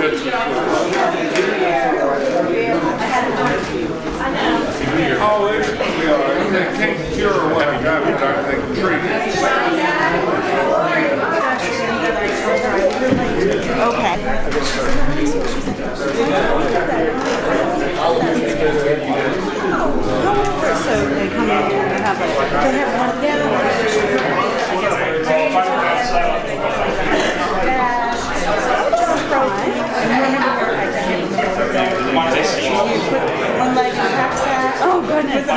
Oh, it's going to be all right. They can't cure what I got, but I think treat it. Okay. So they come in and have like, they have one down. One leg knapsack. Oh goodness.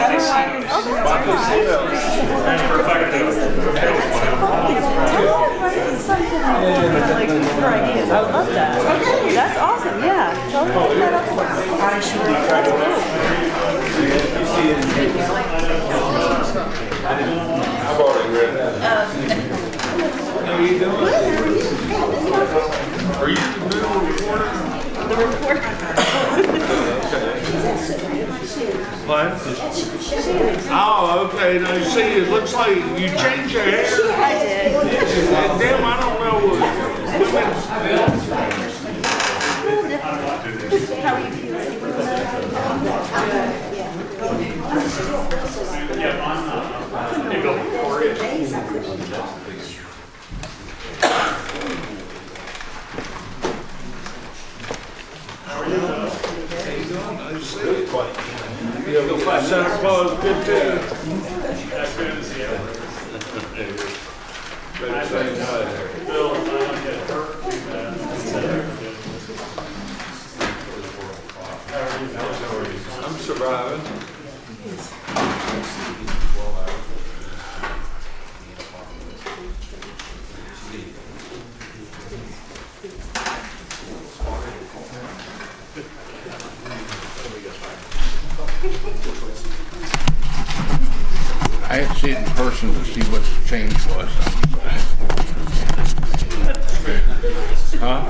I love that. Okay, that's awesome. Yeah. Totally put that up for us. That's cool. I've already read that. How are you doing? Are you the middle reporter? The reporter. What? Oh, okay. Now you see, it looks like you changed your hair. I did. Damn, I don't know what. How are you feeling? Santa Claus, good too. That's good to see you. Better say hi. Bill, I don't get hurt too bad. I'm surviving. I had to see it in person to see what the change was. Huh?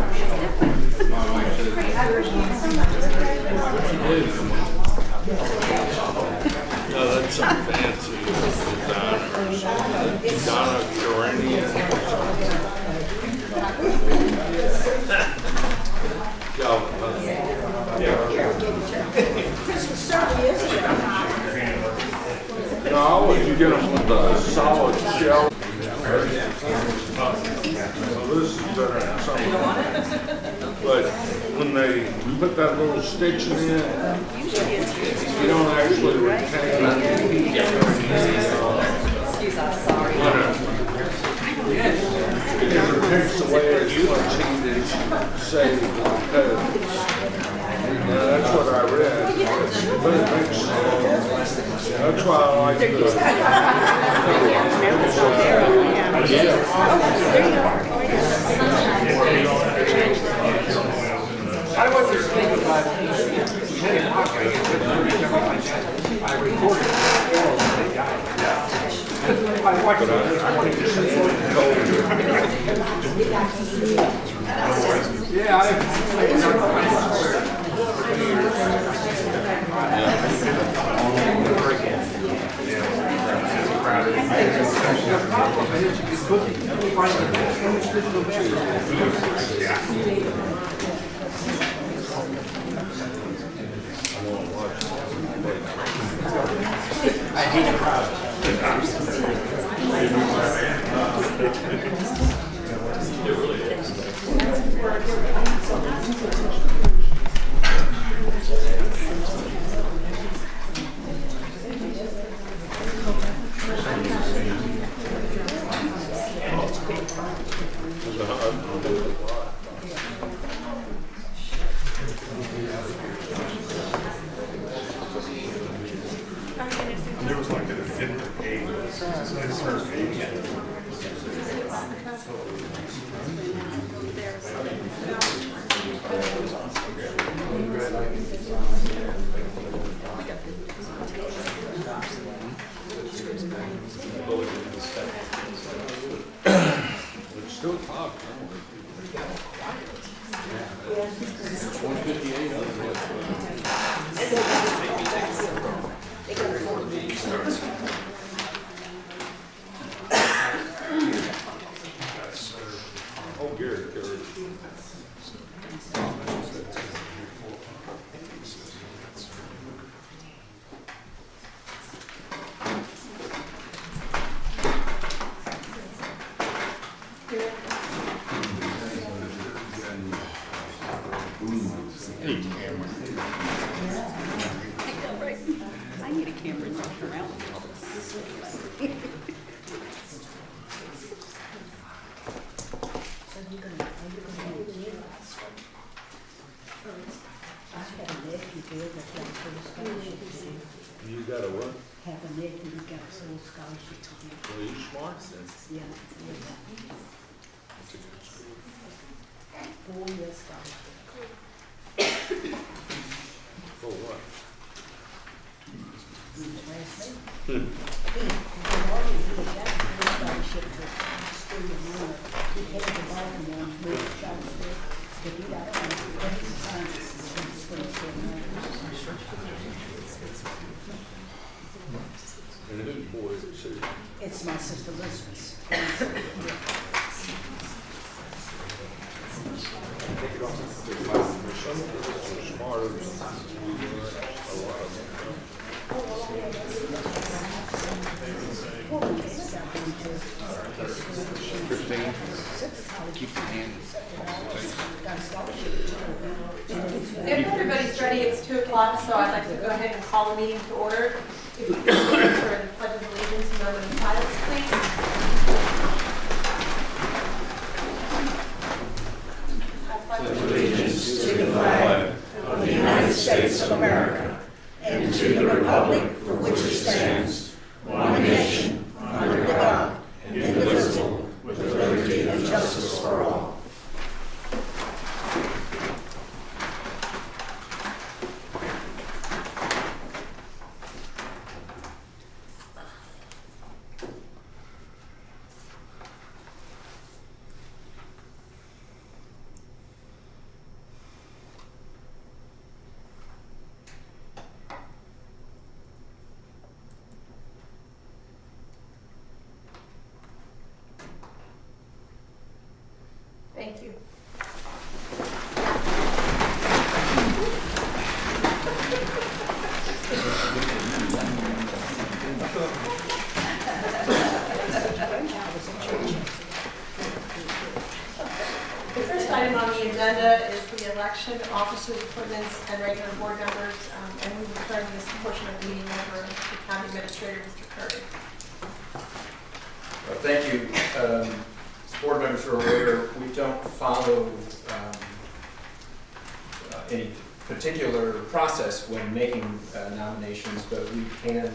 My wife said, no, that's some fancy designer. Donna Duranian. No, I always you get them with a solid shell. So this is better than something. But when they put that little stitching in, you don't actually retain the heat. Excuse, I'm sorry. Because it takes away as much heat as say because that's what I read. But it makes that's why I like the I was just thinking about I recorded they died. I watched it this morning. Yeah, I hate the crowd. It really is. There was like a different age. It's her age. It's still tough. 158. Oh, Gary. I need a camera to walk around with all this. You got a what? Have a nephew who got a full scholarship to be. Well, you smart then. Yeah. 4-year scholarship. For what? He got a full scholarship to school in Manila. He had the Baltimore and moved to Charlottesville. But he got but he's a scientist in Springfield. And whose boy is it, Susan? It's my sister Elizabeth. Some of us are smarter than we were. A lot of them. Keep your hand. If everybody's ready, it's 2 o'clock, so I'd like to go ahead and call the meeting to order. If you could stand for the Pledge of Allegiance and moment of silence, please. I pledge Allegiance to the flag of the United States of America and to the republic for which it stands, one nation, under God, indivisible, with liberty and justice for all. Thank you. The first item on the agenda is the election, officers, appointments, and regular board members, and we will turn this portion of the meeting over to the county administrator, Mr. Curry. Well, thank you. As board members are aware, we don't follow any particular process when making nominations, but we can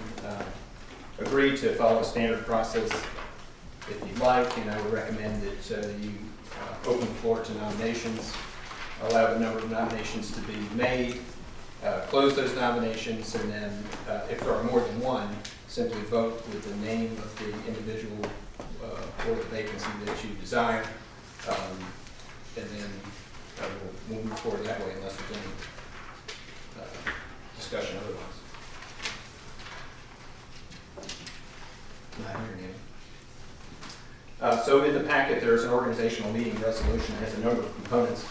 agree to follow a standard process if you'd like, and I would recommend that you open the floor to nominations, allow the number of nominations to be made, close those nominations, and then if there are more than one, simply vote with the name of the individual or the vacancy that you desire, and then we'll move forward that way unless there's any discussion otherwise. So in the packet, there's an organizational meeting resolution that has a number of components,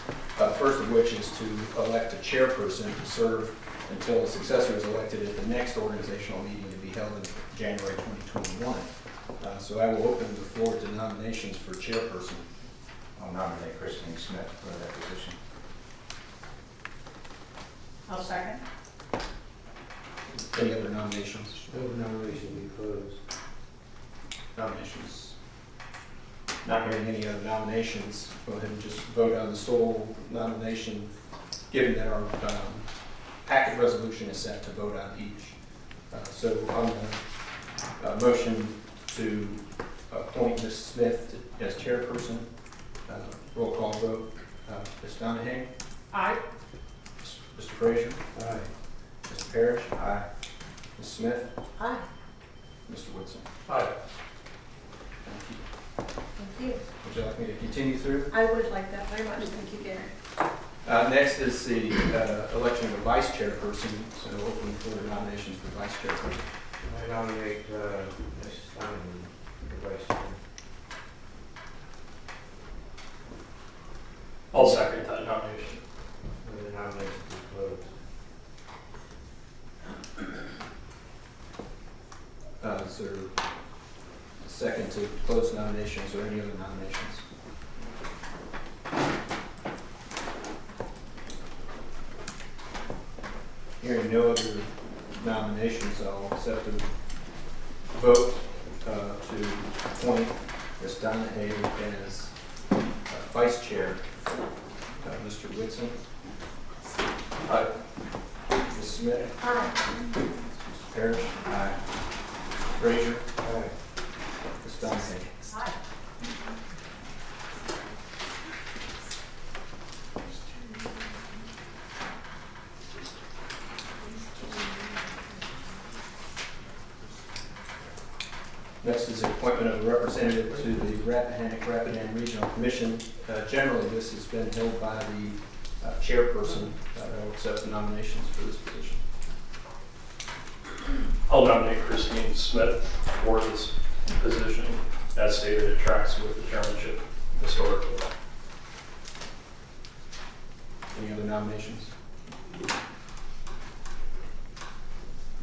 first of which is to elect a chairperson to serve until a successor is elected at the next organizational meeting to be held in January 2021. So I will open the floor to nominations for chairperson. I'll nominate Christine Smith for that position. I'll second. Any other nominations? Nomination be closed. Nominations. Not hearing any other nominations, go ahead and just vote on the sole nomination, given that our packet resolution is set to vote on each. So on the motion to appoint Ms. Smith as chairperson, roll call vote. Ms. Donahue? Aye. Mr. Frazier? Aye. Mr. Parrish? Aye. Ms. Smith? Aye. Mr. Woodson? Aye. Thank you. Thank you. Would you like me to continue through? I would like that very much. Thank you, Gary. Next is the election of a vice chairperson, so open for nominations for vice chairperson. I nominate Ms. Stein for vice chair. I'll second that nomination. The nomination be closed. Is there a second to close nominations or any other nominations? Hearing no other nominations, I'll accept a vote to appoint Ms. Donahue as Vice Chair. Mr. Whitson. Aye. Ms. Smith. Aye. Mr. Parrish. Aye. Mr. Frazier. Aye. Ms. Donahue. Aye. Next is the appointment of a representative to the Rappahannock Regional Commission. Generally, this has been held by the chairperson. I will accept the nominations for this position. I'll nominate Christine Smith for this position. As stated, it tracks with the chairmanship historically. Any other nominations?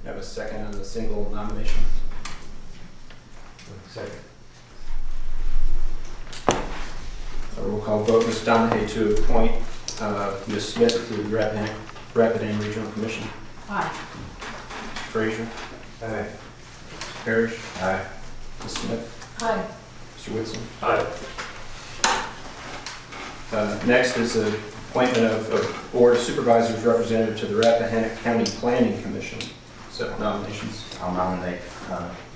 Have a second on the single nomination. Second. A roll call vote. Ms. Donahue to appoint Ms. Smith to the Rappahannock Regional Commission. Aye. Frazier. Aye. Mr. Parrish. Aye. Ms. Smith. Aye. Mr. Whitson. Aye. Next is the appointment of a Board of Supervisors representative to the Rappahannock County Planning Commission. So nominations. I'll nominate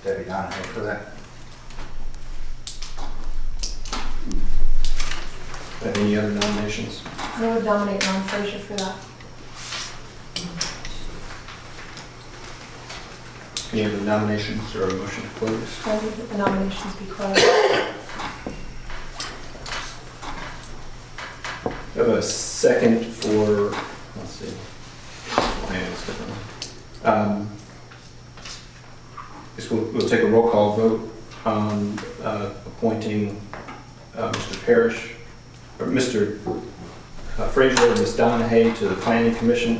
Debbie Donahue for that. Have any other nominations? I would nominate Ron Frazier for that. Any other nominations or a motion to close? I move that the nominations be closed. I have a second for, let's see. I'll handle this differently. Guess we'll take a roll call vote on appointing Mr. Parrish, or Mr. Frazier and Ms. Donahue to the Planning Commission.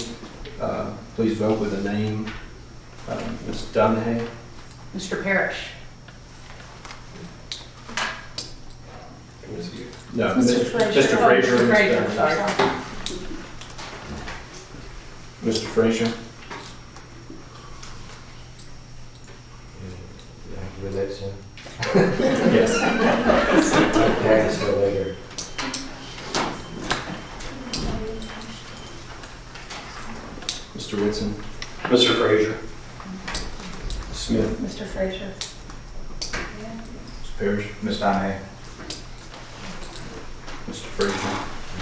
Please vote with a name. Ms. Donahue. Mr. Parrish. No, Mr. Frazier. Mr. Frazier and Mr. Ms. Frazier, Donahue. sorry. Mr. Frazier. Religion. Yes. Tax for later. Mr. Whitson. Mr. Frazier. Smith. Mr. Frazier. Mr. Parrish. Ms. Donahue. Mr. Frazier.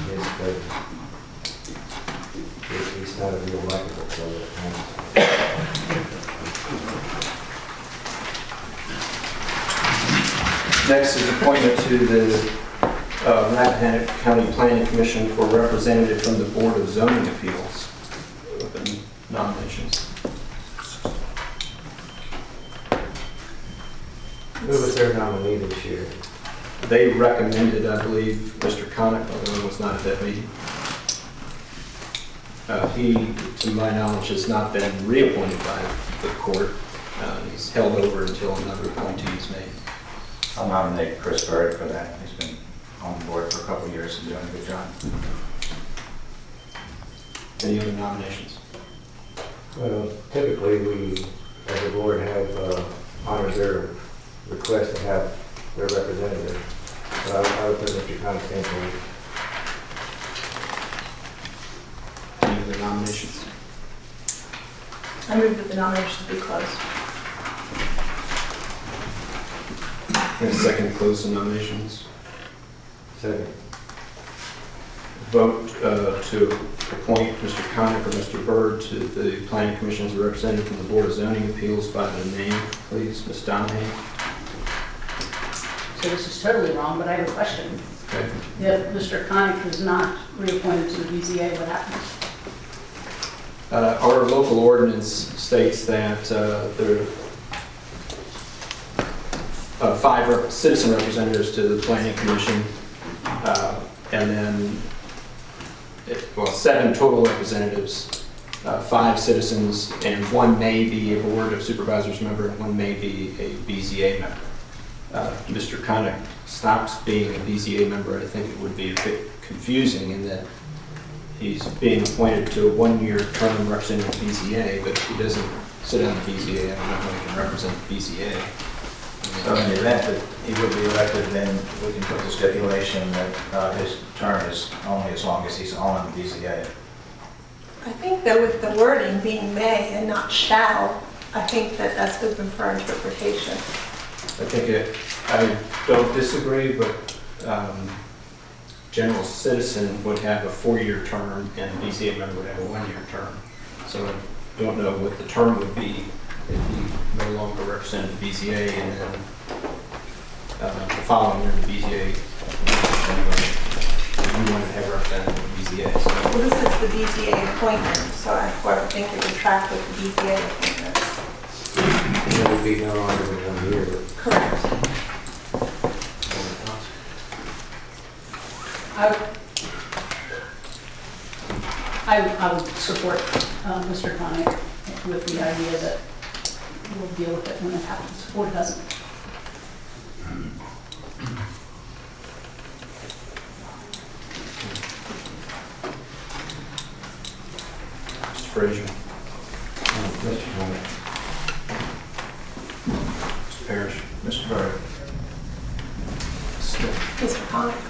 Yes, but he's not a real likable fellow. Next is appointment to the Rappahannock County Planning Commission for a representative from the Board of Zoning Appeals. Open nominations. Who was their nominee this year? They recommended, I believe, Mr. Connick, although he was not at that meeting. He, to my knowledge, has not been reappointed by the court. He's held over until another appointee is made. I'll nominate Chris Bird for that. He's been on board for a couple of years and doing a good job. Any other nominations? Well, typically we, as a board, have honored their request to have their representative. So I would put Mr. Connick in for Any other nominations? I move that the nominations be closed. And second, to close the nominations. second. Vote to appoint Mr. Connick or Mr. Bird to the Planning Commission as a representative from the Board of Zoning Appeals by the name, please. Ms. Donahue. So this is totally wrong, but I have a question. Okay. If Mr. Connick is not reappointed to the BZA, what happens? Our local ordinance states that there are 5 citizen representatives to the Planning Commission, and then 7 total representatives, 5 citizens, and 1 may be a Board of Supervisors member, and 1 may be a BZA member. Mr. Connick stops being a BZA member. I think it would be a bit confusing in that he's being appointed to a one-year term representing the BZA, but he doesn't sit on the BZA. I don't know how he can represent the BZA. So in the event that he would be elected, then we can put the stipulation that his term is only as long as he's on the BZA. I think that with the wording being may and not shall, I think that that's open for interpretation. I don't disagree, but general citizen would have a 4-year term and a BZA member would have a 1-year term. So I don't know what the term would be if he no longer represented the BZA and then the following year the BZA, we wanted to have represented the BZA. So. Well, this is the BZA appointment, so I think it would track with the BZA appointment. It would be no longer than 1 year. Correct. I would support Mr. Connick with the idea that we'll deal with it when it happens, or it doesn't. Mr. Frazier. Mr. Connick. Mr. Parrish. Mr. Bird. Smith. Mr. Connick.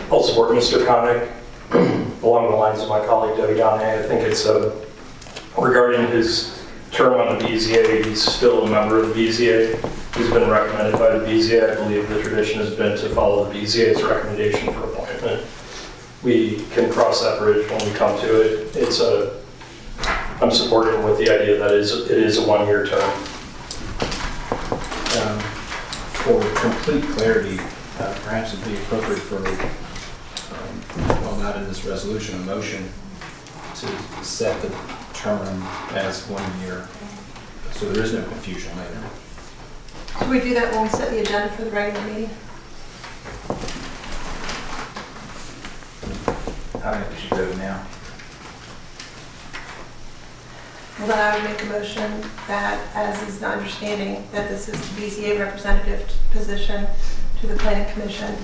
I'll support Mr. Connick along the lines of my colleague Debbie Donahue. I think it's regarding his term on the BZA, he's still a member of the BZA. He's been recommended by the BZA. I believe the tradition has been to follow the BZA's recommendation for appointment. We can cross that bridge when we come to it. I'm supporting with the idea that it is a 1-year term. For complete clarity, perhaps it'd be appropriate for, well, not in this resolution, a motion to set the term as 1 year, so there is no confusion later. Should we do that when we set the agenda for the regular meeting? I think we should do it now. Well, then I would make a motion that, as is the understanding, that this is the BZA representative position to the Planning Commission.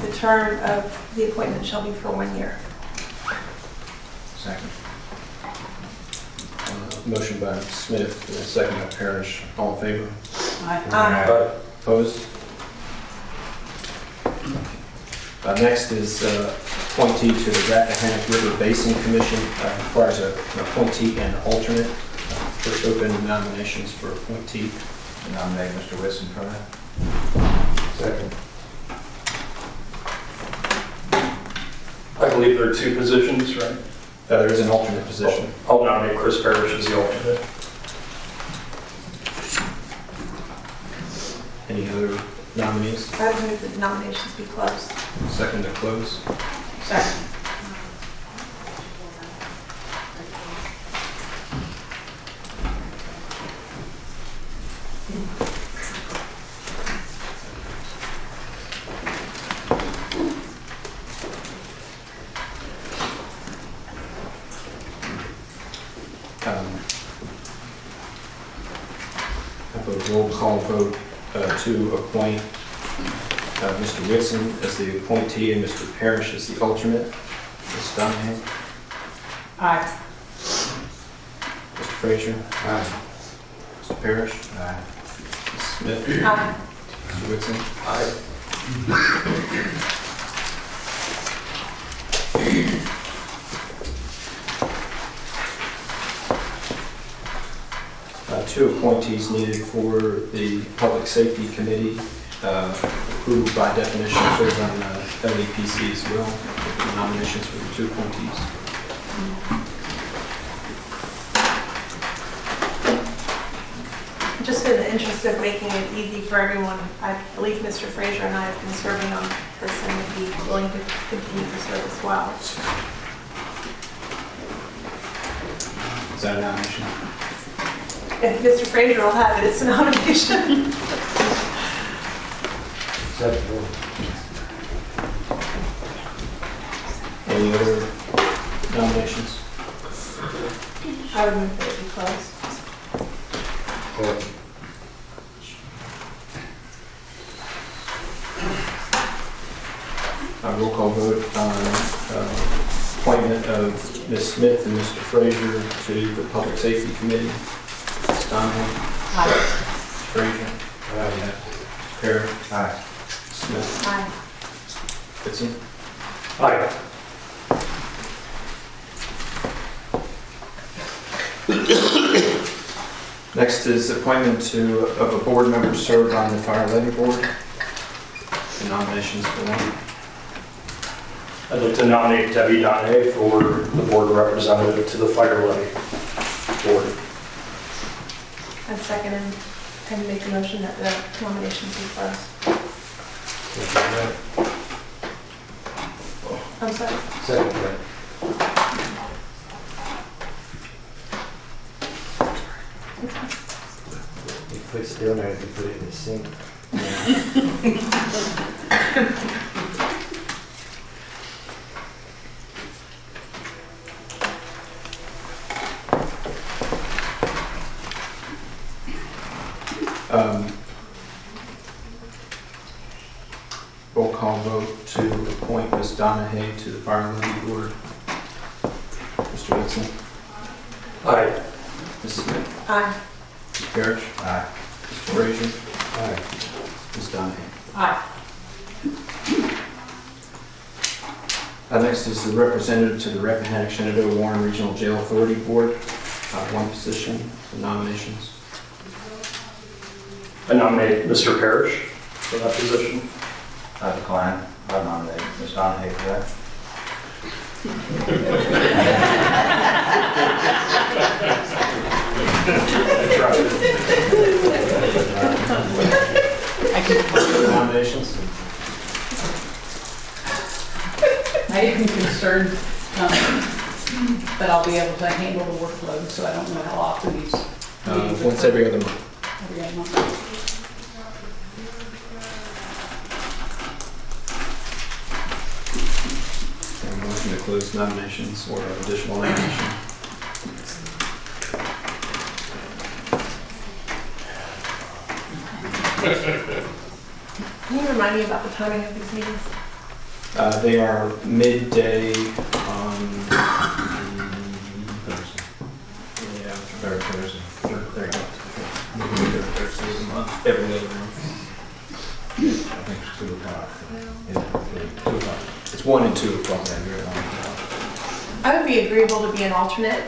The term of the appointment shall be for 1 year. Second. Motion by Smith, and a second by Parrish. All in favor? Aye. Opposed? Next is appointee to the Rappahannock River Basin Commission. Requires an appointee and alternate. First open nominations for appointee. I nominate Mr. Whitson for that. Second. I believe there are 2 positions, right? There is an alternate position. I'll nominate Chris Parrish as the alternate. Any other nominees? I would move that the nominations be closed. Second to close. Second. Have a roll call vote to appoint Mr. Whitson as the appointee and Mr. Parrish as the alternate. Ms. Donahue? Aye. Mr. Frazier? Aye. Mr. Parrish? Aye. Ms. Smith? Aye. Mr. Whitson? Aye. Two appointees needed for the Public Safety Committee, who by definition serve on LEPC as well. Nominations for the 2 appointees. Just in the interest of making it easy for everyone, I believe Mr. Frazier and I have been serving on this and would be willing to continue to serve as well. Is that a nomination? If Mr. Frazier will have it, it's a nomination. Second. Any other nominations? I would move that it be closed. Second. Roll call vote on appointment of Ms. Smith and Mr. Frazier to the Public Safety Committee. Ms. Donahue? Aye. Mr. Frazier? Aye. Mr. Perry? Aye. Smith? Aye. Whitson? Aye. Next is appointment of a board member to serve on the Fire Levy Board. The nominations for one. I'd like to nominate Debbie Donahue for the board representative to the Fire Levy Board. I second and make a motion that the nominations be closed. I'm sorry. Second that. You put still now, you put it in the sink. Roll call vote to appoint Ms. Donahue to the Fire Levy Board. Mr. Whitson? Aye. Mrs. Smith? Aye. Mr. Parrish? Aye. Mr. Frazier? Aye. Ms. Donahue? Aye. Next is the representative to the Rappahannock County Warren Regional Jail Authority Board. One position, the nominations. I nominate Mr. Parrish for that position. I decline. I nominate Ms. Donahue for that. Nominations? I am concerned that I'll be able to handle the workload, so I don't know how often these meetings Once occur. every other month. Every other month. Motion to close nominations or additional nomination. Can you remind me about the timing of these meetings? They are midday on Thursday. yeah, Third Thursday. there you go. Third Thursday of the month, every other month. I think it's 2 o'clock. Yeah, 2 o'clock. It's 1 and 2 o'clock. I would be agreeable to be an alternate,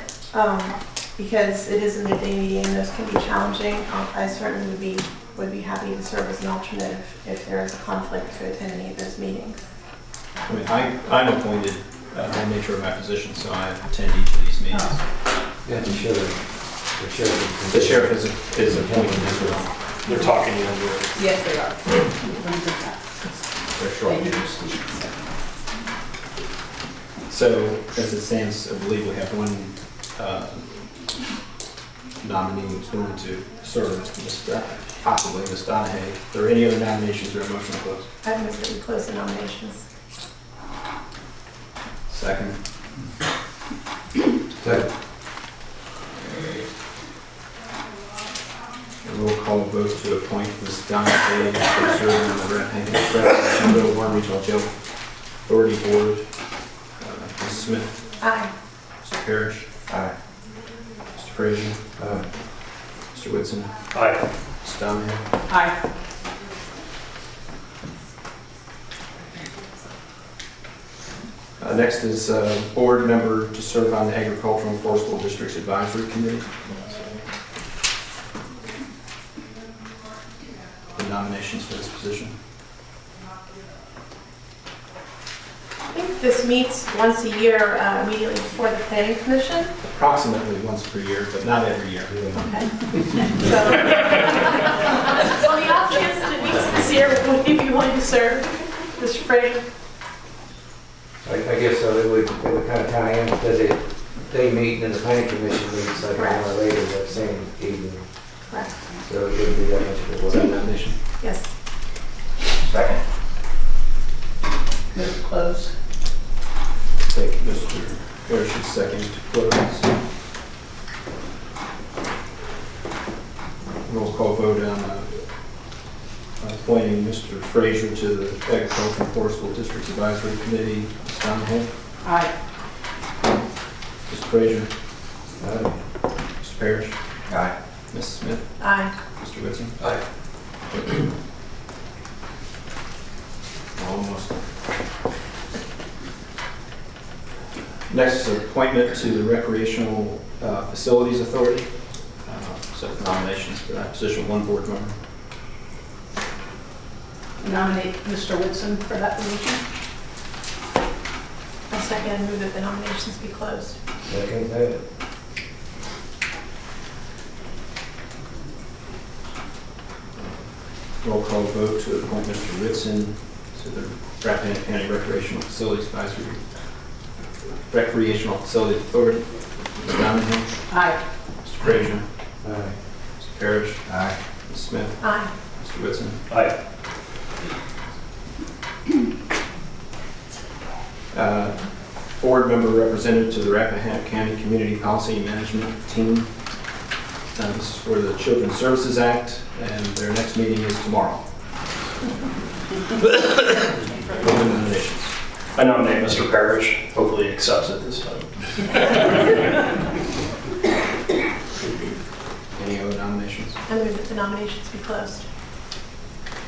because it is a midday meeting and those can be challenging. I certainly would be happy to serve as an alternate if there is a conflict to attend any of those meetings. I mean, I'm appointed by nature of my position, so I attend each of these meetings. Yeah, the sheriff. The sheriff is appointed as well. They're talking under it. Yes, they are. They're short meetings. So, as it stands, I believe we have one nominee who's going to serve, possibly Ms. Donahue. Are there any other nominations or a motion to close? I would move that we close the nominations. Second. Second. A roll call vote to appoint Ms. Donahue to serve on the Rappahannock Warren Regional Jail Authority Board. Ms. Smith. Aye. Mr. Parrish. Aye. Mr. Frazier. Aye. Mr. Whitson. Aye. Ms. Donahue. Aye. Next is board member to serve on the Agricultural and Forestry Districts Advisory Committee. The nominations for this position. I think this meets once a year immediately before the planning commission. Approximately once per year, but not every year. Okay. So, on the off chance that it meets this year, would you be willing to serve, Mr. Frazier? I guess so, it would kind of tie in because they meet and the planning commission meets like an hour later that same evening. Correct. So it wouldn't be that much of a Is that work. nomination? Yes. Second. Move to close. Take Mr. Parrish's second to close. Roll call vote on appointing Mr. Frazier to the Agricultural and Forestry District Advisory Committee. Ms. Donahue? Aye. Mr. Frazier? Aye. Mr. Parrish? Aye. Ms. Smith? Aye. Mr. Whitson? Aye. Almost. Next is appointment to the Recreational Facilities Authority. Set nominations for that position, one board member. Nominate Mr. Whitson for that position. I second and move that the nominations be closed. Second that. Roll call vote to appoint Mr. Whitson to the Rappahannock County Recreational Facilities Advisory Recreational Facility Authority. Ms. Donahue? Aye. Mr. Frazier? Aye. Mr. Parrish? Aye. Ms. Smith? Aye. Mr. Whitson? Aye. Board member representative to the Rappahannock County Community Policy Management Team. This is for the Children's Services Act, and their next meeting is tomorrow. Open nominations. I nominate Mr. Parrish. Hopefully he accepts it this time. Any other nominations? I move that the nominations be closed.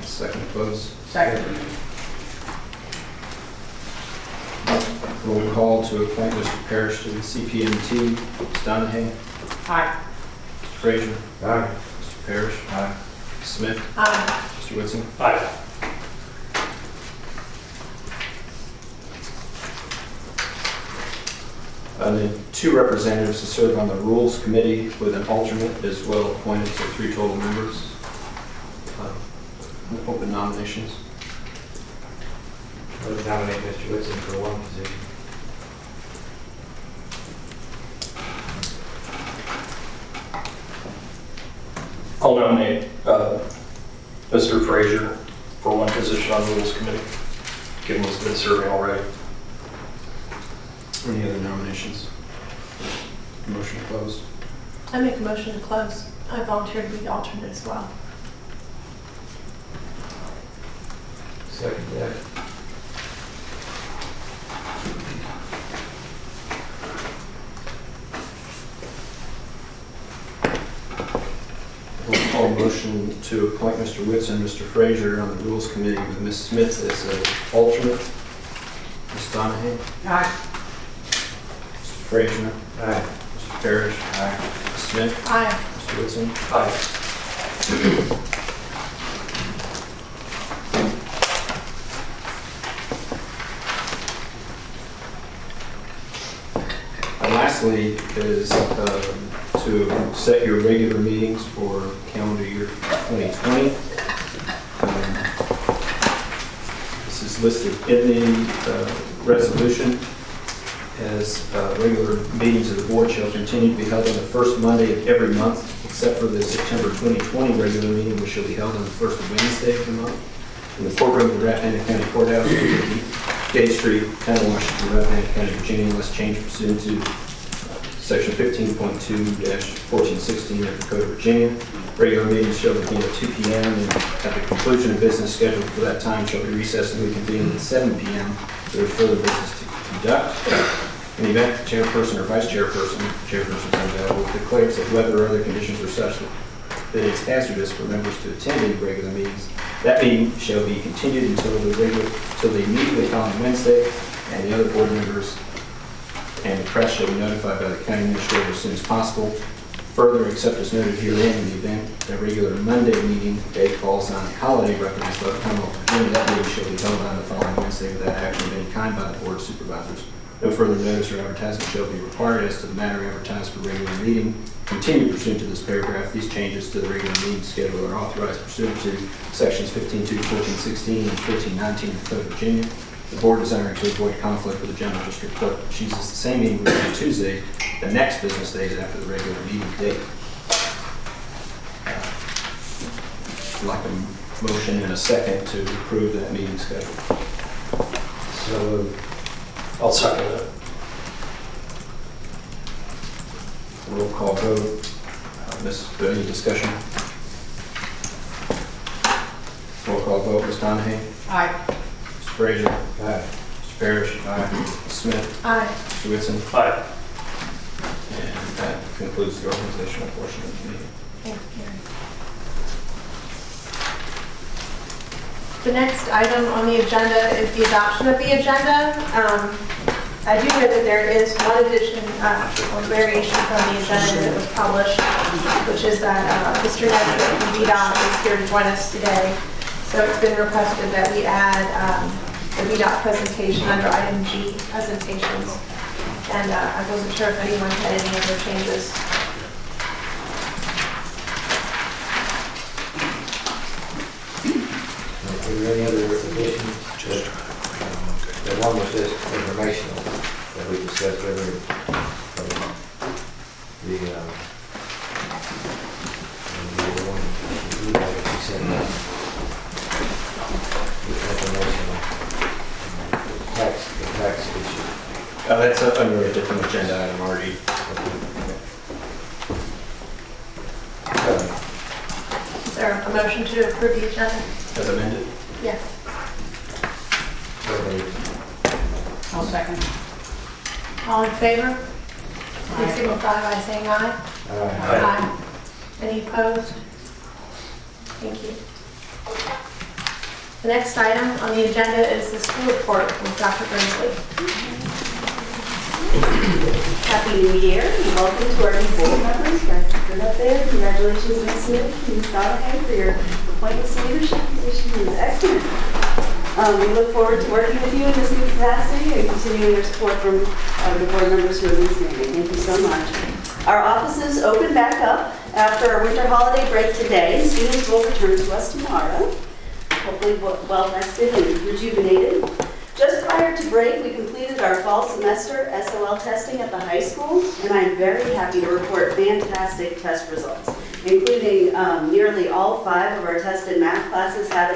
Second close. Second. Roll call to appoint Mr. Parrish to the CPMT. Ms. Donahue? Aye. Mr. Frazier? Aye. Mr. Parrish? Aye. Ms. Smith? Aye. Mr. Whitson? Aye. Then 2 representatives to serve on the Rules Committee with an alternate as well, appointed to 3 total members. Open nominations. I would nominate Mr. Whitson for one position. I'll nominate Mr. Frazier for one position on the Rules Committee, given he's been serving already. Any other nominations? Motion closed. I make a motion to close. I volunteer to be the alternate as well. Second that. We'll call a motion to appoint Mr. Whitson and Mr. Frazier on the Rules Committee with Ms. Smith as an alternate. Ms. Donahue? Aye. Mr. Frazier? Aye. Mr. Parrish? Aye. Ms. Smith? Aye. Mr. Whitson? Aye. And lastly is to set your regular meetings for calendar year 2020. This is listed in the resolution as regular meetings of the board shall continue to be held on the first Monday of every month, except for the September 2020 regular meeting, which shall be held on the first Wednesday of the month. In the courtroom of the Rappahannock County Courthouse, Gate Street, Town of Washington, Rappahannock County, Virginia, unless changed pursuant to Section 15.2-1416 of the Code of Virginia. Regular meetings shall begin at 2 p.m. and at the conclusion of business scheduled for that time shall be recessed and reconvened at 7 p.m. There is further business to conduct. In the event the chairperson or vice chairperson is unavailable, declares that weather or other conditions are such that it's hazardous for members to attend any regular meetings, that meeting shall be continued until the immediately following Wednesday, and the other board members and the press shall be notified by the county administrator as soon as possible. Further, except as noted herein, in the event a regular Monday meeting date falls on a holiday recognized by the Commonwealth of Virginia, that meeting shall be held on the following Wednesday without action of any kind by the Board of Supervisors. No further notice or advertisement shall be required as to the matter advertised for regular meeting. Continued pursuant to this paragraph, these changes to the regular meeting schedule are authorized pursuant to Sections 15.2-1416 and 14.19 of the Code of Virginia. The board desiring to avoid conflict with the general district clerk chooses the same meeting will be on Tuesday, the next business day after the regular meeting date. I'd like a motion and a second to approve that meeting schedule. So I'll second it. Roll call vote. Any discussion? Roll call call vote. Ms. Donahue? Aye. Mr. Frazier? Aye. Mr. Parrish? Aye. Ms. Smith? Aye. Mr. Whitson? Aye. And that concludes the organizational portion of the meeting. Thank you, Gary. The next item on the agenda is the adoption of the agenda. I do know that there is one addition, or variation from the agenda that was published, which is that Mr. Nesbitt from VDOT is here to join us today. So it's been requested that we add the VDOT presentation under item G, presentations. And I wasn't sure if anyone had any other changes. Are there any other additions? The one was just informational that we discussed earlier. The one you said that the tax issue. That's up under a different agenda item already. Is there a motion to approve the agenda? As amended? Yes. I'll second. All in favor? Please signify by saying aye. Aye. Any opposed? Thank you. The next item on the agenda is the school report from Dr. Brinsley. Happy New Year and welcome to our new board members. Guys, good up there. Congratulations, Ms. Smith and Ms. Donahue, for your appointments to leadership position. It was excellent. We look forward to working with you in this new capacity and continuing your support from the board members who are listening. Thank you so much. Our offices open back up after our winter holiday break today. Students will return to us tomorrow, hopefully well rested and rejuvenated. Just prior to break, we completed our fall semester SOL testing at the high school, and I'm very happy to report fantastic test results, including nearly all 5 of our tested math classes had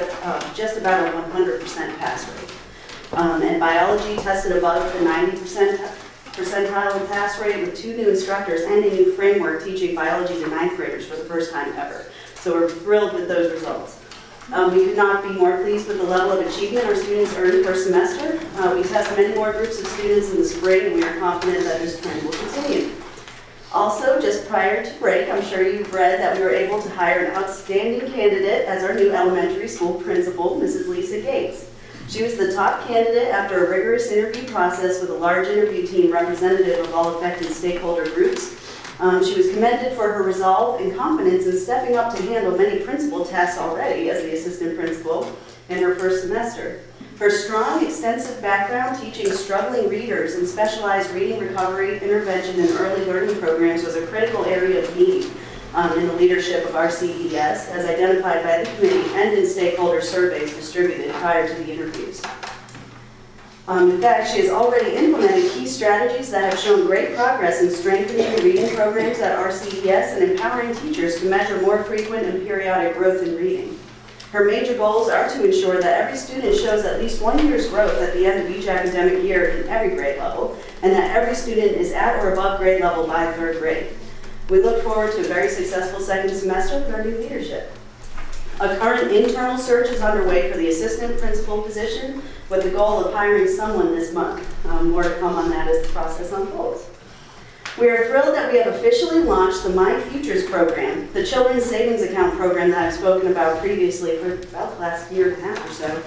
just about a 100% pass rate. And biology tested above the 90% percentile in pass rate with 2 new instructors and a new framework teaching biology to 9th graders for the first time ever. So we're thrilled with those results. We could not be more pleased with the level of achievement our students earned per semester. We test many more groups of students in the spring, and we are confident that this trend will continue. Also, just prior to break, I'm sure you've read that we were able to hire an outstanding candidate as our new elementary school principal, Mrs. Lisa Gates. She was the top candidate after a rigorous interview process with a large interview team representative of all affected stakeholder groups. She was commended for her resolve and confidence in stepping up to handle many principal tasks already as the assistant principal in her first semester. Her strong, extensive background teaching struggling readers in specialized reading recovery, intervention, and early learning programs was a critical area of need in the leadership of our CES, as identified by the committee and in stakeholder surveys distributed prior to the interviews. In fact, she has already implemented key strategies that have shown great progress in strengthening the reading programs at our CES and empowering teachers to measure more frequent and periodic growth in reading. Her major goals are to ensure that every student shows at least 1 year's growth at the end of each academic year in every grade level, and that every student is at or above grade level by 3rd grade. We look forward to a very successful second semester with our new leadership. A current internal search is underway for the assistant principal position with the goal of hiring someone this month. More to come on that as the process unfolds. We are thrilled that we have officially launched the My Futures program, the children's savings account program that I've spoken about previously for about the last year and a half or so,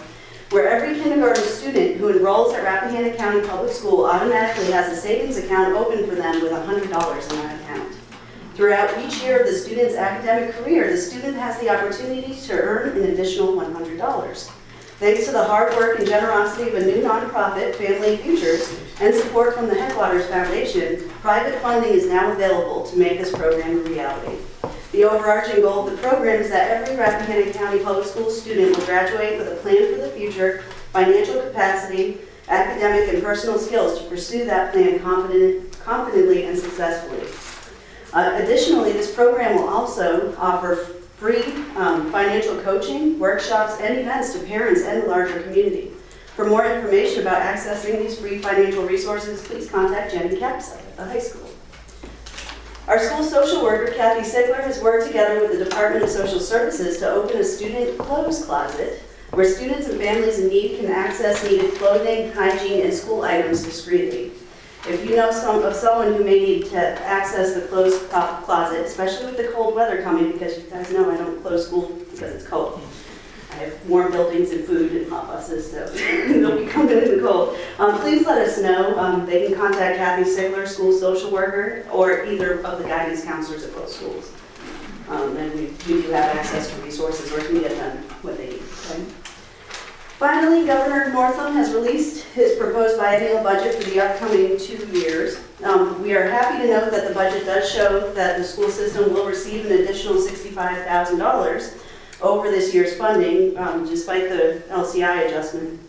where every kindergarten student who enrolls at Rappahannock County Public School automatically has a savings account open for them with $100 in that account. Throughout each year of the student's academic career, the student has the opportunity to earn an additional $100. Thanks to the hard work and generosity of a new nonprofit, Family Futures, and support from the Headwaters Foundation, private funding is now available to make this program a reality. The overarching goal of the program is that every Rappahannock County Public Schools student will graduate with a plan for the future, financial capacity, academic and personal skills to pursue that plan confidently and successfully. Additionally, this program will also offer free financial coaching, workshops, and events to parents and the larger community. For more information about accessing these free financial resources, please contact Jenny Capside at the high school. Our school social worker, Kathy Sigler, has worked together with the Department of Social Services to open a student clothes closet where students and families in need can access needed clothing, hygiene, and school items discreetly. If you know of someone who may need to access the closed closet, especially with the cold weather coming, because you guys know I don't close school because it's cold. I have warm buildings and food and hot buses, so they'll be coming in the cold. Please let us know. They can contact Kathy Sigler, school social worker, or either of the guidance counselors at both schools. And we do have access to resources where can get them what they need. Okay? Finally, Governor Northam has released his proposed biennial budget for the upcoming 2 years. We are happy to note that the budget does show that the school system will receive an additional $65,000 over this year's funding, despite the LCI adjustment.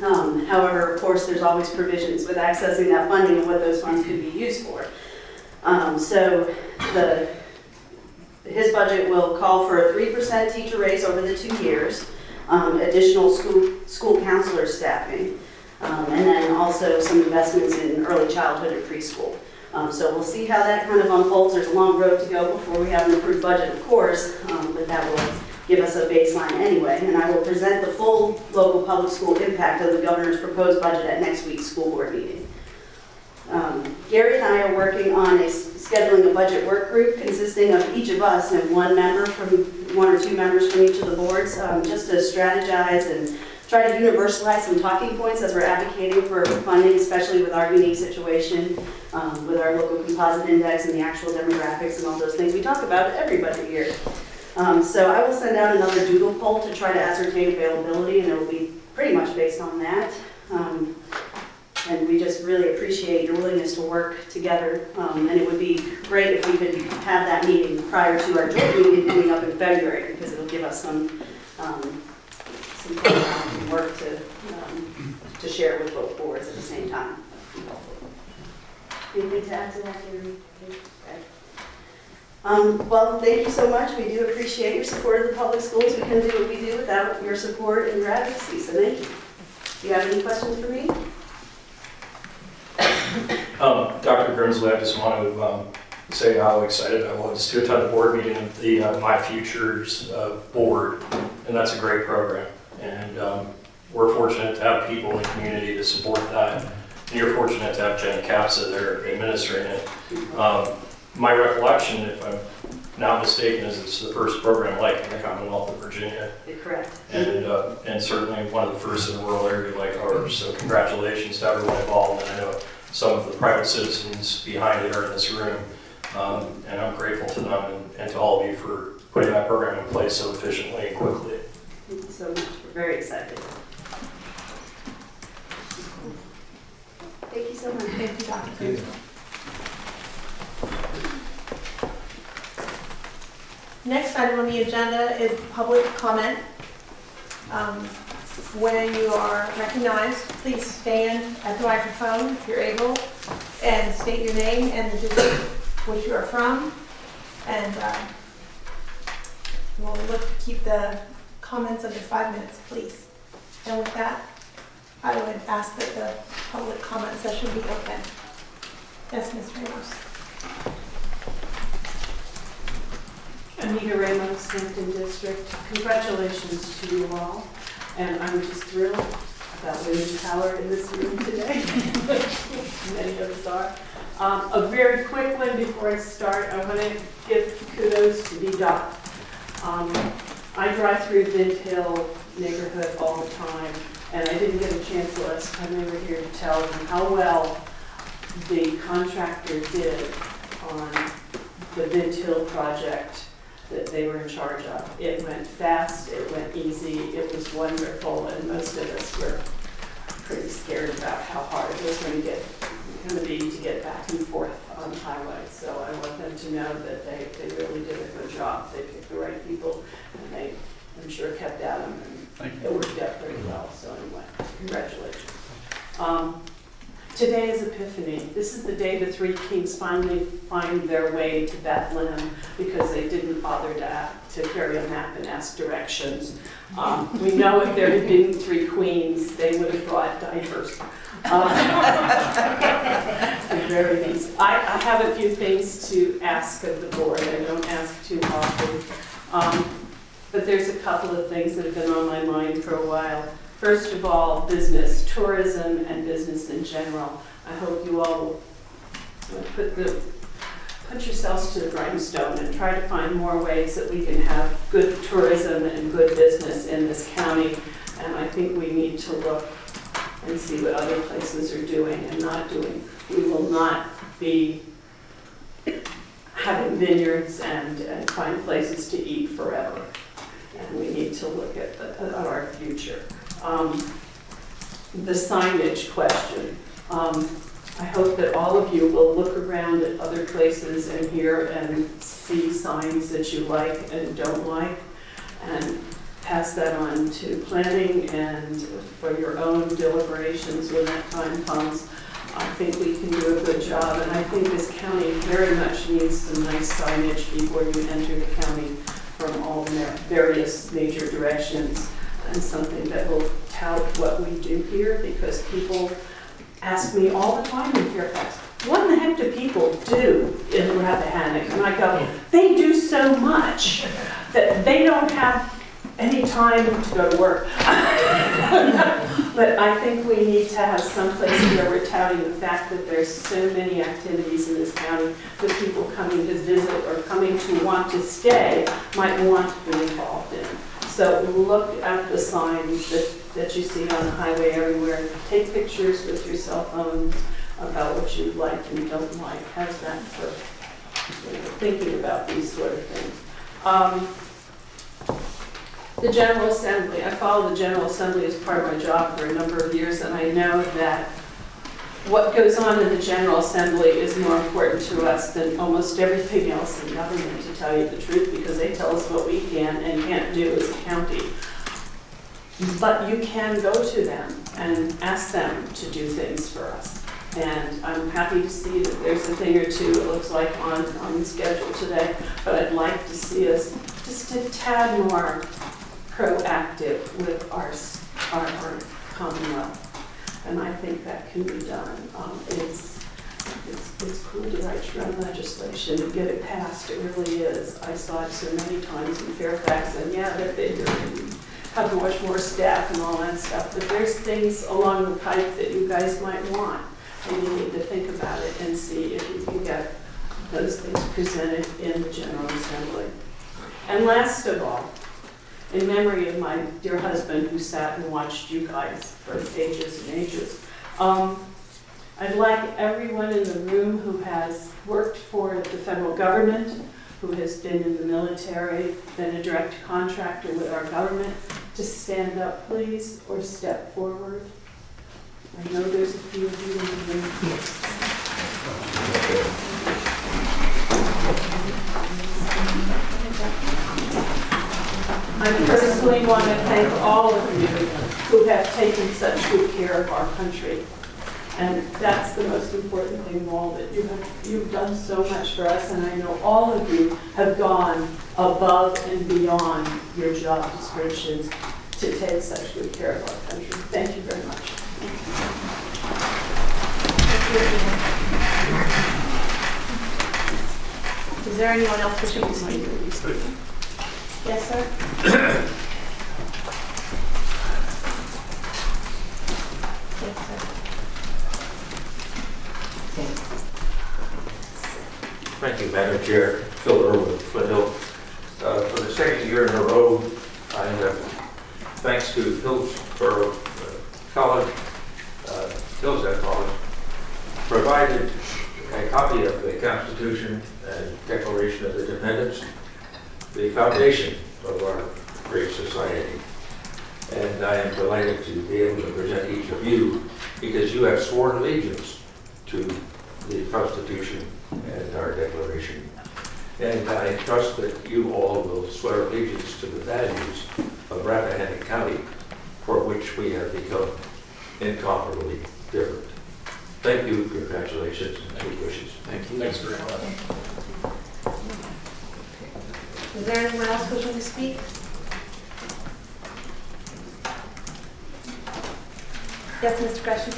However, of course, there's always provisions with accessing that funding and what those funds could be used for. So his budget will call for a 3% teacher raise over the 2 years. Additional school counselor staffing, and then also some investments in early childhood and preschool. So we'll see how that kind of unfolds. There's a long road to go before we have an approved budget, of course, but that will give us a baseline anyway. And I will present the full local public school impact of the governor's proposed budget at next week's school board meeting. Gary and I are working on scheduling a budget work group consisting of each of us and one or two members from each of the boards, just to strategize and try to universalize some talking points as we're advocating for funding, especially with our unique situation, with our local composite index and the actual demographics and all those things we talk about every budget year. So I will send out another doodle poll to try to ascertain availability, and it will be pretty much based on that. And we just really appreciate your willingness to work together. And it would be great if we could have that meeting prior to our joint meeting coming up in February, because it'll give us some work to share with both boards at the same time. Anything to add to that, Gary? Well, thank you so much. We do appreciate your support of the public schools. We couldn't do what we do without your support and your advocacy, so thank you. Do you have any questions for me? Dr. Grimsley, I just want to say how excited I was to attend the board meeting of the My Futures board, and that's a great program. And we're fortunate to have people in the community to support that. And you're fortunate to have Jenny Capsa there administering it. My recollection, if I'm not mistaken, is it's the first program like in the Commonwealth of Virginia. Correct. And certainly one of the first in a rural area like ours. So congratulations to everyone involved. And I know some of the private citizens behind it are in this room. And I'm grateful to them and to all of you for putting that program in place so efficiently and quickly. Thank you so much. We're very excited. Thank you so much. Thank you, Dr. Cruz. Next item on the agenda is public comment. When you are recognized, please stand at the microphone if you're able and state your name and the district which you are from. And we'll look to keep the comments under 5 minutes, please. And with that, I would ask that the public comment session be open. Yes, Ms. Ramos. Anita Ramos, Hampton District. Congratulations to you all. And I'm just thrilled about women's power in this room today. Many of us are. A very quick one before I start. I want to give kudos to VDOT. I drive through Vint Hill neighborhood all the time, and I didn't get a chance last time they were here to tell them how well the contractor did on the Vint Hill project that they were in charge of. It went fast, it went easy, it was wonderful, and most of us were pretty scared about how hard it was going to be to get back and forth on the highway. So I want them to know that they really did a good job. They picked the right people, and they, I'm sure, kept at them, and it worked out pretty well. So anyway, congratulations. Today is Epiphany. This is the day the three kings finally find their way to Bethlehem because they didn't bother to carry a map and ask directions. We know if there had been three queens, they would have brought diapers. Very nice. I have a few things to ask of the board. I don't ask too often. but there's a couple of things that have been on my mind for a while. First of all, business, tourism, and business in general. I hope you all will put yourselves to the grindstone and try to find more ways that we can have good tourism and good business in this county. And I think we need to look and see what other places are doing and not doing. We will not be having vineyards and find places to eat forever. And we need to look at our future. The signage question. I hope that all of you will look around at other places and hear and see signs that you like and don't like, and pass that on to planning and for your own deliberations when that time comes. I think we can do a good job, and I think this county very much needs some nice signage before you enter the county from all the various major directions, and something that will tout what we do here, because people ask me all the time in Fairfax, what in the heck do people do in Rappahannock? And I go, they do so much that they don't have any time to go to work. But I think we need to have some place where we're touting the fact that there's so many activities in this county that people coming to visit or coming to want to stay might want to be involved in. So look at the signs that you see on the highway everywhere. Take pictures with your cell phone about what you like and don't like. How's that for thinking about these sort of things? The General Assembly. I followed the General Assembly as part of my job for a number of years, and I know that what goes on in the General Assembly is more important to us than almost everything else in government, to tell you the truth, because they tell us what we can and can't do as a county. But you can go to them and ask them to do things for us. And I'm happy to see that there's a thing or two, it looks like, on the schedule today, but I'd like to see us just a tad more proactive with our Commonwealth. And I think that can be done. It's cool to write your own legislation and get it passed. It really is. I saw it so many times in Fairfax, and yeah, they're bigger and have much more staff and all that stuff. But there's things along the pipe that you guys might want, and you need to think about it and see if you can get those things presented in the General Assembly. And last of all, in memory of my dear husband who sat and watched you guys for ages and ages, I'd like everyone in the room who has worked for the federal government, who has been in the military, been a direct contractor with our government, to stand up, please, or step forward. I know there's a few of you in the room. I personally want to thank all of you who have taken such good care of our country. And that's the most important thing of all, that you've done so much for us, and I know all of you have gone above and beyond your job descriptions to take such good care of our country. Thank you very much. Is there anyone else wishing to speak? Yes, sir? Yes, sir. Thank you, Madam Chair. Phil Irwin, Foothill. For the second year in a row, thanks to Hillsborough College, Hillsdale College, provided a copy of the Constitution and Declaration of Independence, the foundation of our great society. And I am delighted to be able to present each of you, because you have sworn allegiance to the Constitution and our Declaration. And I trust that you all will swear allegiance to the values of Rappahannock County, for which we have become incomparably different. Thank you, congratulations, and good wishes. Thank you. Thanks very much. Is there anyone else wishing to speak? Yes, Mr. Gresham.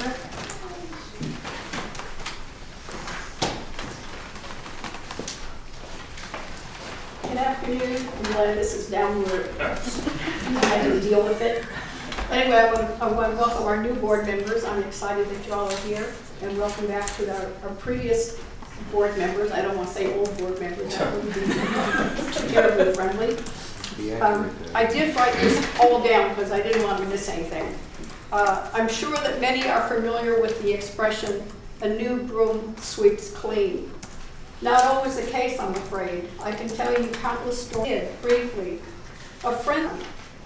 Can afternoon. I'm glad this is down where I can deal with it. Anyway, I want to welcome our new board members. I'm excited that you all are here. And welcome back to our previous board members. I don't want to say old board members. That wouldn't be terribly friendly. I did write this all down because I didn't want to miss anything. I'm sure that many are familiar with the expression, a new broom sweeps clean. Not always the case, I'm afraid. I can tell you countless stories. Briefly, a friend,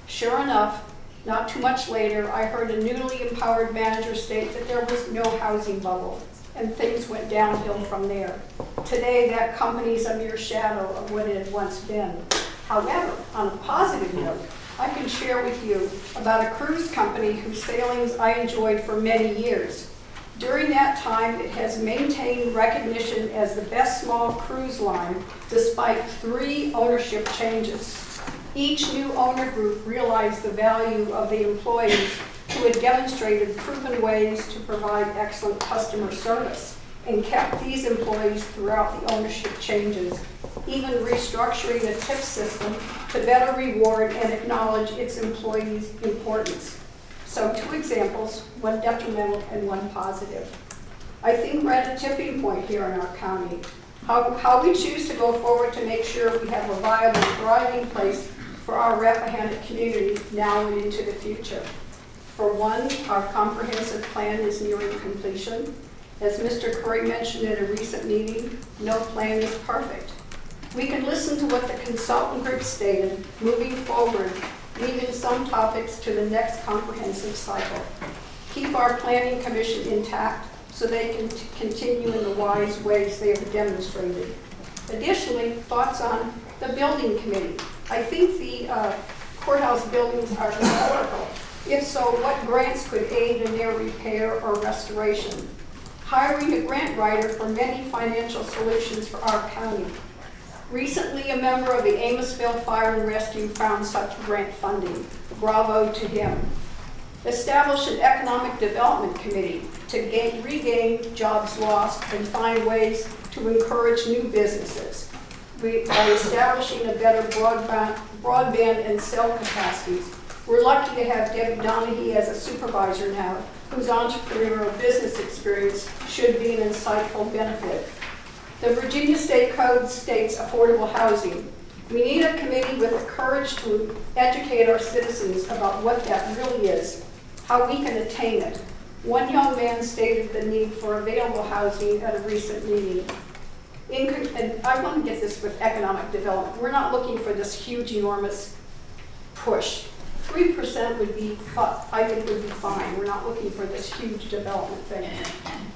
sure enough, not too much later, I heard a newly empowered manager state that there was no housing bubble, and things went downhill from there. Today, that company's a mere shadow of what it had once been. However, on a positive note, I can share with you about a cruise company whose sailings I enjoyed for many years. During that time, it has maintained recognition as the best small cruise line despite 3 ownership changes. Each new owner group realized the value of the employees who had demonstrated proven ways to provide excellent customer service and kept these employees throughout the ownership changes, even restructuring the tip system to better reward and acknowledge its employees' importance. So 2 examples, one detrimental and one positive. I think we're at a tipping point here in our county. How we choose to go forward to make sure we have a viable, thriving place for our Rappahannock community now and into the future. For one, our comprehensive plan is nearing completion. As Mr. Curry mentioned at a recent meeting, no plan is perfect. We can listen to what the consultant group stated, moving forward, leaving some topics to the next comprehensive cycle. Keep our planning commission intact so they can continue in the wise ways they have demonstrated. Additionally, thoughts on the building committee. I think the courthouse buildings are historical. If so, what grants could aid in their repair or restoration? Hiring a grant writer for many financial solutions for our county. Recently, a member of the Amosville Fire and Rescue found such grant funding. Bravo to him. Establish an economic development committee to regain jobs lost and find ways to encourage new businesses. By establishing a better broadband and cell capacities. We're lucky to have Debbie Donahue as a supervisor now, whose entrepreneurial business experience should be an insightful benefit. The Virginia State Code states affordable housing. We need a committee with the courage to educate our citizens about what that really is, how we can attain it. One young man stated the need for available housing at a recent meeting. And I want to get this with economic development. We're not looking for this huge, enormous push. 3% would be, I think, would be fine. We're not looking for this huge development thing.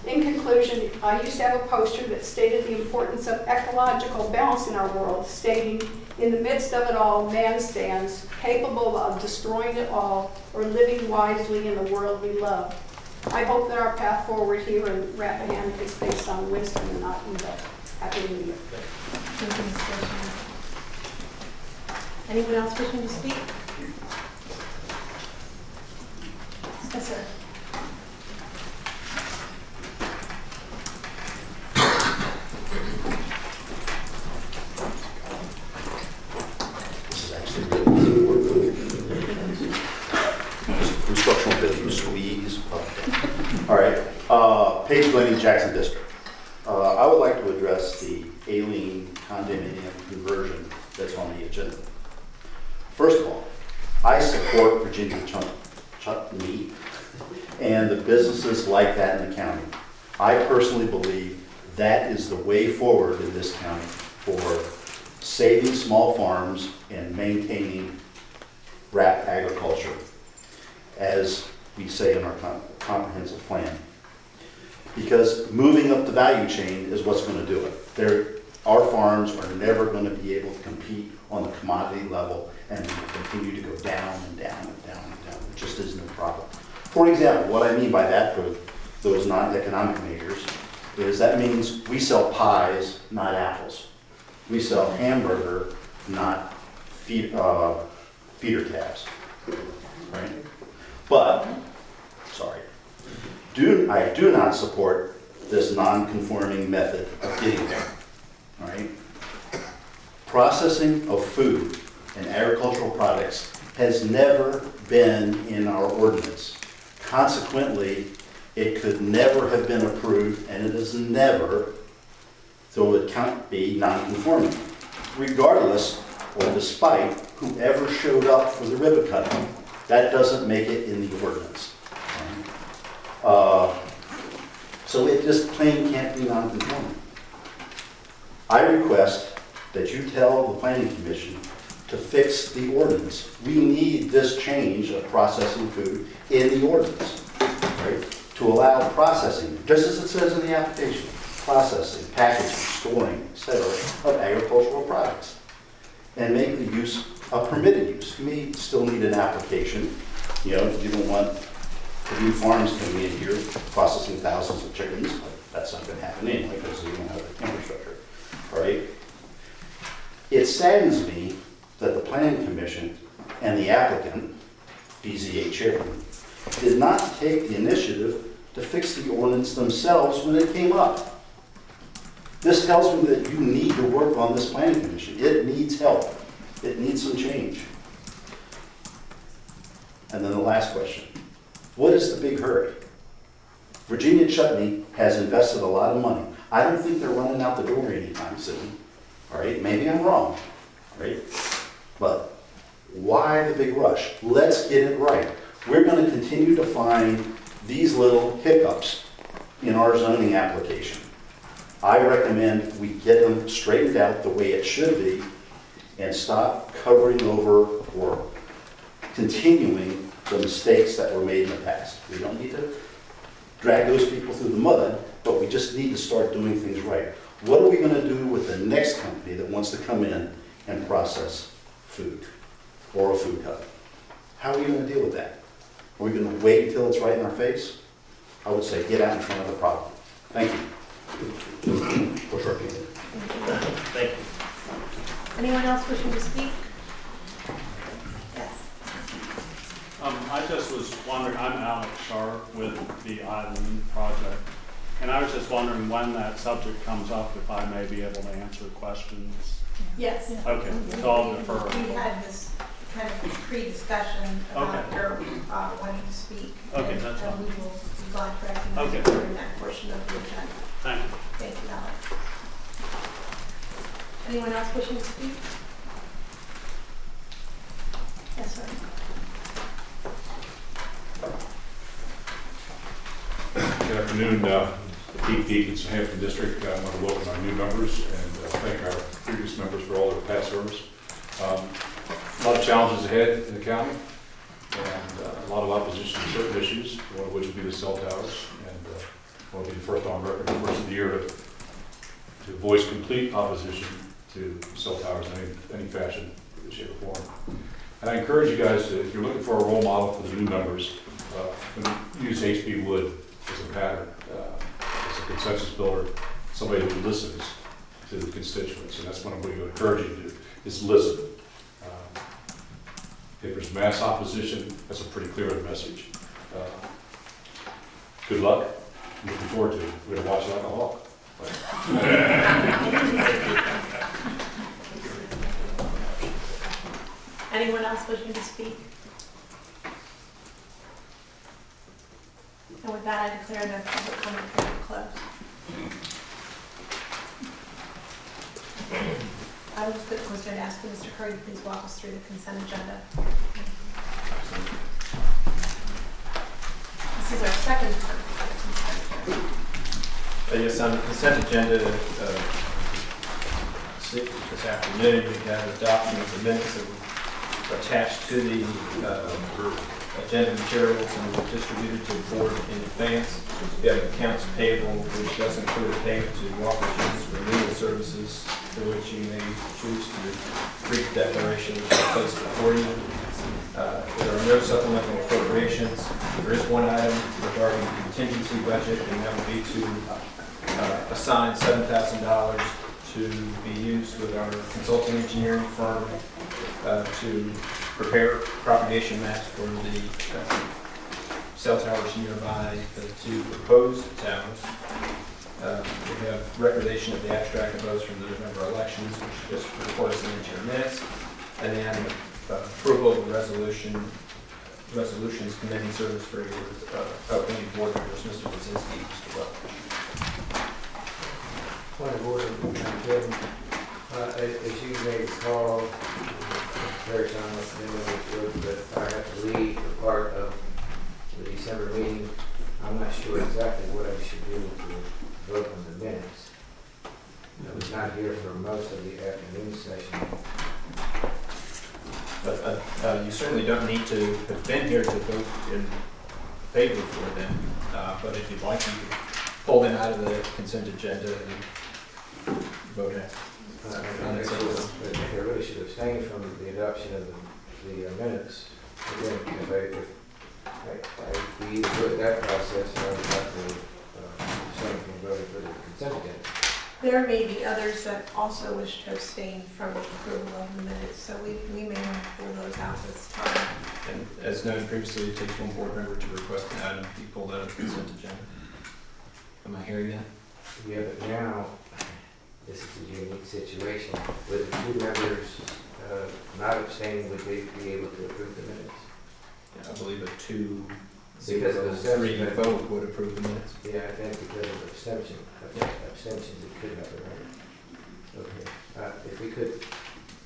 In conclusion, I used to have a poster that stated the importance of ecological balance in our world, stating, in the midst of it all, man stands, capable of destroying it all or living wisely in the world we love. I hope that our path forward here in Rappahannock is based on wisdom and not evil. Happy New Year. Thank you, Ms. Gershman. Anyone else wishing to speak? Yes, sir. This is actually instructional business squeeze. All right, Page Glennie, Jackson District. I would like to address the alien condominium conversion that's on the agenda. First of all, I support Virginia chutney and the businesses like that in the county. I personally believe that is the way forward in this county for saving small farms and maintaining wrap agriculture, as we say in our comprehensive plan. Because moving up the value chain is what's going to do it. Our farms are never going to be able to compete on the commodity level and continue to go down and down and down and down. It just isn't a problem. For example, what I mean by that for those non-economic measures is that means we sell pies, not apples. We sell hamburger, not feeder calves, right? But, sorry, I do not support this non-conforming method of getting there, all right? Processing of food and agricultural products has never been in our ordinance. Consequently, it could never have been approved, and it is never, so it can't be non-conforming, regardless or despite whoever showed up for the ribbon cutting. That doesn't make it in the ordinance. So it just plain can't be non-conforming. I request that you tell the Planning Commission to fix the ordinance. We need this change of processing food in the ordinance, right? To allow processing, just as it says in the application, processing, packaging, storing, etc., of agricultural products. And make the use a permitted use. You may still need an application, you know, if you don't want the new farms coming in here processing thousands of chickens. That's not going to happen anyway because we don't have the infrastructure, all right? It saddens me that the Planning Commission and the applicant, BZA chairman, did not take the initiative to fix the ordinance themselves when it came up. This tells me that you need to work on this Planning Commission. It needs help. It needs some change. And then the last question. What is the big hurry? Virginia Chutney has invested a lot of money. I don't think they're running out the door anytime soon. All right, maybe I'm wrong. All right, but why the big rush? Let's get it right. We're going to continue to find these little hiccups in our zoning application. I recommend we get them straightened out the way it should be and stop covering over or continuing the mistakes that were made in the past. We don't need to drag those people through the mud, but we just need to start doing things right. What are we going to do with the next company that wants to come in and process food or a food cup? How are we going to deal with that? Are we going to wait until it's right in our face? I would say get out in front of the problem. Thank you. For sure. Thank you. Anyone else wishing to speak? Yes. I just was wondering, I'm Alex Sharp with the Island Project, and I was just wondering when that subject comes up, if I may be able to answer questions. Yes. Okay, so I'll defer. We had this kind of pre-discussion about your wanting to speak. Okay, that's fine. And we will be glad to recognize you during that portion of the agenda. Thank you. Thank you, Alex. Anyone else wishing to speak? Yes, sir. Good afternoon, Pete Deacons, Hampton District. I want to welcome our new members and thank our previous members for all their past service. A lot of challenges ahead in the county and a lot of opposition to certain issues, one of which will be the cell towers. And I want to be the first on record, the first of the year to voice complete opposition to cell towers in any fashion, shape, or form. And I encourage you guys to, if you're looking for a role model for the new members, use H.B. Wood as a pattern, as a consensus builder, somebody who listens to the constituents, and that's what I'm going to encourage you to do, is listen. If there's mass opposition, that's a pretty clear message. Good luck. I'm looking forward to it. We're going to watch it like a hawk. Anyone else wishing to speak? And with that, I declare the public comment period closed. I was going to ask you, Mr. Curry, to please walk us through the consent agenda. This is our second part of the consent agenda. Yes, on the consent agenda this afternoon, we have adoption of the minutes that were attached to the agenda materials and were distributed to the board in advance. We have accounts payable, which does include a payment to Walker Jones for legal services, for which you may choose to read the declaration which is placed before you. There are no supplemental appropriations. There is one item regarding the contingency budget, and that would be to assign $7,000 to be used with our consulting engineering firm to prepare propagation maps for the cell towers nearby the two proposed towers. We have recordation of the abstract of votes from the November elections, which just records them into your minutes. And then approval of the resolutions commending service for your appointed board members, Mr. Brzezinski, Mr. Welch. Point of order, Madam Chairman. As you may recall, very time with but I have to leave for part of the December meeting. I'm not sure exactly what I should do to vote on the minutes. I was not here for most of the afternoon session. But you certainly don't need to have been here to vote in favor for them. But if you'd like, you can pull them out of the consent agenda and vote it. I really should abstain from the adoption of the minutes. Again, if we either do it that process, or I would have to abstain from voting for the consent agenda. There may be others that also wish to abstain from approval of the minutes, so we may want to pull those out this time. And as noted previously, it takes one board member to request an item be pulled out of the consent agenda. Am I hearing that? Yeah, but now, this is a unique situation. With the two members not abstaining, would they be able to approve the minutes? Yeah, I believe a 2-0-3 vote would approve the minutes. Yeah, I think because of abstentions, it could have been right. Okay. If we could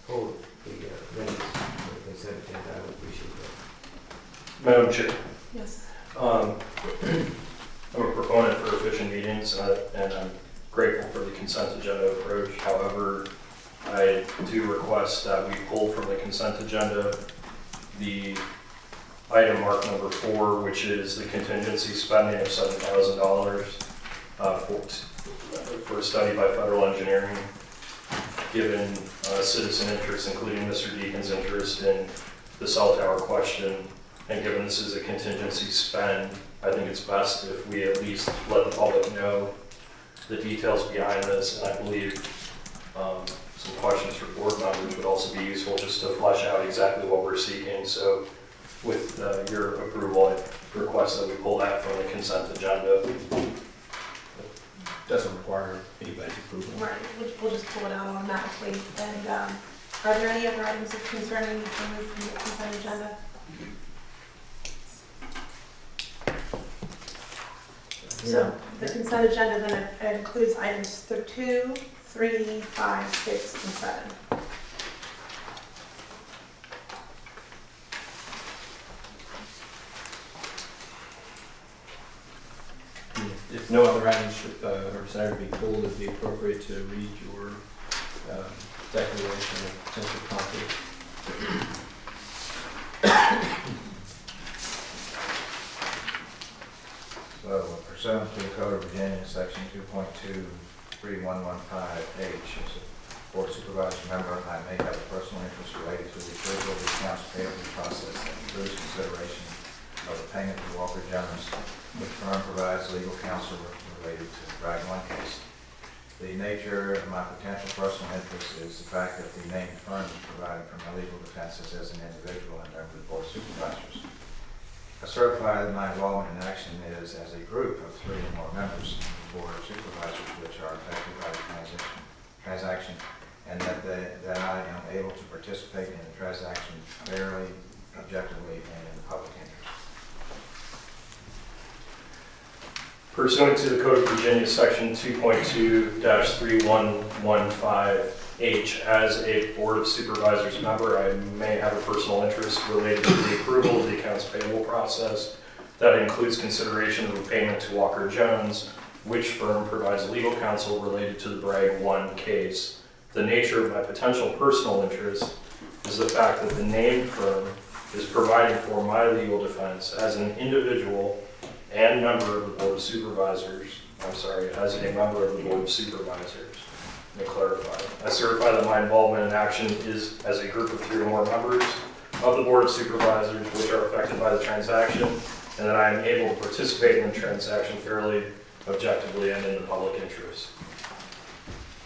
hold the minutes for the consent agenda, I would appreciate that. Madam Chair, Yes. I'm a proponent for efficient meetings, and I'm grateful for the consent agenda approach. However, I do request that we pull from the consent agenda the item marked number 4, which is the contingency spending of $7,000 for a study by federal engineering, given citizen interest, including Mr. Deacon's interest in the cell tower question, and given this is a contingency spend, I think it's best if we at least let the public know the details behind this, and I believe some questions for board members would also be useful just to flesh out exactly what we're seeking. So with your approval, I request that we pull that from the consent agenda. Doesn't require anybody's approval. Right, we'll just pull it out automatically. And are there any other items of concern you need to remove from the consent agenda? So the consent agenda then includes items 2, 3, 5, 6, and 7. If no other items are desired to be pulled, it would be appropriate to read your declaration of potential conflict. So pursuant to the Code of Virginia, Section 2.23115H, as a Board of Supervisors member, I may have a personal interest related to the approval of the accounts payable process that includes consideration of the payment to Walker Jones. The firm provides legal counsel related to the Bragg 1 case. The nature of my potential personal interest is the fact that the named firm is providing for my legal defenses as an individual and member of the Board of Supervisors. I certify that my involvement in action is as a group of 3 or more members of the Board of Supervisors which are affected by the transaction, and that I am able to participate in the transaction fairly, objectively, and in the public interest. Pursuant to the Code of Virginia, Section 2.2-3115H, as a Board of Supervisors member, I may have a personal interest related to the approval of the accounts payable process. That includes consideration of the payment to Walker Jones, which firm provides legal counsel related to the Bragg 1 case. The nature of my potential personal interest is the fact that the named firm is providing for my legal defense as an individual and member of the Board of Supervisors, as a member of the Board of Supervisors. Let me clarify. I certify that my involvement in action is as a group of 3 or more members of the Board of Supervisors which are affected by the transaction, and that I am able to participate in the transaction fairly, objectively, and in the public interest.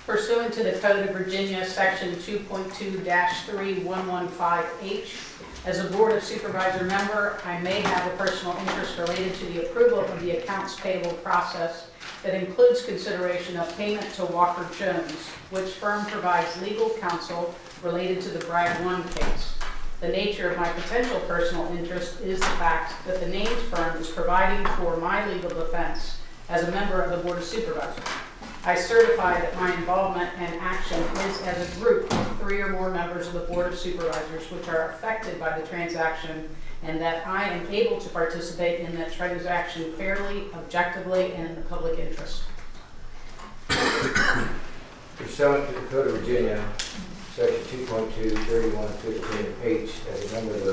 Pursuant to the Code of Virginia, Section 2.2-3115H, as a Board of Supervisor member, I may have a personal interest related to the approval of the accounts payable process that includes consideration of payment to Walker Jones, which firm provides legal counsel related to the Bragg 1 case. The nature of my potential personal interest is the fact that the named firm is providing for my legal defense as a member of the Board of Supervisors. I certify that my involvement and action is as a group of 3 or more members of the Board of Supervisors which are affected by the transaction, and that I am able to participate in that transaction fairly, objectively, and in the public interest. Pursuant to the Code of Virginia, Section 2.2, 3115H, as a member of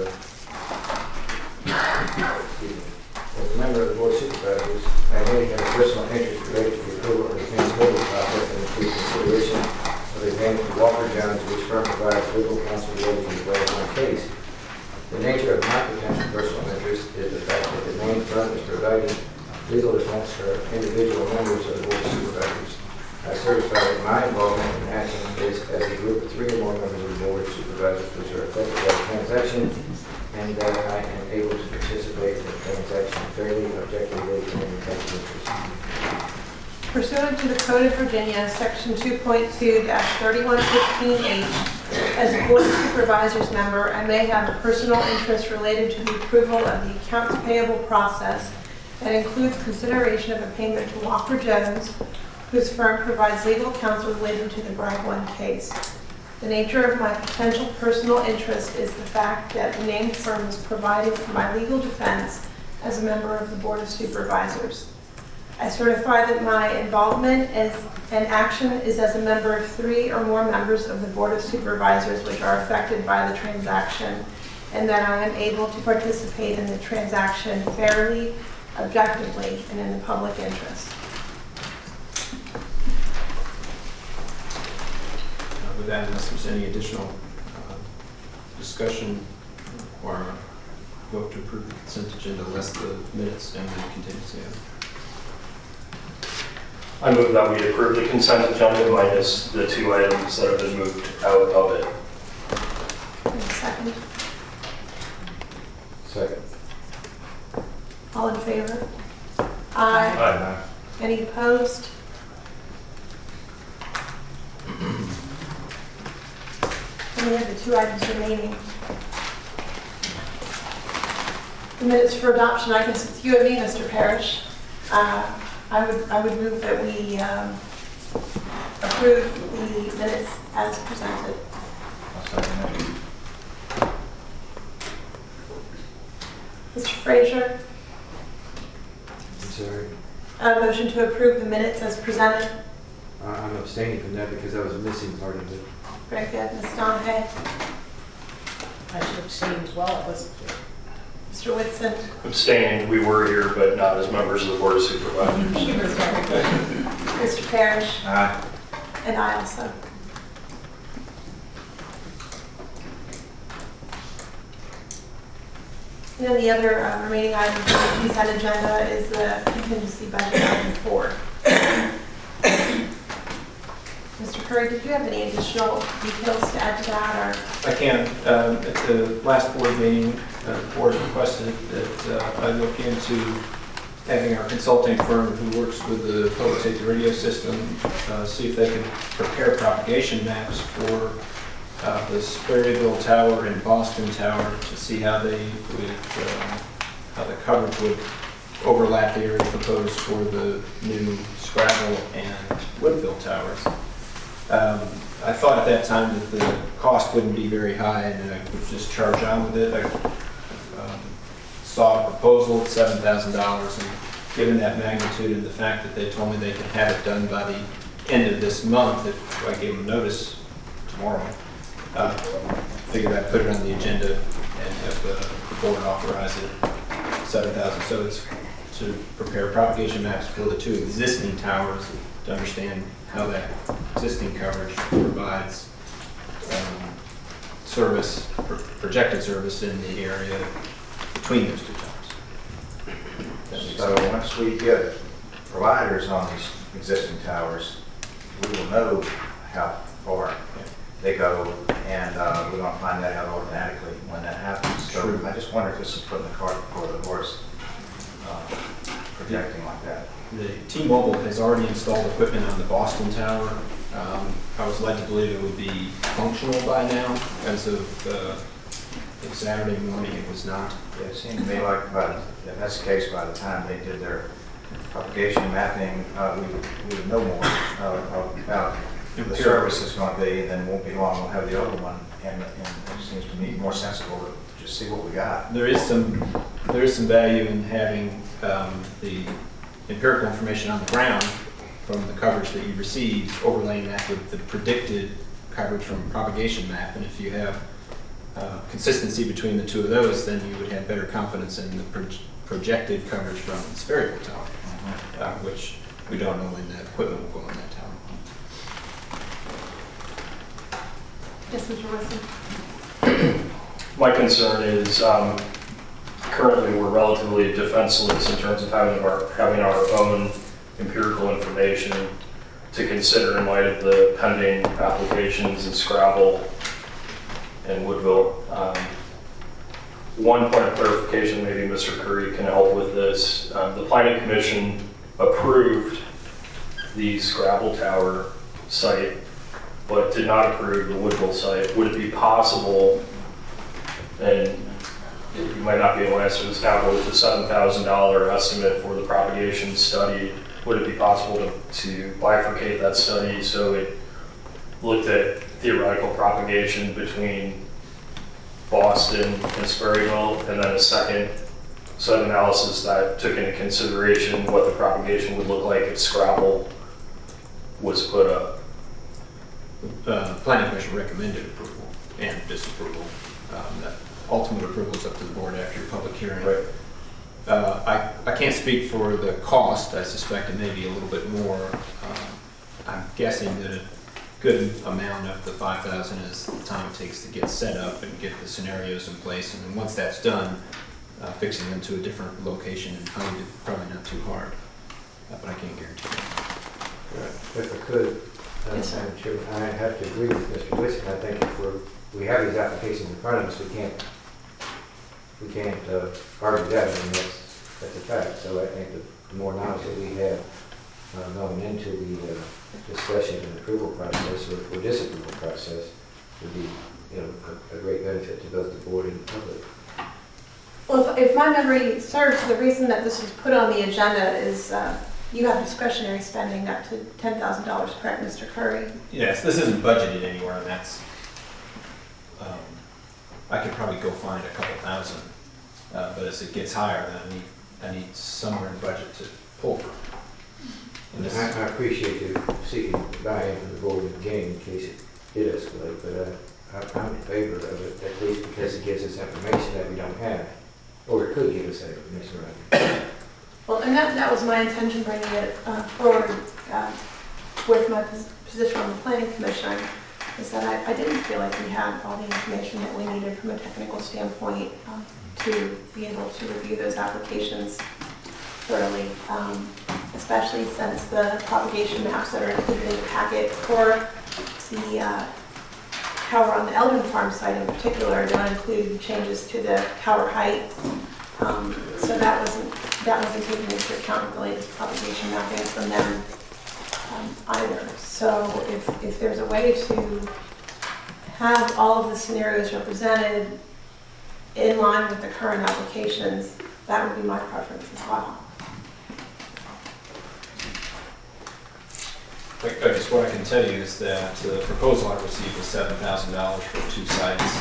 the Board of Supervisors, I may have a personal interest related to the approval of the transmittal process and include consideration of the payment to Walker Jones, which firm provides legal counsel related to the Bragg 1 case. The nature of my potential personal interest is the fact that the named firm is providing legal defense for individual members of the Board of Supervisors. I certify that my involvement in action is as a group of 3 or more members of the Board of Supervisors which are affected by the transaction, and that I am able to participate in the transaction fairly, objectively, and in the public interest. Pursuant to the Code of Virginia, Section 2.2-3115H, as a Board of Supervisors member, I may have a personal interest related to the approval of the accounts payable process that includes consideration of a payment to Walker Jones, whose firm provides legal counsel related to the Bragg 1 case. The nature of my potential personal interest is the fact that the named firm is providing for my legal defense as a member of the Board of Supervisors. I certify that my involvement and action is as a member of 3 or more members of the Board of Supervisors which are affected by the transaction, and that I am able to participate in the transaction fairly, objectively, and in the public interest. With that, unless there's any additional discussion or vote to approve the consent agenda, less the minutes and the contingency item. I move that we approve the consent agenda minus the 2 items that have been moved out of it. Second. Second. All in favor? Aye. Aye. Any opposed? And we have the 2 items remaining. The minutes for adoption, I guess it's you and me, Mr. Parrish. I would move that we approve the minutes as presented. I'll second that. Mr. Frazier, I'm sorry. a motion to approve the minutes as presented. I'm abstaining from that because I was missing part of it. Very good. Ms. Donahue, I should abstain as well, I wasn't here. Mr. Whitson, Abstaining, we were here, but not as members of the Board of Supervisors. Mr. Parrish, Aye. and I also. And then the other remaining item for the consent agenda is the contingency budget item 4. Mr. Curry, did you have any additional details to add to that? Or? I can. At the last board meeting, the board requested that I look into having our consulting firm who works with the public safety radio system see if they can prepare propagation maps for the Sperryville Tower and Boston Tower to see how they would, how the coverage would overlap the area proposed for the new Scrabble and Woodville towers. I thought at that time that the cost wouldn't be very high and I would just charge on with it. I saw a proposal at $7,000, and given that magnitude and the fact that they told me they could have it done by the end of this month if I gave them notice tomorrow, figured I'd put it on the agenda and have the board authorize it, $7,000. So it's to prepare propagation maps for the 2 existing towers to understand how that existing coverage provides service, projected service in the area between those 2 towers. So once we get providers on these existing towers, we will know how far they go, and we're going to find that out automatically when that happens. So I just wonder if this is putting the cart before the horse, projecting like that. the T-Mobile has already installed equipment on the Boston Tower. I was led to believe it would be functional by now. As of I think Saturday morning, it was not. Yeah, it seemed to me like, if that's the case, by the time they did their propagation mapping, we would know more about the service is going to be, and then won't be long we'll have the other one, and it seems to me more sensible to just see what we got. There is some value in having the empirical information on the ground from the coverage that you receive, overlaying that with the predicted coverage from a propagation map, and if you have consistency between the two of those, then you would have better confidence in the projected coverage from the spherical tower, which we don't know when that equipment will go on that tower. Yes, Mr. Wilson. My concern is currently we're relatively defenseless in terms of having our own empirical information to consider in light of the pending applications in Scrabble and Woodville. One point of clarification, maybe Mr. Curry can help with this. The Planning Commission approved the Scrabble Tower site, but did not approve the Woodville site. Would it be possible, and you might not be able to answer this now, but with the $7,000 estimate for the propagation study, would it be possible to bifurcate that study so it looked at theoretical propagation between Boston and Sperryville, and then a second set of analysis that took into consideration what the propagation would look like if Scrabble was put up? The Planning Commission recommended approval and disapproval. That ultimate approval is up to the board after your public hearing. Right. I can't speak for the cost. I suspect it may be a little bit more. I'm guessing that a good amount of the $5,000 is the time it takes to get set up and get the scenarios in place. And then once that's done, fixing them to a different location and time is probably not too hard. But I can't guarantee that. If I could, Yes, Madam Chairman, I have to agree with Mr. Wilson. I think if we have these applications in front of us, we can't argue that. I mean, that's a fact. So I think the more knowledge that we have going into the discussion and approval process or disapproval process would be, a great benefit to both the board and the public. Well, if my memory serves, the reason that this was put on the agenda is you have discretionary spending up to $10,000, correct, Mr. Curry? Yes, this isn't budgeted anywhere, and that's, I could probably go find a couple thousand, but as it gets higher, then I need somewhere in budget to pull from. And this, I appreciate you seeking buy-in from the board in the beginning in case it did escalate, but I'm in favor of it, at least because it gives us information that we don't have, or it could give us that information right. Well, and that was my intention, bringing it forward with my position on the Planning Commission, is that I didn't feel like we had all the information that we needed from a technical standpoint to be able to review those applications thoroughly, especially since the propagation maps that are included in the packet for the tower on the Eldon Farm site in particular don't include changes to the tower height. So that wasn't taken into account related to propagation mapping from them either. So if there's a way to have all of the scenarios represented in line with the current applications, that would be my preference as well. I guess what I can tell you is that the proposal I received was $7,000 for 2 sites,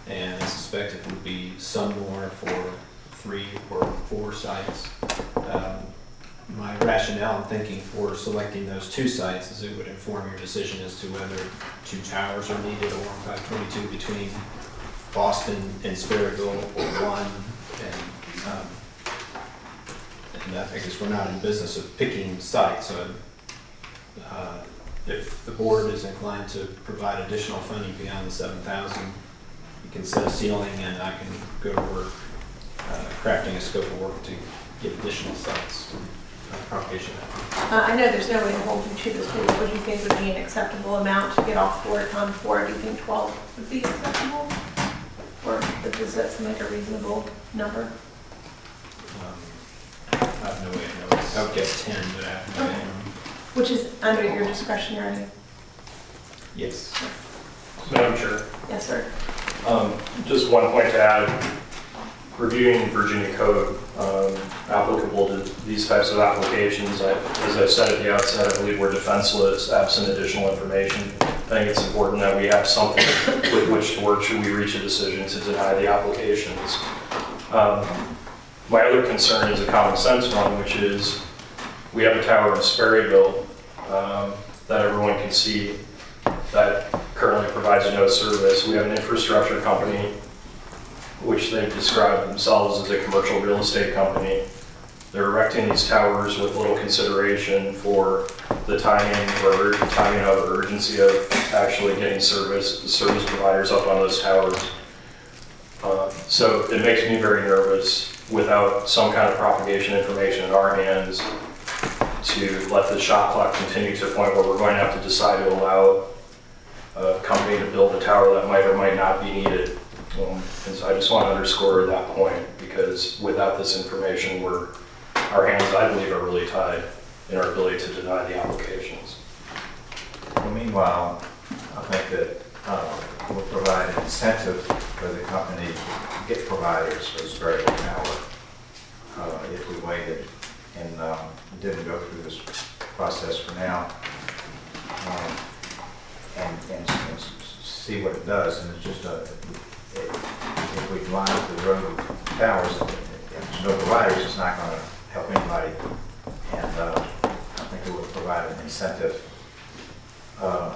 and I suspect it would be some more for 3 or 4 sites. My rationale in thinking for selecting those 2 sites is it would inform your decision as to whether 2 towers are needed along 522 between Boston and Sperryville, or 1. And I guess we're not in business of picking sites. So if the board is inclined to provide additional funding beyond the $7,000, you can set a ceiling, and I can go to work crafting a scope of work to get additional sites. Propagation. I know there's no way to hold you to this, but what would you think would be an acceptable amount to get off 4 times 4? Do you think 12 would be acceptable? Or does that seem like a reasonable number? I have no way of knowing. I would guess 10, but I have no idea. Which is under your discretionary. Yes. Madam Chair, Yes, sir. just one point to add. Reviewing Virginia code applicable to these types of applications, as I said at the outset, I believe we're defenseless absent additional information. I think it's important that we have something with which to work should we reach a decision to deny the applications. My other concern is a common sense one, which is we have a tower in Sperryville that everyone can see that currently provides no service. We have an infrastructure company which they've described themselves as a commercial real estate company. They're erecting these towers with little consideration for the timing of urgency of actually getting service providers up on those towers. So it makes me very nervous without some kind of propagation information in our hands to let the shot clock continue to a point where we're going to have to decide to allow a company to build a tower that might or might not be needed. And so I just want to underscore that point, because without this information, our hands, I believe, are really tied in our ability to deny the applications. Well, meanwhile, I think that we'll provide an incentive for the company to get providers for this variable tower if we waited and didn't go through this process for now and see what it does. And it's just if we line up the road towers, if there's no providers, it's not going to help anybody. And I think it will provide an incentive to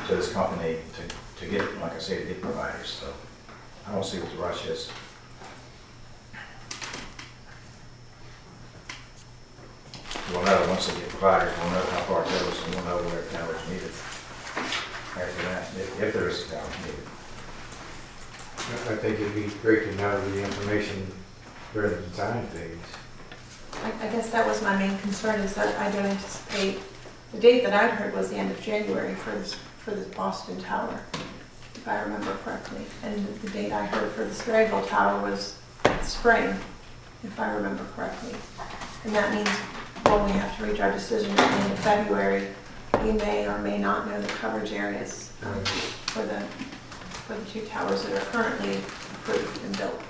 this company to get, like I say, to get providers. So I don't see what the rush is. We'll know once they get providers, we'll know how far it goes, and we'll know where towers needed. After that, if there is a tower needed. I think it'd be great to know the information during the design phase. I guess that was my main concern, is that I don't anticipate, the date that I'd heard was the end of January for this Boston Tower, if I remember correctly. And the date I heard for the Sperryville Tower was spring, if I remember correctly. And that means when we have to reach our decision at the end of February, we may or may not know the coverage areas for the two towers that are currently approved and built.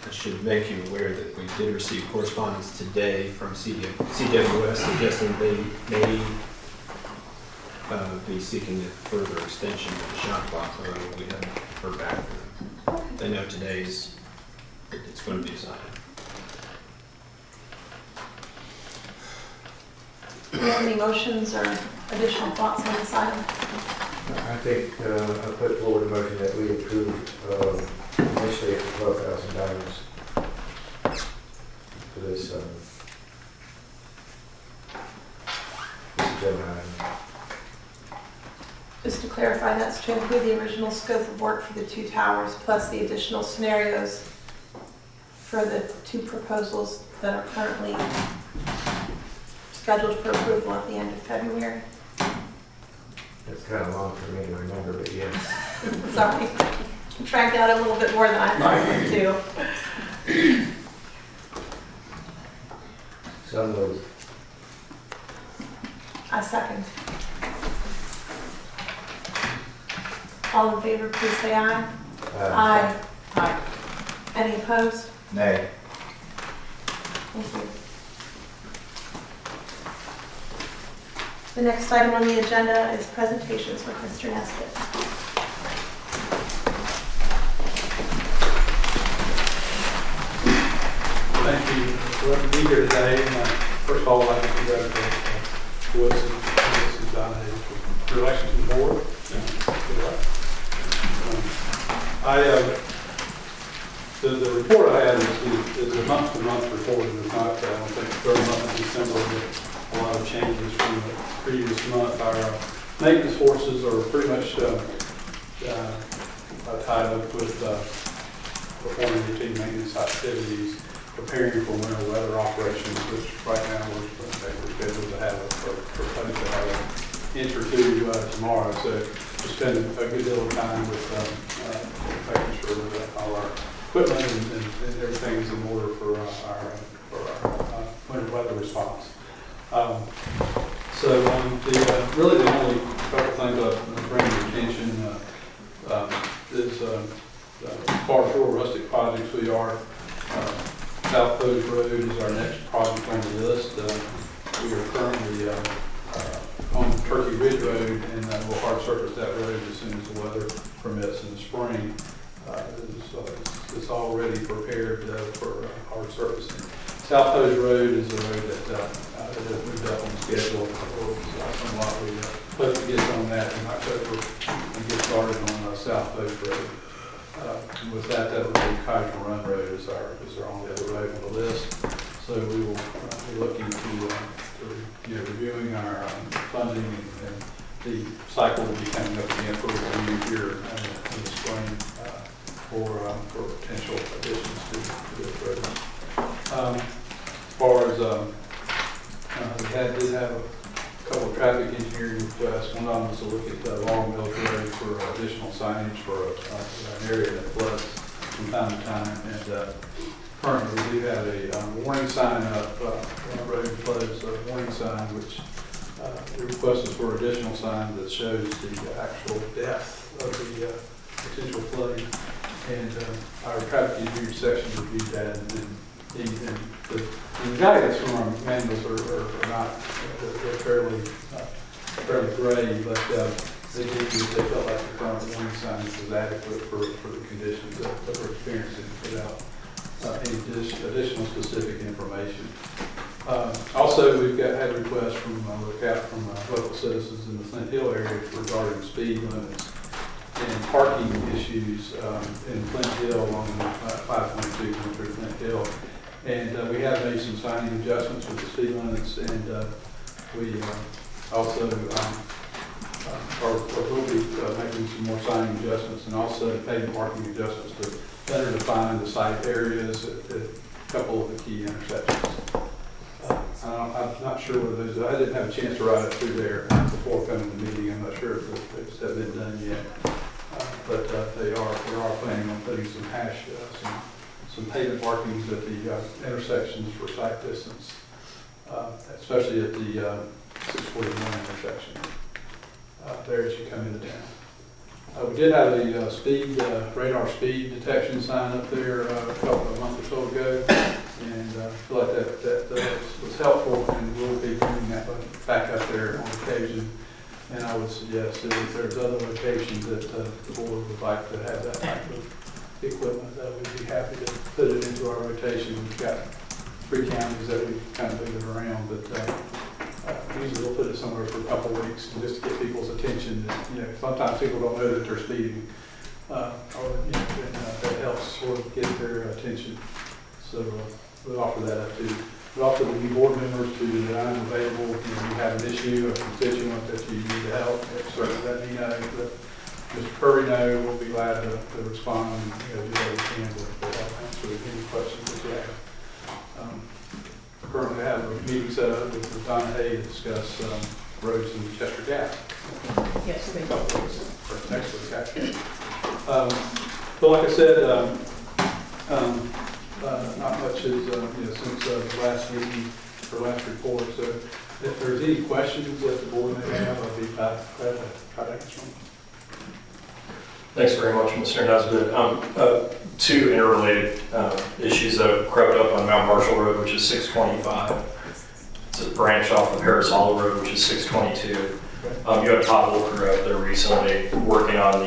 I should make you aware that we did receive correspondence today from CWS suggesting they may be seeking a further extension of the shot clock, although we haven't heard back from them. They know today it's going to be assigned. Do you have any motions or additional thoughts on this item? I think I put forward a motion that we approve initially for $12,000 for this agenda item. Just to clarify, that's to include the original scope of work for the two towers, plus the additional scenarios for the two proposals that are currently scheduled for approval at the end of February. It's kind of long for me to remember, but yes. Sorry. Tracked out a little bit more than I thought I would do. Some of those. I second. All in favor, please say aye. Aye. Aye. Any opposed? Nay. Thank you. The next item on the agenda is presentations with Mr. Nesbitt. Thank you for letting me be here today. First of all, I'd like to congratulate Woods and Mrs. Donahue for your election to the board. The report I had is a month-to-month report. It's not, I don't think, the third month of December, but a lot of changes from the previous month. Our maintenance forces are pretty much tied up with performing routine maintenance activities, preparing for winter weather operations, which right now we're scheduled to have an inch or two tomorrow. So we spend a good deal of time with making sure that all our equipment and everything is in order for our winter weather response. Really the only couple things I bring to your attention is as far as rural rustic projects, we are South Post Road is our next project on the list. We are currently on Turkey Ridge Road, and we'll hard surface that road as soon as the weather permits in the spring. It's already prepared for hard surfacing. South Post Road is a road that has moved up on schedule. Somewhat we hope to get on that in October and get started on South Post Road. With that would be Kaiser Run Road is our only other road on the list. So we will be looking to reviewing our funding, and the cycle will be coming up again for review here in the spring for potential additions to this road. As far as we did have a couple of traffic engineering requests. One of them was to look at Long Mills Road for additional signage for an area that floods from time to time. And currently we do have a warning sign up, road floods warning sign, which the request is for additional sign that shows the actual depth of the potential flooding. And our traffic engineering section reviewed that, and the guidance from our manuals are not, they're fairly gray, but they felt like the current warning sign was adequate for the conditions that we're experiencing without any additional specific information. Also, we've had requests from local citizens in the Flint Hill area regarding speed limits and parking issues in Flint Hill along 522 going through Flint Hill. And we have made some signing adjustments with the speed limits, and we also will be making some more signing adjustments, and also pavement marking adjustments to better define the site areas at a couple of the key intersections. I'm not sure whether those, I didn't have a chance to ride it through there before coming to the meeting. I'm not sure if those have been done yet, but we are planning on putting some some pavement markings at the intersections for sight distance, especially at the 641 intersection there as you come into town. We did have a radar speed detection sign up there a month or so ago, and I feel like that was helpful, and we'll be bringing that back up there on occasion. And I would suggest that if there's other locations that the board would like to have that type of equipment, that we'd be happy to put it into our rotation. We've got 3 counties that we kind of move it around, but usually we'll put it somewhere for a couple of weeks just to get people's attention. Sometimes people don't know that they're speeding, or that helps sort of get their attention. So we'll offer that up too. We offer the new board members that I'm available. If you have an issue, a constituent that you need to help, certainly let me know. Let Mr. Curry know. We'll be glad to respond and do what we can to help answer any questions that you have. Currently have a meeting set up with Donna Hay to discuss roads in Chester Gap. Yes, A couple weeks, or next week actually. But like I said, not much has since the last meeting or last report. So if there's any questions that the board may have, I'll be glad to try to answer them. Thanks very much, Mr. Nesbitt. 2 interrelated issues that have crept up on Mount Marshall Road, which is 625. It's a branch off of Harris Hollow Road, which is 622. You had Todd Wilker out there recently working on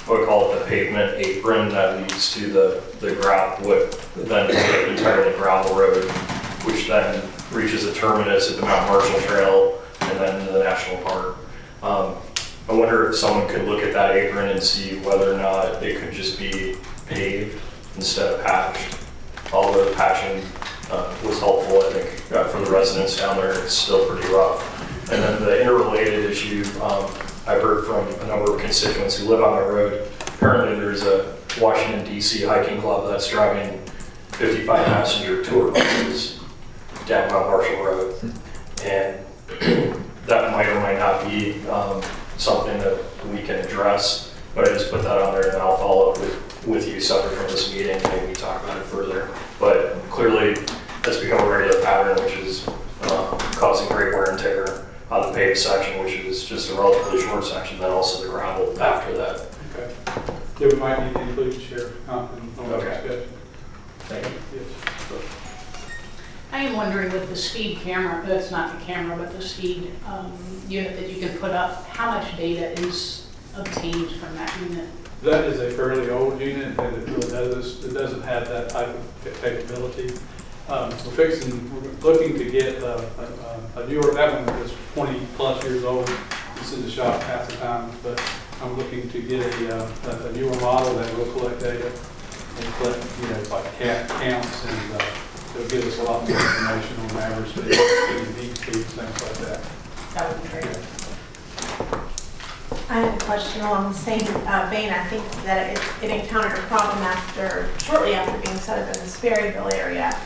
what we call it the pavement apron that leads to the gravel, what then is an entirely gravel road, which then reaches a terminus at the Mount Marshall Trail and then into the national park. I wonder if someone could look at that apron and see whether or not it could just be paved instead of patched. Although the patching was helpful, I think, for the residents down there. It's still pretty rough. And then the interrelated issue, I've heard from a number of constituents who live on the road. Apparently there's a Washington, D.C. hiking club that's driving 55 passenger tour buses down Mount Marshall Road. And that might or might not be something that we can address, but I just put that on there, and I'll follow up with you separate from this meeting, maybe talk about it further. But clearly that's become a regular pattern, which is causing great wear and tear on the paved section, which is just a relatively short section, then also the gravel after that. Okay. Yeah, we might need to include Sheriff Compton on the discussion. Thank you. Yes. I am wondering with the speed camera, that's not the camera, but the speed unit that you can put up, how much data is obtained from that unit? That is a fairly old unit, and it really doesn't have that type of capability. We're looking to get a newer, that one is 20 plus years old. It's in the shop half the time, but I'm looking to get a newer model that will collect data and collect, like counts, and it'll give us a lot more information on average speed, heat speeds, things like that. That would be great. Yeah. I have a question along the same vein. I think that it encountered a problem shortly after being set up in the Sperryville area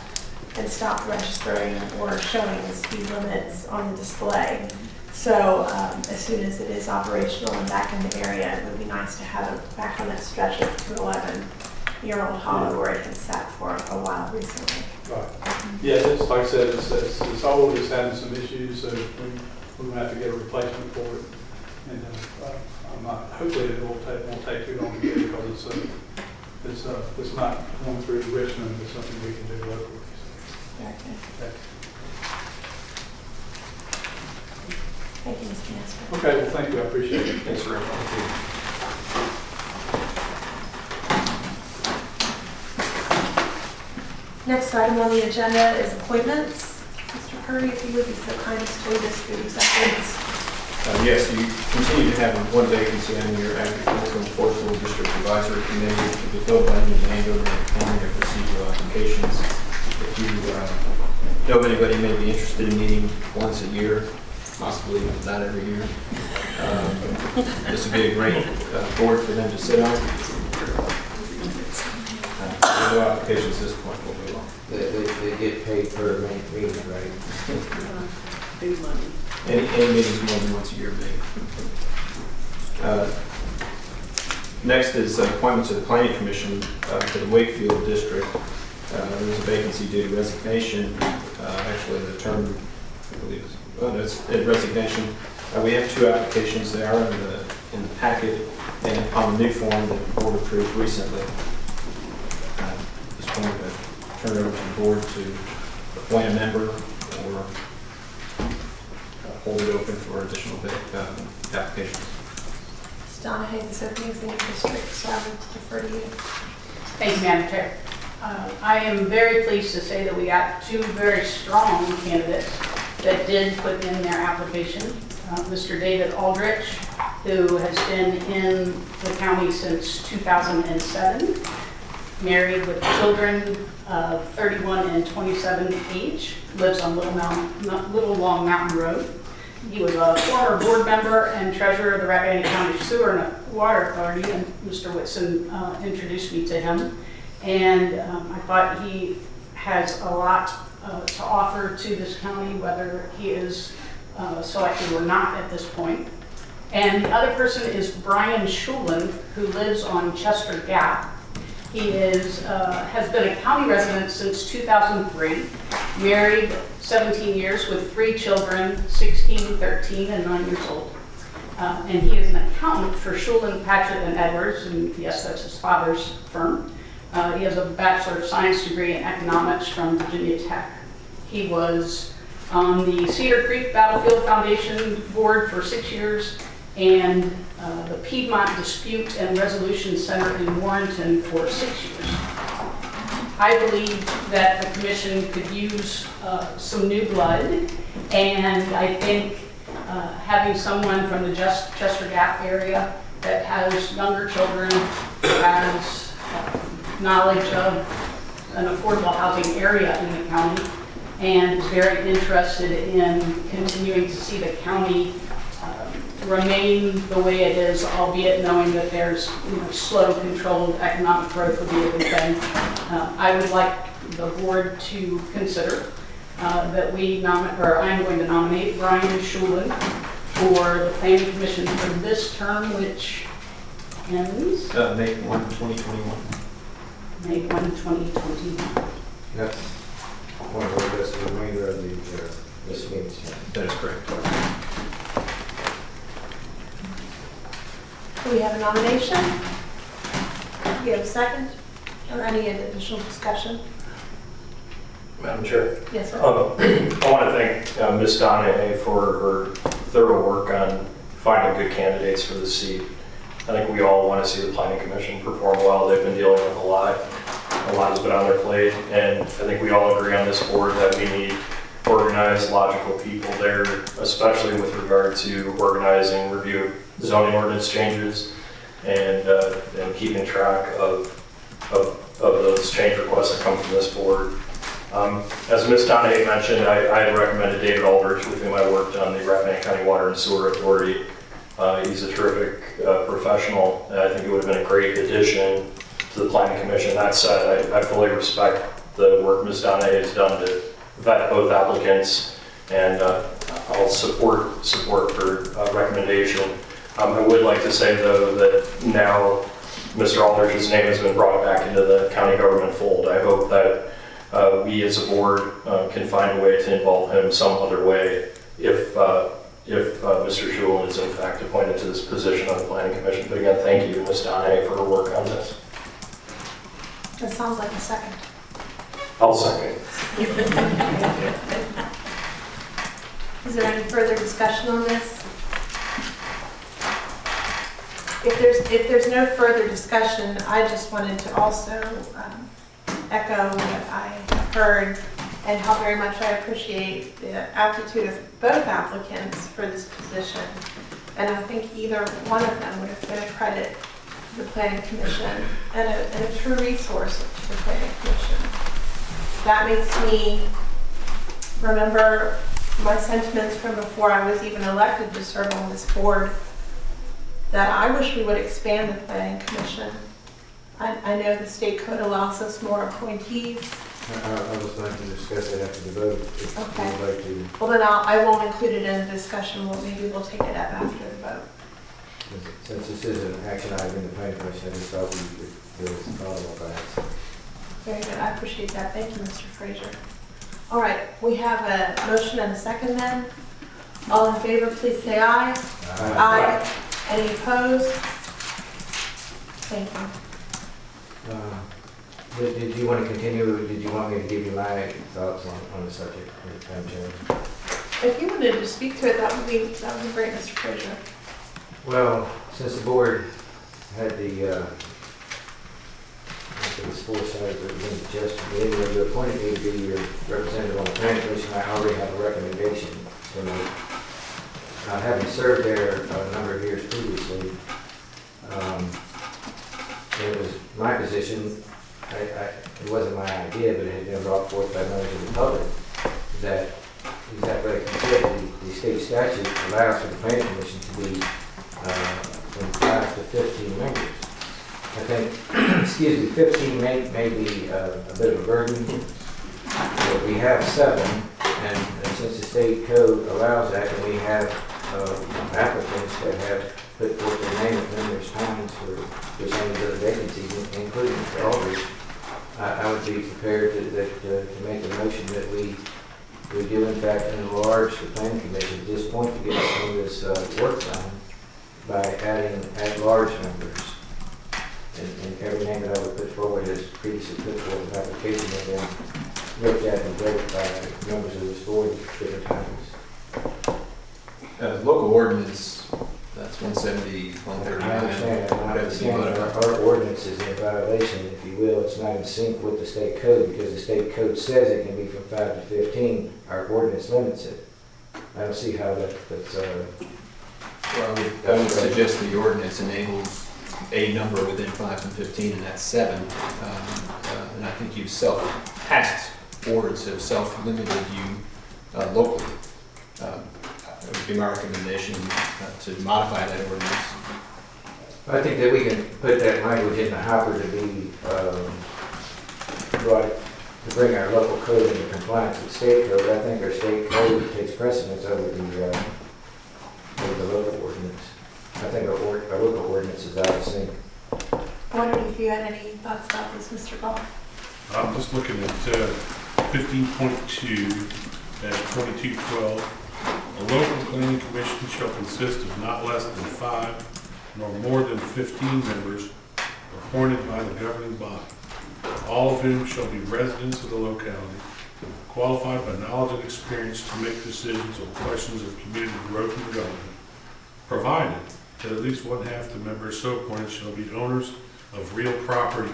and stopped registering or showing the speed limits on the display. So as soon as it is operational and back in the area, it would be nice to have it back on that stretch of 211-year-old hollow where it had sat for a while recently. Right. Yeah, it's like I said, it's old, it's having some issues, so we're going to have to get a replacement for it. And hopefully it won't take too long to get it, because it's not going through Richmond. It's something we can do locally. Okay. Thank you, Mr. Master. Okay, well, thank you. I appreciate it. Thanks very much. Next item on the agenda is appointments. Mr. Curry, if you would be so kind as to lead us through these appointments. Yes, you continue to have one vacancy on your agricultural and forestry district advisory committee to be filled by New Andover and County of procedural applications. If you know of anybody who may be interested in meeting once a year, possibly not every year, this would be a great board for them to sit on. No applications at this point will be long. They get paid per meeting, right? Big money. Any meetings more than once a year big. Next is appointment to the Planning Commission for the Wakefield District. There's a vacancy due to resignation. Actually, the term, I believe, it's resignation. We have two applications there in the packet and on the new form that the board approved recently. Just wanted to turn it over to the board to appoint a member or hold it open for additional applications. Ms. Donahue, this opening's in your district, so I would defer to you. Thank you, Madam Chair. I am very pleased to say that we got two very strong candidates that did put in their application. Mr. David Aldrich, who has been in the county since 2007, married with children of 31 and 27 age, lives on Little Long Mountain Road. He was a former board member and treasurer of the Rappahannock County Sewer and Water Authority, and Mr. Whitson introduced me to him. And I thought he has a lot to offer to this county, whether he is selected or not at this point. And the other person is Brian Schulin, who lives on Chester Gap. He has been a county resident since 2003, married 17 years with 3 children, 16, 13, and 9 years old. And he is an accountant for Schulin, Patchett, and Edwards, and yes, that's his father's firm. He has a Bachelor of Science degree in economics from Virginia Tech. He was on the Cedar Creek Battlefield Foundation board for 6 years and the Piedmont Dispute and Resolution Center in Warrenton for 6 years. I believe that the commission could use some new blood, and I think having someone from the Chester Gap area that has younger children, has knowledge of an affordable housing area in the county, and is very interested in continuing to see the county remain the way it is, albeit knowing that there's slow, controlled economic growth would be a good thing. I would like the board to consider that I'm going to nominate Brian Schulin for the Planning Commission for this term, which ends May 1, 2021. May 1, 2021. That's one of the remainder of the Ms. Means. That is correct. Do we have a nomination? Do we have a second? Or any additional discussion? Madam Chair. Yes, sir. I want to thank Ms. Donahue for her thorough work on finding good candidates for the seat. I think we all want to see the Planning Commission perform well. They've been dealing with a lot. A lot has been on their plate, and I think we all agree on this board that we need organized, logical people there, especially with regard to organizing review of zoning ordinance changes and keeping track of those change requests that come from this board. As Ms. Donahue mentioned, I had recommended David Aldrich, with whom I worked on the Rappahannock County Water and Sewer Authority. He's a terrific professional, and I think it would have been a great addition to the Planning Commission. That said, I fully respect the work Ms. Donahue has done to vet both applicants, and I'll support her recommendation. I would like to say, though, that now Mr. Aldrich's name has been brought back into the county government fold. I hope that we as a board can find a way to involve him some other way if Mr. Schulin is in fact appointed to this position on the Planning Commission. But again, thank you, Ms. Donahue, for her work on this. That sounds like a second. I'll second. Is there any further discussion on this? If there's no further discussion, I just wanted to also echo what I have heard and how very much I appreciate the aptitude of both applicants for this position. And I think either one of them would have been a credit to the Planning Commission and a true resource to the Planning Commission. That makes me remember my sentiments from before I was even elected to serve on this board, that I wish we would expand the Planning Commission. I know the state code allows us more appointees. I was going to discuss it after the vote. If Okay. you'd like to, Well, then I won't include it in the discussion. Maybe we'll take it up after the vote. since this is an action item in the planning commission, I just thought we could do a follow-up on that. Very good. I appreciate that. Thank you, Mr. Frazier. All right, we have a motion and a second then. All in favor, please say aye. Aye. Any opposed? Thank you. Did you want to continue, or did you want me to give you my thoughts on the subject, Madam Chair? If you wanted to speak to it, that would be great, Mr. Frazier. Well, since the board had the foresight or the suggestion, anyway, you appointed me to be your representative on the planning commission, I already have a recommendation to make. Having served there a number of years previously, it was my position, it wasn't my idea, but it had been brought forth by members of the public, that exactly like you said, the state statute allows for the planning commission to be from 5 to 15 members. I think, 15 may be a bit of a burden, but we have 7, and since the state code allows that, and we have applicants that have put forth their name at numerous times for some of the vacancies, including Mr. Aldrich, I would be prepared to make a motion that we do in fact enlarge the planning commission at this point to get some of this work done by adding at-large members. And every name that I would put forward is previously put forward in application and then looked at and voted by members of this board at different times. Local ordinance, that's 170, 139. I understand. I understand our ordinance is in violation, if you will. It's not in sync with the state code because the state code says it can be from 5 to 15. Our ordinance limits it. I don't see how that's Well, I would suggest the ordinance enables a number within 5 and 15, and that's 7. And I think you past boards have self-limited you locally. It would be my recommendation to modify that ordinance. I think that we can put that language in the hopper to be brought to bring our local code into compliance with state code. I think our state code takes precedence over the local ordinance. I think our local ordinance is out of sync. I wondered if you had any thoughts about this, Mr. Goff. I'm just looking at 15.2, 2212. A local planning commission shall consist of not less than 5 nor more than 15 members appointed by the governing body, all of whom shall be residents of the locality, qualified by knowledge and experience to make decisions on questions of community growth and development, provided that at least one half the members so appointed shall be owners of real property.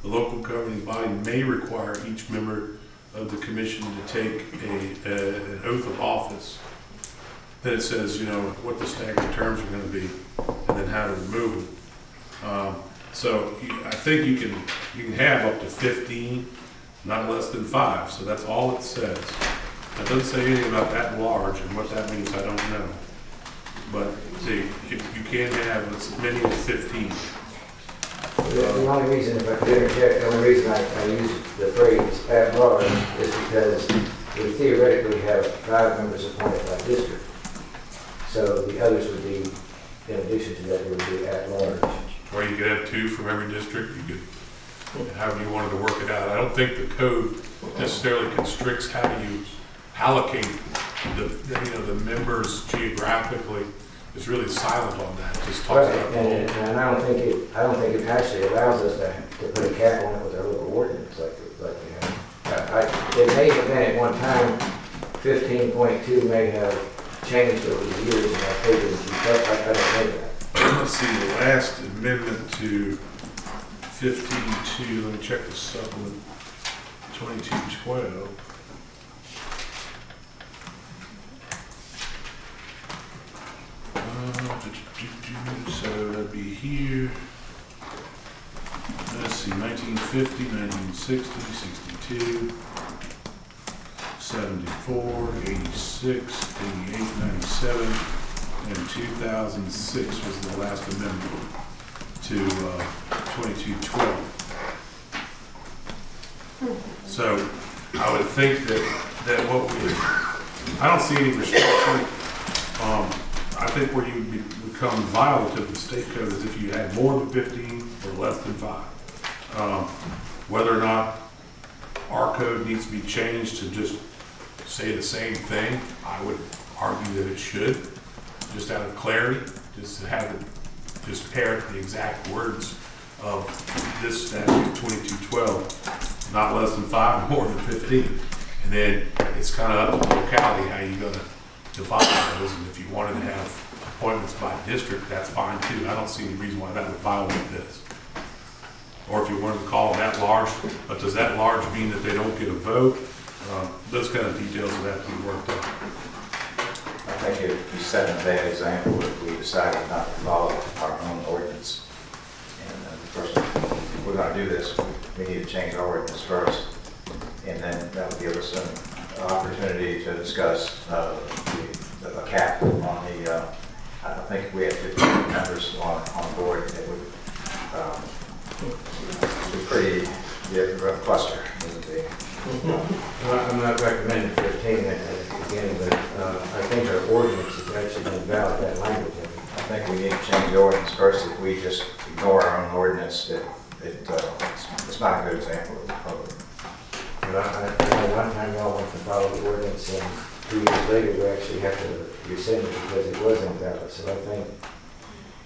The local governing body may require each member of the commission to take an oath of office. Then it says, you know, what the staggered terms are going to be, and then how to remove them. So I think you can have up to 15, not less than 5. So that's all it says. It doesn't say anything about at large, and what that means I don't know. But see, you can have as many as 15. The only reason, if I could interject, the only reason I use the phrase at large is because we theoretically have 5 members appointed by district. So the others would be, in addition to that, they would be at large. Or you could have 2 from every district. You could, however you wanted to work it out. I don't think the code necessarily constricts how you allocate the members geographically. It's really silent on that. It just talks about and I don't think it actually allows us to put a cap on it with our local ordinance like we have. It may have been at one time, 15.2 may have changed over the years, and I think I don't know that. Let's see, the last amendment to 15.2, let me check the supplement, 2212. So that'd be here. Let's see, 1950, 1960, 62, 74, 86, 88, 97, and 2006 was the last amendment to 2212. So I would think that I don't see any restriction. I think where you would become violative of the state code is if you had more than 15 or less than 5. Whether or not our code needs to be changed to just say the same thing, I would argue that it should, just out of clarity, just to have it, just parrot the exact words of this statute 2212, not less than 5, more than 15. And then it's kind of up to the locality how you're going to divide those, and if you wanted to have appointments by district, that's fine too. I don't see any reason why that would violate this. Or if you wanted to call them at large, but does that large mean that they don't get a vote? Those kind of details would have to be worked out. I think you set a bad example if we decided not to follow our own ordinance. And first, if we're going to do this, we need to change our ordinance first, and then that would give us an opportunity to discuss a cap on the, I think if we had 15 members on board, it would be pretty cluster. I'm not recommending 15 at the beginning, but I think our ordinance has actually been valid that language. I think we need to change the ordinance first. If we just ignore our own ordinance, it's not a good example of the public. But I know one time y'all went to follow the ordinance, and 2 years later we actually have to rescind it because it was invalid. So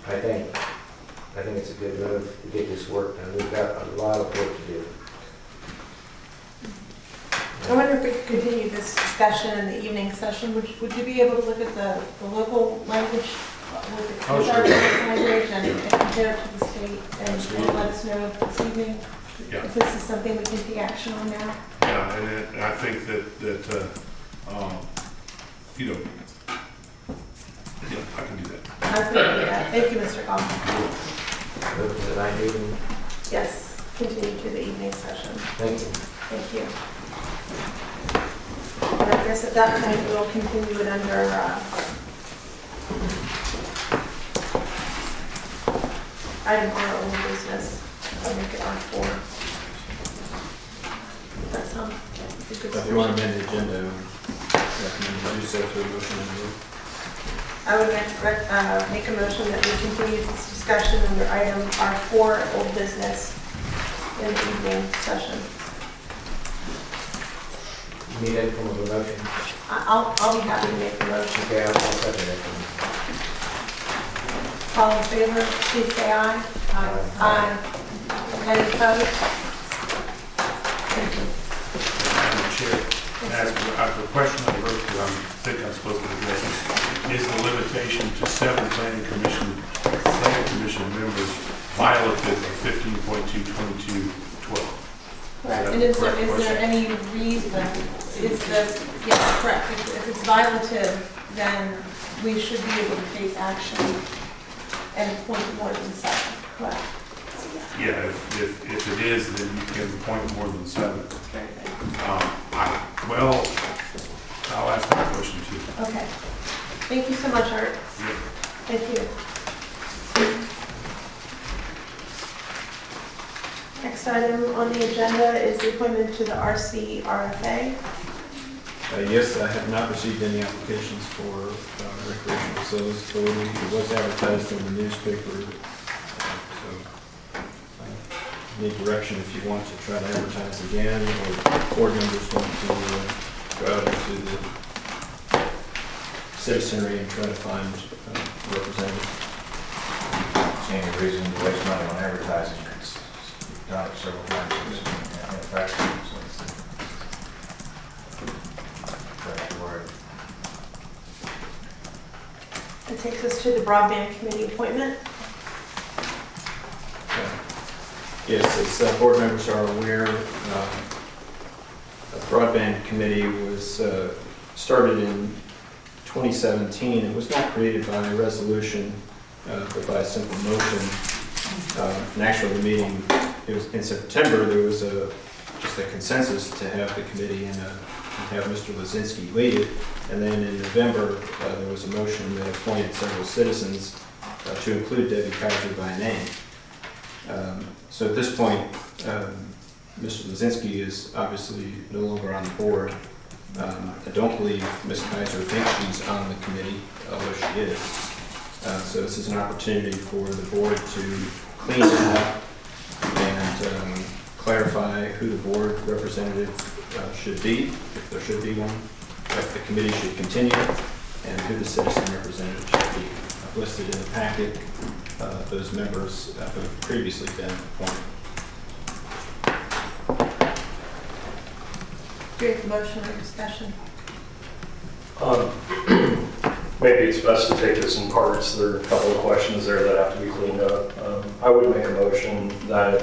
I think it's a good move to get this work done. We've got a lot of work to do. I wonder if we could continue this discussion in the evening session. Would you be able to look at the local language with the language and compare it to the state and let us know this evening if this is something we can take action on now? Yeah, and I think that I can do that. I was going to do that. Thank you, Mr. Goff. Move to the night evening. Yes, continue to the evening session. Thank you. Thank you. And I guess at that point we'll continue it under item R, old business. I'll make it R4. That sounds good. If you want to amend the agenda, recommend you do so to a motion and vote. I would make a motion that we continue this discussion under item R4, old business, in the evening session. You need any form of a motion? I'll be happy to make the motion. Okay, I'll second it. All in favor, please say aye. Aye. Any opposed? Thank you. Madam Chair, the question I wrote that I think I'm supposed to address is the limitation to 7 planning commission members violative of 15.22212. Correct. And is there any reason, yes, correct. If it's violative, then we should be able to take action and appoint more than 7, correct? Yeah, if it is, then you can appoint more than 7. Very good. Well, I'll ask that question too. Okay. Thank you so much, Art. Yeah. Thank you. Next item on the agenda is the appointment to the RCRFA. Yes, I have not received any applications for recreational facilities authority. It was advertised in the newspaper, so need direction if you want to try to advertise again, or board members want to go out into the citizenry and try to find representatives. See any reason to waste money on advertising? You've done it several times. It's ineffective, so it's correct word. It takes us to the broadband committee appointment. Yes, as board members are aware, the broadband committee was started in 2017. It was not created by a resolution, but by a simple motion. And actually, the meeting, it was in September, there was just a consensus to have the committee and have Mr. Lazinski lead it. And then in November, there was a motion that appointed several citizens to include Debbie Kaiser by name. So at this point, Mr. Lazinski is obviously no longer on the board. I don't believe Ms. Kaiser thinks she's on the committee, although she is. So this is an opportunity for the board to clean that up and clarify who the board representative should be, if there should be one, if the committee should continue, and who the citizen representative should be. I've listed in the packet those members who have previously been appointed. Do you have a motion or discussion? Maybe it's best to take this in parts. There are a couple of questions there that have to be cleaned up. I would make a motion that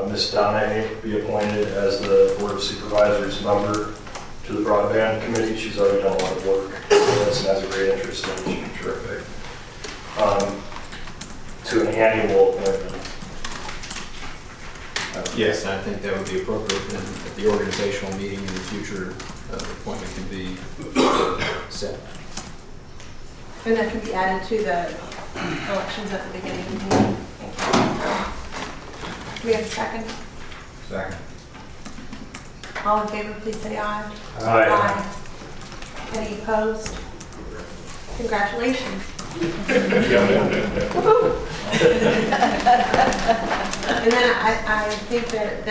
Ms. Donahue be appointed as the Board of Supervisors member to the Broadband Committee. She's already done a lot of work with us and has a great interest in it. She'd be terrific. To an annual appointment. Yes, I think that would be appropriate, and at the organizational meeting in the future, the appointment can be set. And that can be added to the elections at the beginning of the meeting. Thank you. Do we have a second? Second. All in favor, please say aye. Aye. Any opposed? Congratulations. And then I think that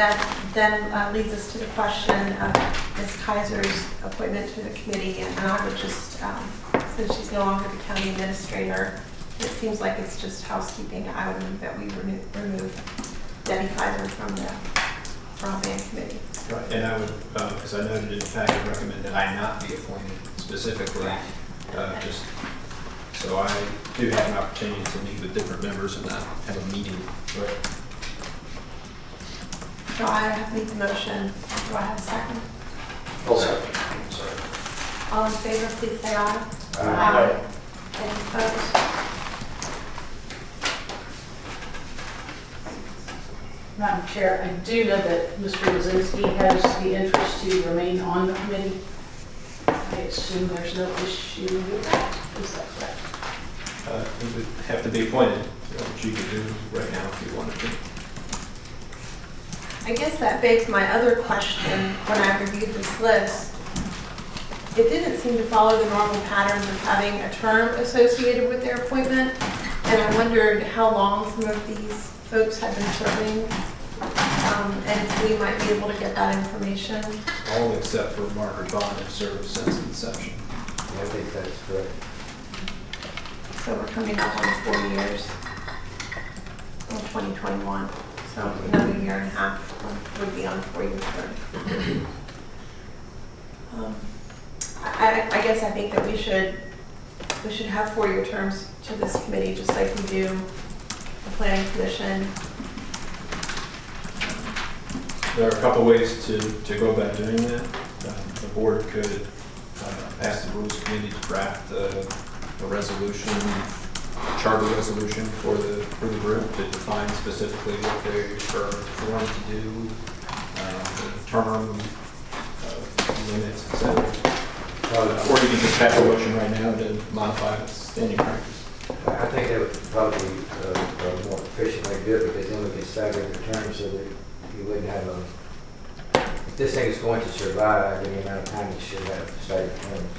then leads us to the question of Ms. Kaiser's appointment to the committee, and I would just, since she's no longer the county administrator, it seems like it's just housekeeping. I would move that we remove Debbie Kaiser from the broadband committee. Right, and I would, because I noted in the packet, recommend that I not be appointed specifically, just so I do have an opportunity to meet with different members and not have a meeting. Right. So I have made the motion. Do I have a second? I'll second. Sorry. All in favor, please say aye. Aye. Any opposed? Madam Chair, I do know that Mr. Lazinski has the interest to remain on the committee. I assume there's no issue with that. Is that correct? He would have to be appointed, which you could do right now if you wanted to. I guess that begs my other question when I reviewed this list. It didn't seem to follow the normal patterns of having a term associated with their appointment, and I wondered how long some of these folks had been serving and we might be able to get that information. All except for Margaret Bond have served since inception. Yeah, I think that's correct. So we're coming up on 4 years in 2021. So another year and a half would be on 4-year term. I guess I think that we should have 4-year terms to this committee, just like we do the planning commission. There are a couple ways to go about doing that. The board could ask the rules committee to draft a resolution, charter resolution for the group to define specifically what they are going to do, the term, limits, etc. Or you can just pass a motion right now to modify the standing practice. I think that would probably be a more efficient way to do it, because then we can stagger the terms so that you wouldn't have if this thing is going to survive, the amount of time you should have staggered terms.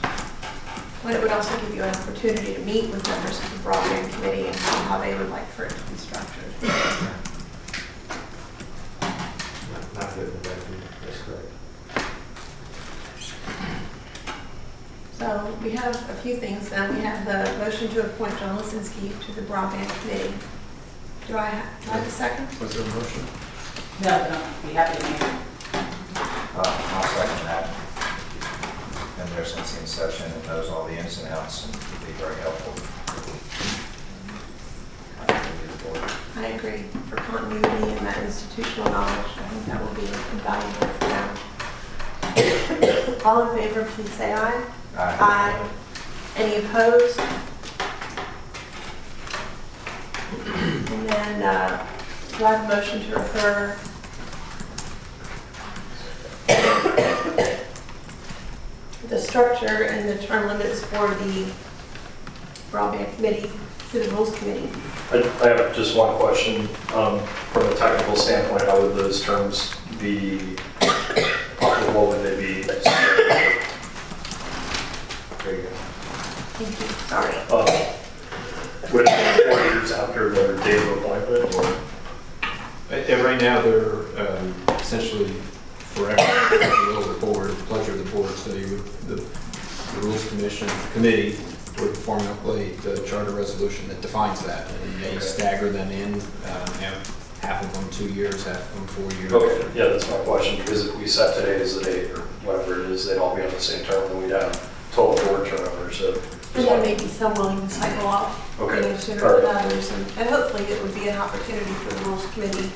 But it would also give you an opportunity to meet with members of the broadband committee and see how they would like for it to be structured. Not good with that, that's correct. So we have a few things then. We have the motion to appoint John Lisinski to the broadband committee. Do I have a second? Was there a motion? No, but I'll be happy to make it. I'll second that. Been there since the inception and knows all the ins and outs and would be very helpful. I agree. For continuity and that institutional knowledge, I think that will be invaluable for them. All in favor, please say aye. Aye. Aye. Any opposed? And then, do I have a motion to refer the structure and the term limits for the broadband committee to the rules committee? I have just one question. From a technical standpoint, how would those terms be, what would they be? There you go. Thank you, sorry. Would it be 4 years after their date of appointment, or? And right now, they're essentially forever at the will of the board, pleasure of the board. So you would, the rules committee would formulate the charter resolution that defines that, and they stagger them in, half of them 2 years, half of them 4 years. Okay, yeah, that's my question, because if we set today as the date, or whatever it is, they'd all be on the same term, and we'd have total board turnover, so. And there may be some willing to cycle off, Okay. sooner than others, and hopefully it would be an opportunity for the rules committee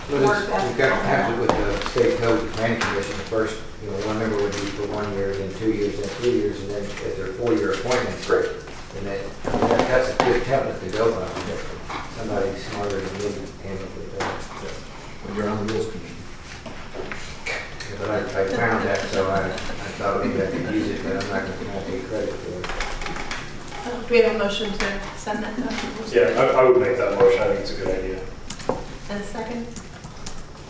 to work that. You've got to have it with the state code, the planning commission. First, one member would be for 1 year, then 2 years, then 3 years, and then if they're 4-year appointments, Great. then that's a good template to go by. Somebody smarter than me came up with that. When you're on the rules committee. But I found that, so I thought maybe I could use it, but I'm not going to take credit for it. Do we have a motion to send that to the rules Yeah, committee? I would make that motion, I think it's a good idea. And a second?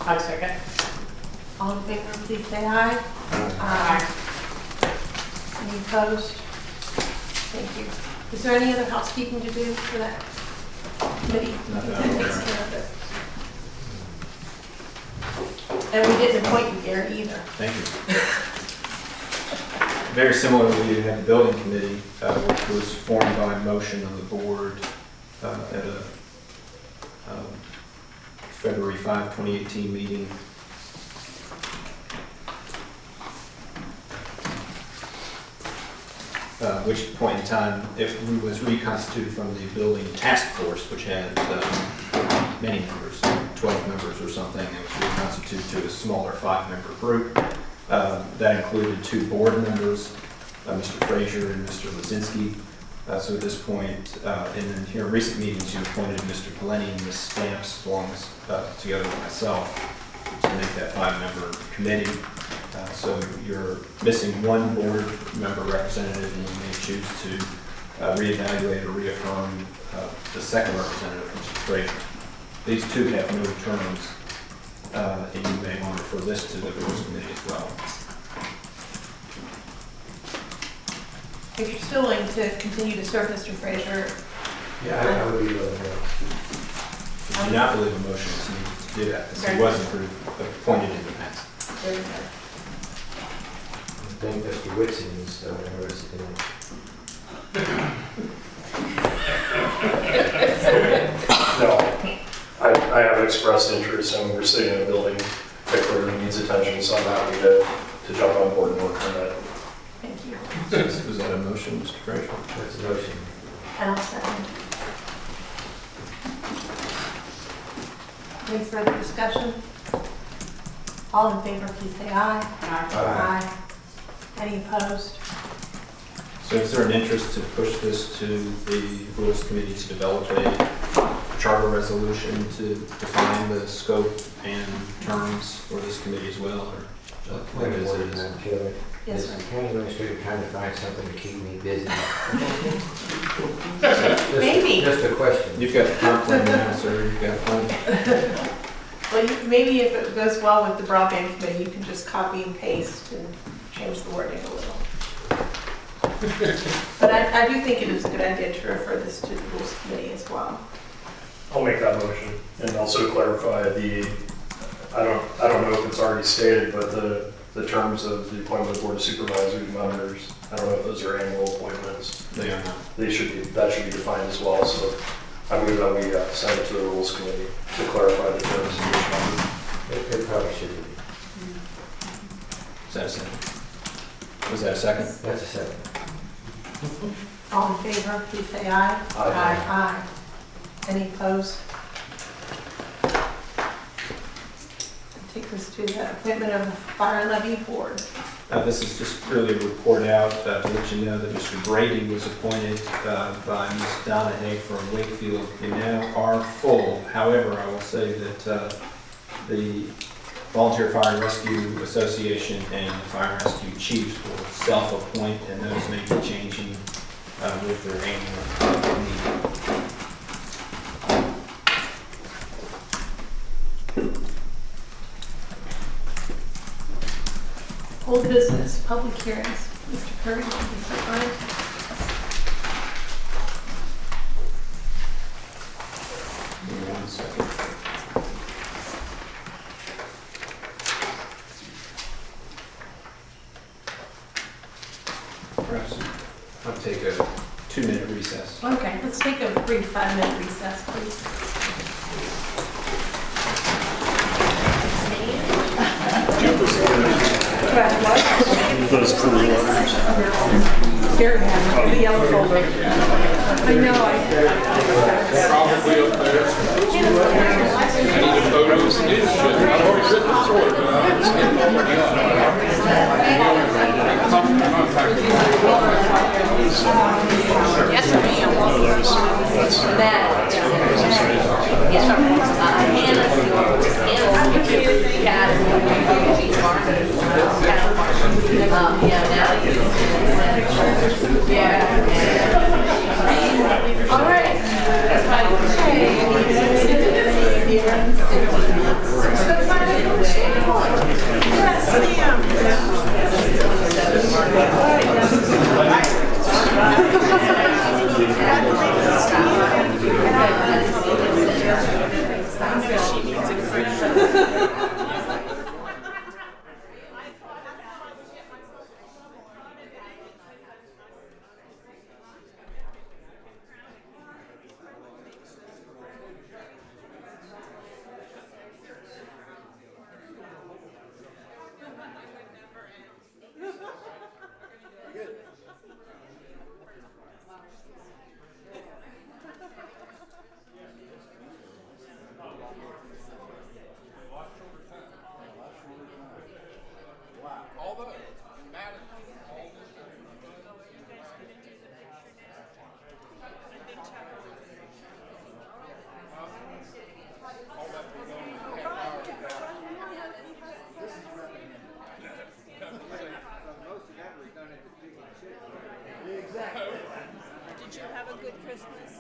I second. All in favor, please say aye. Aye. Any opposed? Thank you. Is there any other housekeeping to do for that committee? Not that I'm aware of. Takes care of it. And we didn't appoint you, Gary, either. Thank you. Very similarly, you have the building committee, which was formed by motion of the board at a February 5, 2018 meeting. Which point in time, it was reconstituted from the building task force, which had many members, 12 members or something. It was reconstituted to a smaller 5-member group. That included 2 board members, Mr. Frazier and Mr. Lisinski. So at this point, and then here in recent meetings, you appointed Mr. Glennie and Ms. Stamps, along together with myself, to make that 5-member committee. So you're missing 1 board member representative, and you may choose to reevaluate or reaffirm the 2nd representative, Mr. Frazier. These 2 have no terms, and you may want to refer this to the rules committee as well. If you're still willing to continue to serve, Mr. Frazier. Yeah, I would be willing to. If you do not believe a motion is needed. do that, because he wasn't appointed in the past. Very good. I think Mr. Whitson is interested in it. No, I have expressed interest, and we're sitting in a building that clearly needs attention, so I'm happy to jump on board and work on that. Thank you. Was that a motion, Mr. Frazier? That's a motion. And I'll second. Any further discussion? All in favor, please say aye. Aye. Any opposed? So is there an interest to push this to the Rules Committee to develop a charter resolution to define the scope and terms for this committee as well? Or Point of order, Madam Chairman. Yes, Is sir. the county administrator trying to find something to keep me busy? Maybe. Just a question. You've got comp plan now, sir. You've got plenty. Well, maybe if it goes well with the broadband committee, you can just copy and paste and change the wording a little. But I do think it is a good idea to refer this to the Rules Committee as well. I'll make that motion and also clarify I don't know if it's already stated, but the terms of the appointment of the Board of Supervisors members, I don't know if those are annual appointments. They are not. That should be defined as well, so I move that we send it to the Rules Committee to clarify the terms of each member. It probably should be. Is that a second? Was that a second? That's a second. All in favor, please say aye. Aye. Aye. Any opposed? Take this to the appointment of the Fire Levy Board. This is just really a report out to let you know that Mr. Brady was appointed by Ms. Donahue from Wakefield. You now are full. However, I will say that the Volunteer Fire and Rescue Association and the Fire and Rescue Chiefs will self-appoint, and those may be changing with their annual meeting. Old business, public hearings. Mr. Curry, Mr. Bryant. Give me 1 second. Perhaps I'll take a 2-minute recess. Okay, let's take a brief 5-minute recess, please. Those cool letters. Here, the yellow folder. I know, Probably up there. I need a photo of some leadership. I've already written this order, but I haven't seen it. Yes, ma'am. No, that's That. Yes, sir. Yeah. All right. Did you have a good Christmas?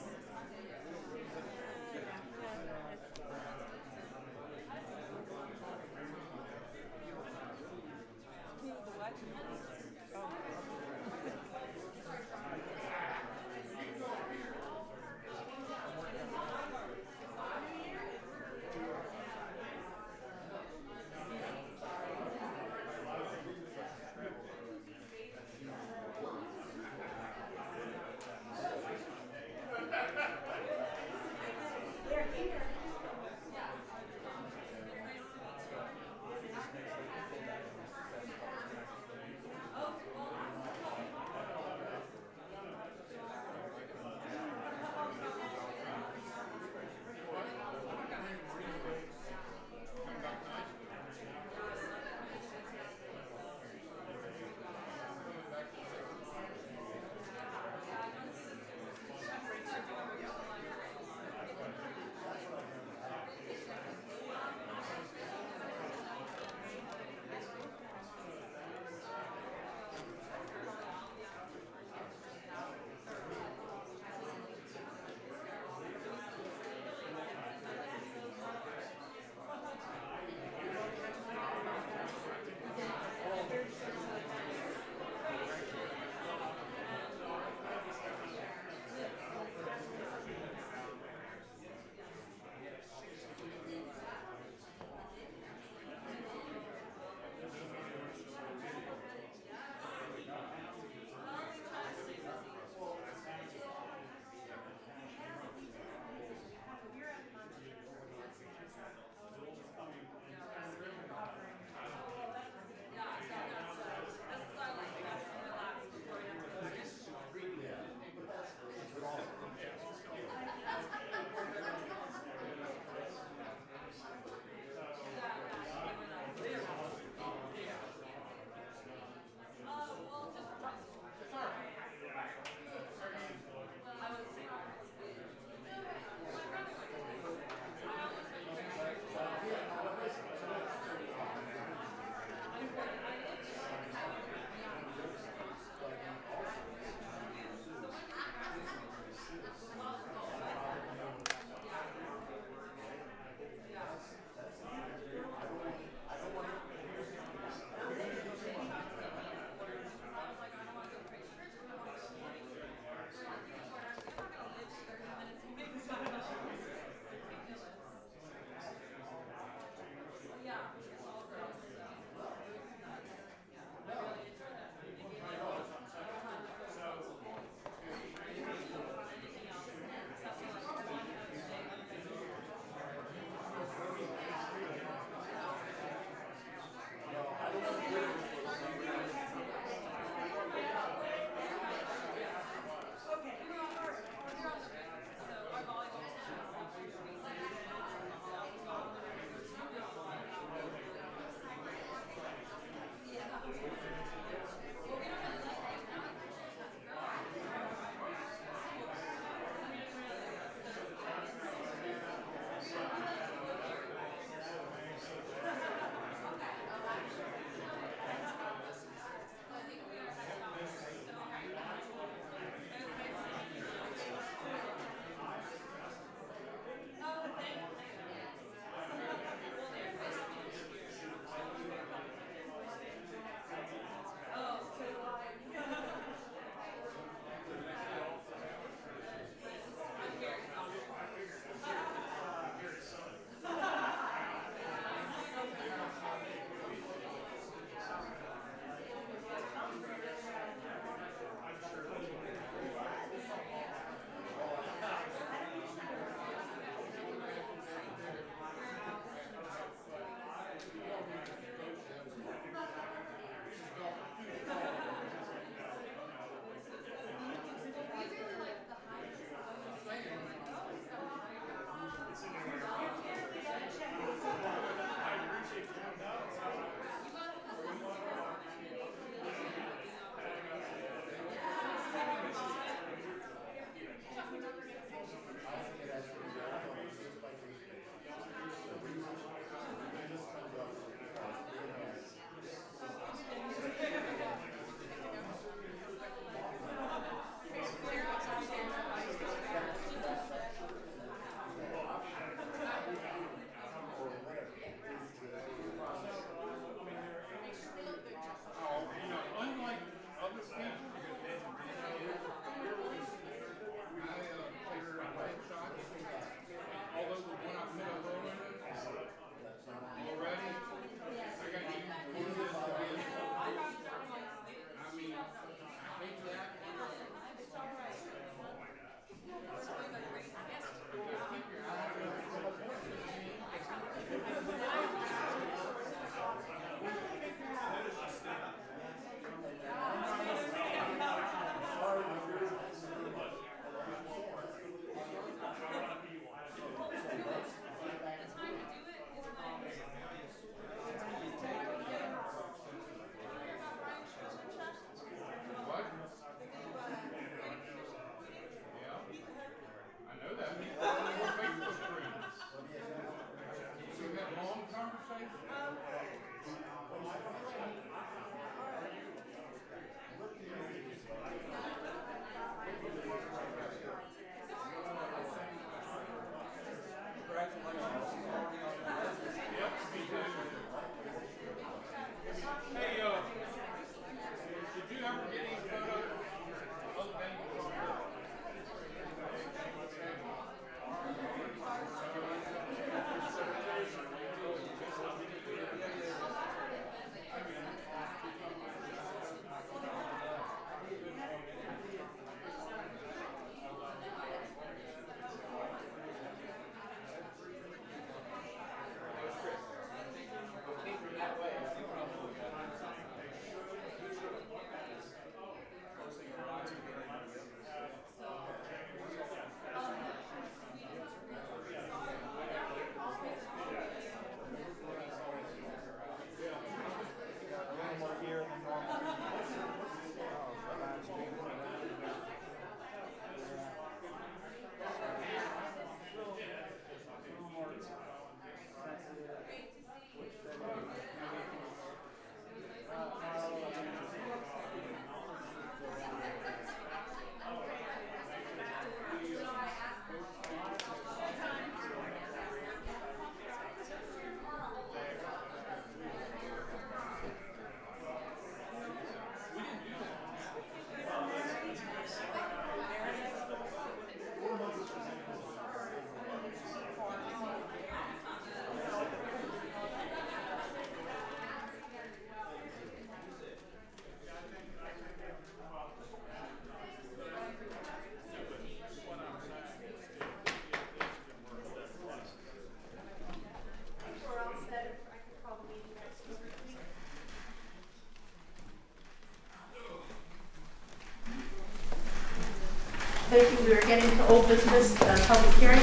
Thank you. We are getting to old business, public hearing.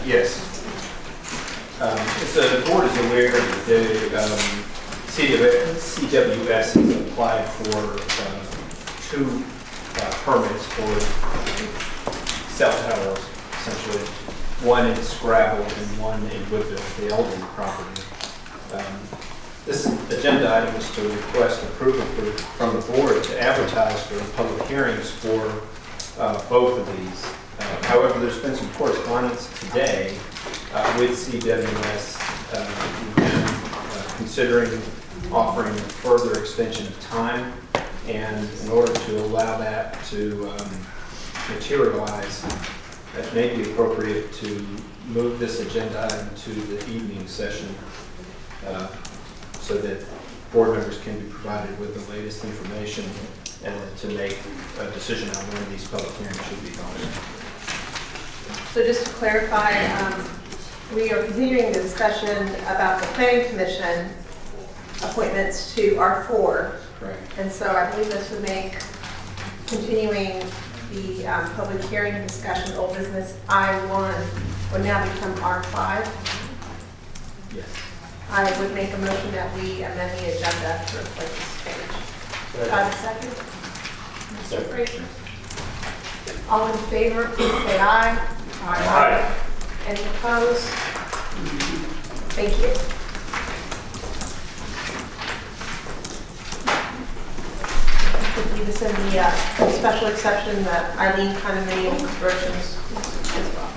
Yes. As the board is aware, the CWS has applied for two permits for cell towers, essentially. One in Scrabble and one in Woodville, the Eldon property. This agenda item is to request approval from the board to advertise for public hearings for both of these. However, there's been some correspondence today with CWS considering offering a further extension of time, and in order to allow that to materialize, it may be appropriate to move this agenda item to the evening session so that board members can be provided with the latest information and to make a decision on when these public hearings should be held. So just to clarify, we are continuing the discussion about the planning commission appointments to R4. Right. And so I believe this would make continuing the public hearing discussion, old business I1 would now become R5. Yes. I would make a motion that we amend the agenda to reflect this change. Do I have a second? Mr. Fraser. All in favor, please say aye. Aye. Any opposed? Thank you. Leave this in the special exception that Eileen condominium conversions as well.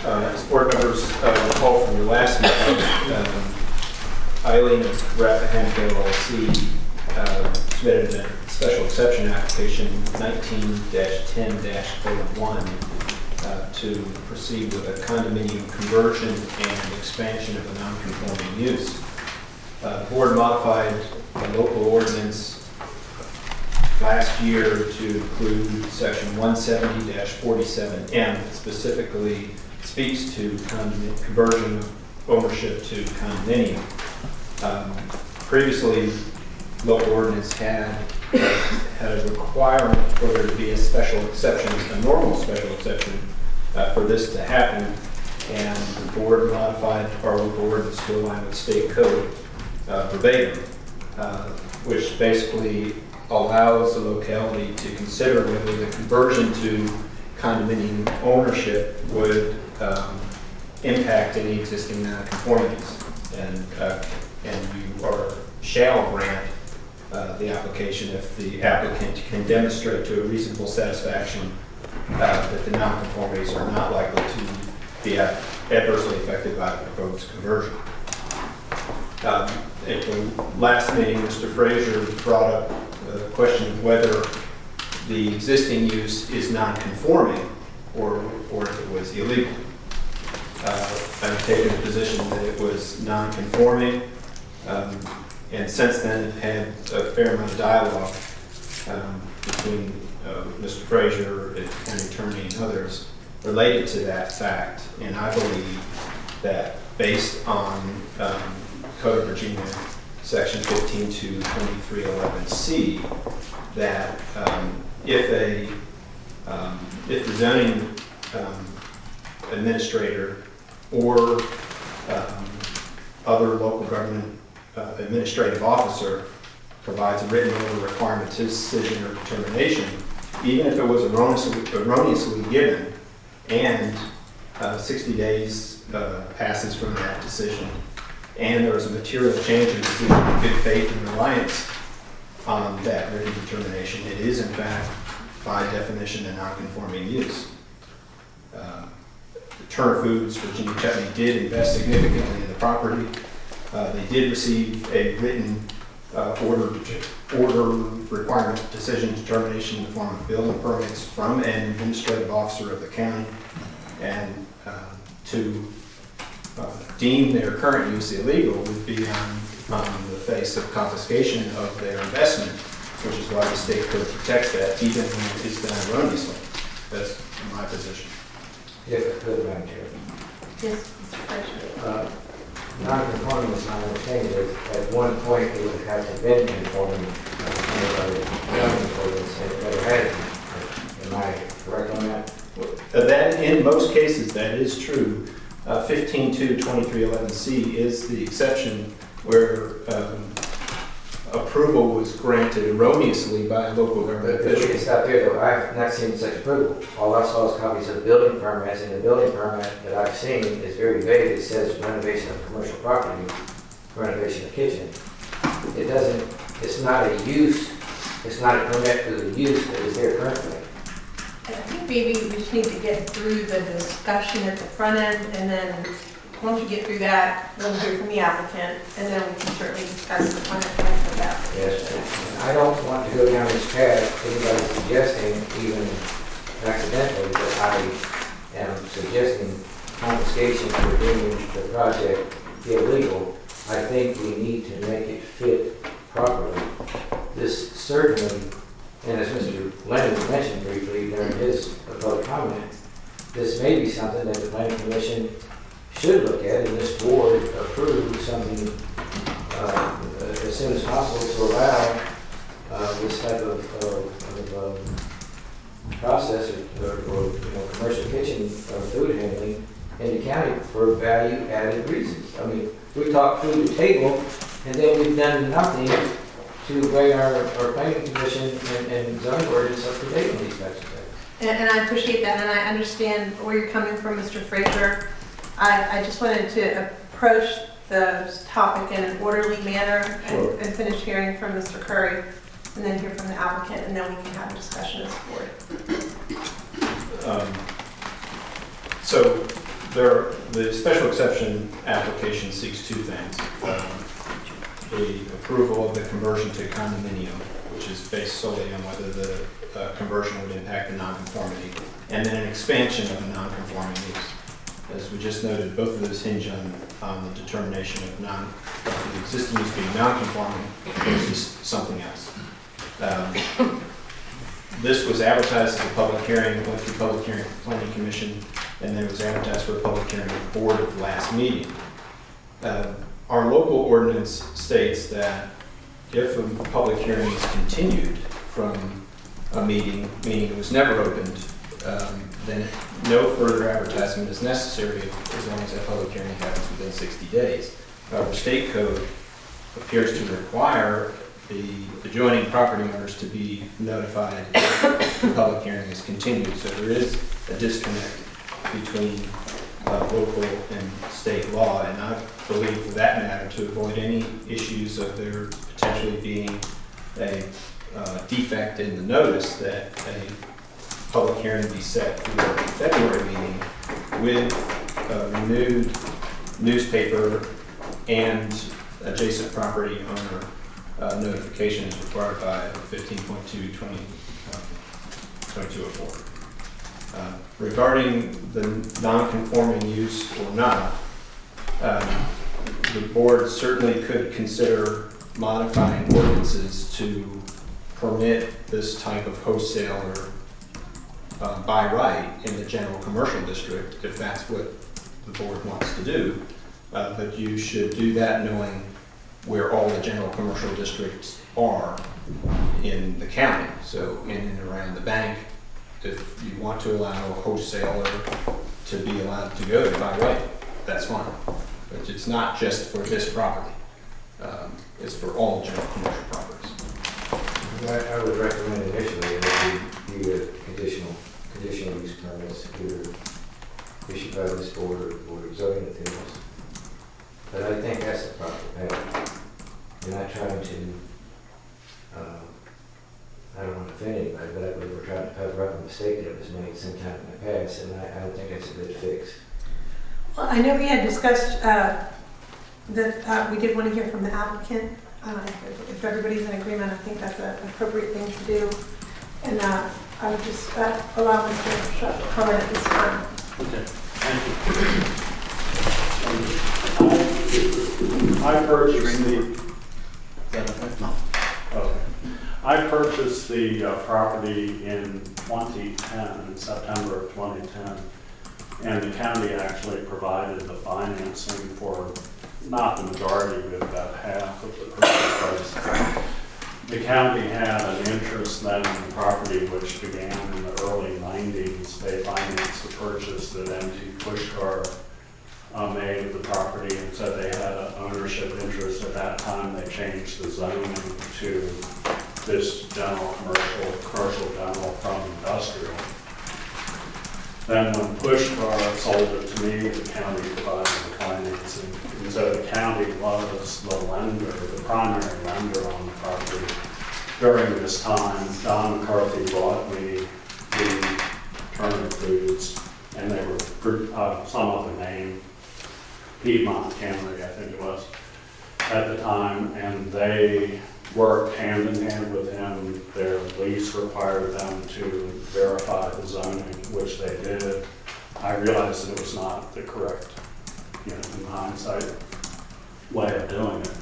As board members recall from your last meeting, Eileen of Rappahannock LLC submitted a special exception application 19-10-01 to proceed with a condominium conversion and expansion of a non-conforming use. The board modified the local ordinance last year to include section 170-47M that specifically speaks to conversion of ownership to condominium. Previously, local ordinance had a requirement for there to be a special exception, a normal special exception for this to happen, and the board modified our local ordinance to align with state code verbatim, which basically allows the locality to consider whether the conversion to condominium ownership would impact any existing non-conformities, and you shall grant the application if the applicant can demonstrate to a reasonable satisfaction that the non-conformities are not likely to be adversely affected by the proposed conversion. At the last meeting, Mr. Fraser brought up the question of whether the existing use is non-conforming or if it was illegal. I've taken the position that it was non-conforming, and since then have had a fair amount of dialogue between Mr. Fraser, the county attorney, and others related to that fact. And I believe that based on Code of Virginia, Section 15-2311C, that if the zoning administrator or other local government administrative officer provides a written order requirement decision or determination, even if it was erroneously given, and 60 days passes from that decision, and there is a material change in decision in good faith and reliance on that written determination, it is in fact, by definition, a non-conforming use. Turner Foods, Virginia Chutney, did invest significantly in the property. They did receive a written order requirement decision determination in the form of building permits from an administrative officer of the county, and to deem their current use illegal would be on the face of confiscation of their investment which is why the state code protects that, even when it's done erroneously. That's my position. If I could, Madam Chair. Yes, Mr. Frazier. Non-conforming, as I understand it, at one point it would have to been conforming under the zoning ordinance, and it never had it. Am I correct on that? That, in most cases, that is true. 15.2.2311C is the exception where approval was granted erroneously by a local government But we can official. stop there, though. I have not seen such approval. All I saw is copies of building permits, and the building permit that I've seen is very vague. It says renovation of commercial property, renovation of kitchen. It doesn't, it's not a use, it's not a permit for the use that is there currently. I think maybe we just need to get through the discussion at the front end, and then once we get through that, we'll hear from the applicant, and then we can certainly discuss the front end of that. Yes, and I don't want to go down this path, anybody suggesting, even accidentally, that I am suggesting confiscation for deeming the project illegal. I think we need to make it fit properly. This certainly, and as Mr. Lennon mentioned briefly during his public comment, this may be something that the Planning Commission should look at, and this board approve something as soon as possible to allow this type of process or commercial kitchen food handling in the county for value-added reasons. I mean, we talk food to table, and then we've done nothing to bring our planning commission and zoning ordinance up to date on these types of things. And I appreciate that, and I understand where you're coming from, Mr. Frazier. I just wanted to approach the topic in an orderly manner and finish hearing from Mr. Curry, and then hear from the applicant, and then we can have a discussion as a board. So the special exception application seeks two things. The approval of the conversion to condominium, which is based solely on whether the conversion would impact the nonconformity, and then an expansion of a nonconforming use. As we just noted, both of those hinge on the determination of the existing use being nonconforming versus something else. This was advertised as a public hearing, went through public hearing for Planning Commission, and then it was advertised for a public hearing at the board at the last meeting. Our local ordinance states that if a public hearing is continued from a meeting, meaning it was never opened, then no further advertisement is necessary as long as that public hearing happens within 60 days. However, state code appears to require the adjoining property owners to be notified if the public hearing is continued. So there is a disconnect between local and state law, and I believe for that matter, to avoid any issues of there potentially being a defect in the notice, that a public hearing be set for the February meeting with a renewed newspaper and adjacent property owner notification is required by 15.2.2204. Regarding the non-conforming use or not, the board certainly could consider modifying ordinances to permit this type of wholesaler by right in the general commercial district, if that's what the board wants to do. But you should do that knowing where all the general commercial districts are in the county. So in and around the bank, if you want to allow a wholesaler to be allowed to go by right, that's fine. But it's not just for this property. It's for all general commercial properties. I would recommend initially that we do conditional use permits either issued by this board or Board of Zoning Appeals. But I think that's the proper path. We're not trying to, I don't want to offend anybody, but I believe we're trying to cover up a mistake that was made sometime in the past, and I don't think that's a good fix. Well, I know we had discussed that we did want to hear from the applicant. If everybody's in agreement, I think that's an appropriate thing to do. And I would just allow Mr. Shutt to comment at this time. Okay, thank you. I've heard you speak. Okay. I purchased the property in 2010, in September of 2010, and the county actually provided the financing for not the majority, but about half of the purchase price. The county had an interest then in the property, which began in the early 90s. They financed the purchase that MT Pushkar made of the property, and so they had an ownership interest. At that time, they changed the zoning to this general commercial general from industrial. Then when Pushkar sold it to me, the county provided the financing. And so the county was the lender, the primary lender on the property. During this time, Don McCarthy bought me the Turner Foods, and they were some other name, Piedmont Cannery, I think it was, at the time, and they worked hand in hand with him. Their lease required them to verify the zoning, which they did. I realized that it was not the correct, in hindsight, way of doing it.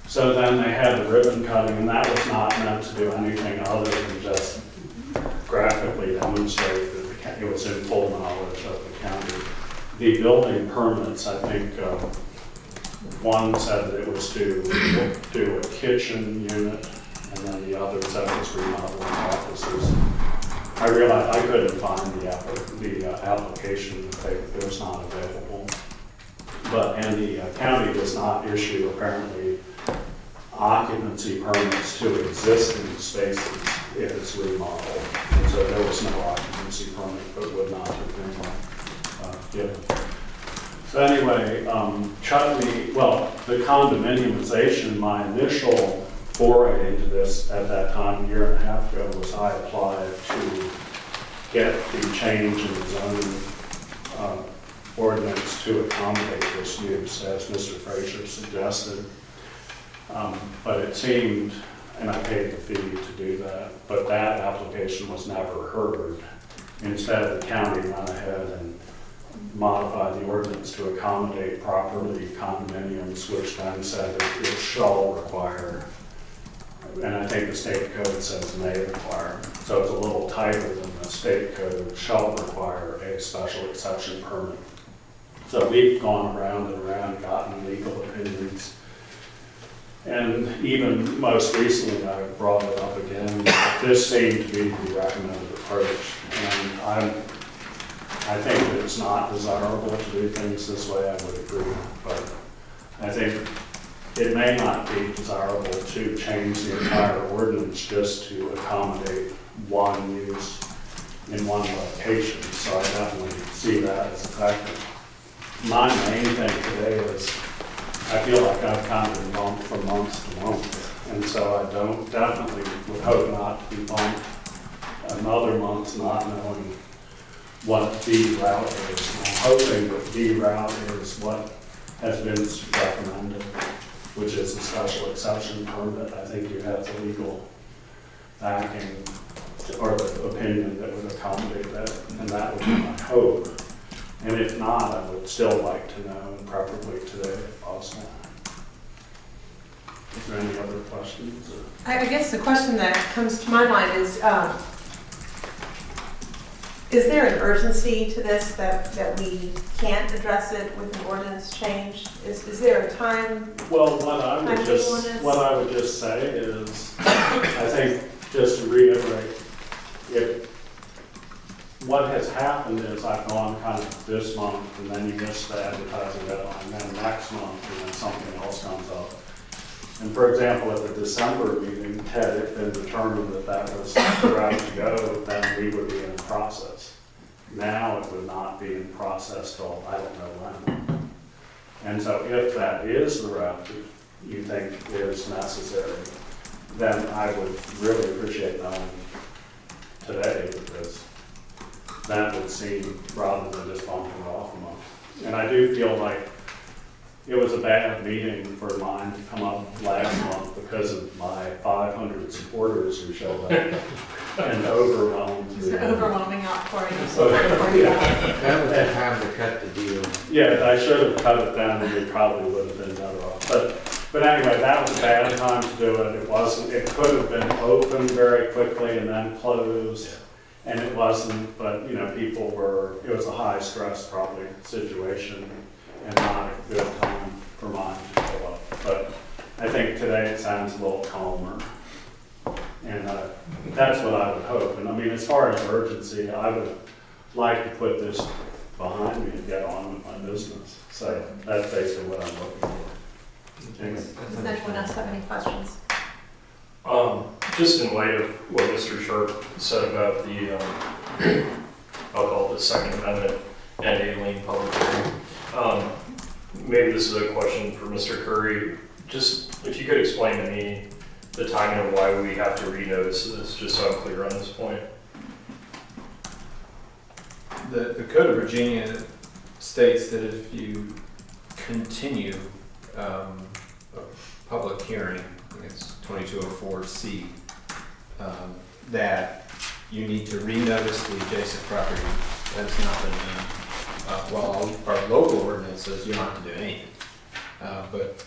So then they had the ribbon cutting, and that was not meant to do anything other than just graphically demonstrate that it was in full knowledge of the county. The building permits, I think, one said that it was to do a kitchen unit, and then the other said it was remodeling offices. I realized I couldn't find the application that it was not available. And the county does not issue, apparently, occupancy permits to existing spaces if it's remodeled. And so there was no occupancy permit, but would not have been given. So anyway, the condominiumization, my initial foray into this at that time, a year and a half ago, was I applied to get the change in the zoning ordinance to accommodate this use, as Mr. Frazier suggested. But it seemed, and I paid the fee to do that, but that application was never heard. Instead, the county went ahead and modified the ordinance to accommodate properly condominiums, which then said it shall require, and I think the state code says may require. So it's a little tighter than the state code, shall require a special exception permit. So we've gone around and around, gotten legal opinions. And even most recently, I brought it up again. This seemed to be the recommended approach. And I think that it's not desirable to do things this way, I would agree. But I think it may not be desirable to change the entire ordinance just to accommodate one use in one location. So I definitely see that as effective. My main thing today is I feel like I've kind of been bumped from month to month. And so I definitely would hope not to be bumped another month not knowing what the route is. And I'm hoping that the route is what has been recommended, which is a special exception permit. I think you have the legal backing or the opinion that would accommodate that, and that would be my hope. And if not, I would still like to know, and preferably today if possible. Is there any other questions? I guess the question that comes to my mind is there an urgency to this that we can't address it with an ordinance change? Is there a time? Well, what I would just say is, I think, just to reiterate, what has happened is I've gone kind of this month, and then you miss the advertising deadline, and then next month, and then something else comes up. And for example, at the December meeting, had it been determined that that was the route to go, then we would be in the process. Now it would not be in process till I don't know when. And so if that is the route that you think is necessary, then I would really appreciate knowing today, because that would seem, rather than just bumping it off a month. And I do feel like it was a bad meeting for mine to come up last month because of my 500 supporters who showed up and overwhelmed. It's an overwhelming outpouring. So, yeah. That was the time to cut the deal. Yeah, I should have cut it down and we probably would have been better off. But But anyway, that was a bad time to do it. It wasn't, it could have been opened very quickly and then closed. And it wasn't, but you know, people were, it was a high stress probably situation and not a good time for mine to go up. But I think today it sounds a little calmer. And that's what I would hope. And I mean, as far as urgency, I would like to put this behind me and get on with my business. So that's basically what I'm looking for. Does anyone else have any questions? Just in light of what Mr. Sharp said about the, I'll call it the Second Amendment and alien public hearing, maybe this is a question for Mr. Curry. Just if you could explain to me the timing of why we have to renotice this, just so I'm clear on this point. The Code of Virginia states that if you continue a public hearing, I think it's 2204C, that you need to renotice the adjacent property. That's not been done. While our local ordinance says you don't have to do anything. But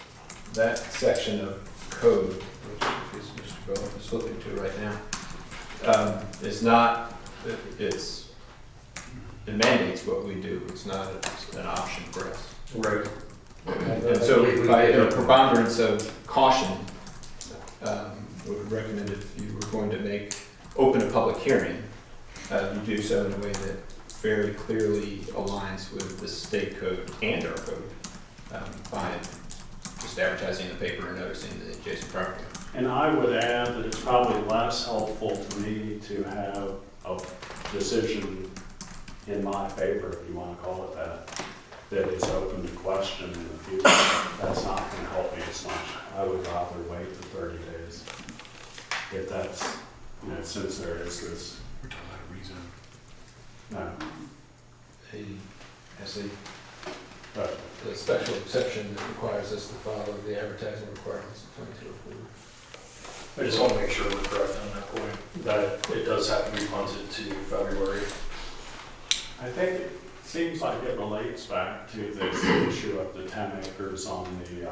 that section of code, which is Mr. Bell is flipping to right now, is not, it mandates what we do. It's not an option for us. Right. And so by a preponderance of caution, we would recommend if you were going to open a public hearing, you do so in a way that very clearly aligns with the state code and our code by just advertising in the paper and noticing the adjacent property. And I would add that it's probably less helpful to me to have a decision in my favor, if you want to call it that is open to question in the future. That's not going to help me as much. I would rather wait the 30 days. If that's, you know, since there is this. We're talking about a reason. No. The special exception that requires us to follow the advertising requirements of 2204. I just want to make sure we're correct on that point, that it does have to be punted to February. I think it seems like it relates back to the issue of the 10 acres on the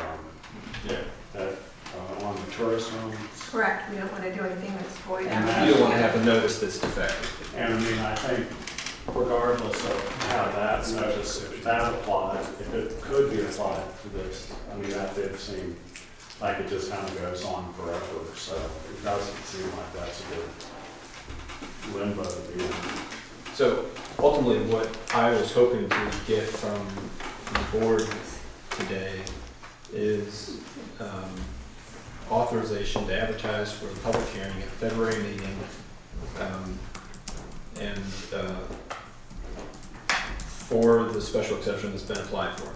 on the tourist homes. Correct. We don't want to do anything that's void. And you don't want to have a notice that's defective. And I mean, I think regardless of how that notice, if that applies, if it could be applied to this, I mean, that did seem like it just kind of goes on forever. So it doesn't seem like that's a good limbo to be in. So ultimately what I was hoping to get from the board today is authorization to advertise for the public hearing at the February meeting and for the special exception that's been applied for.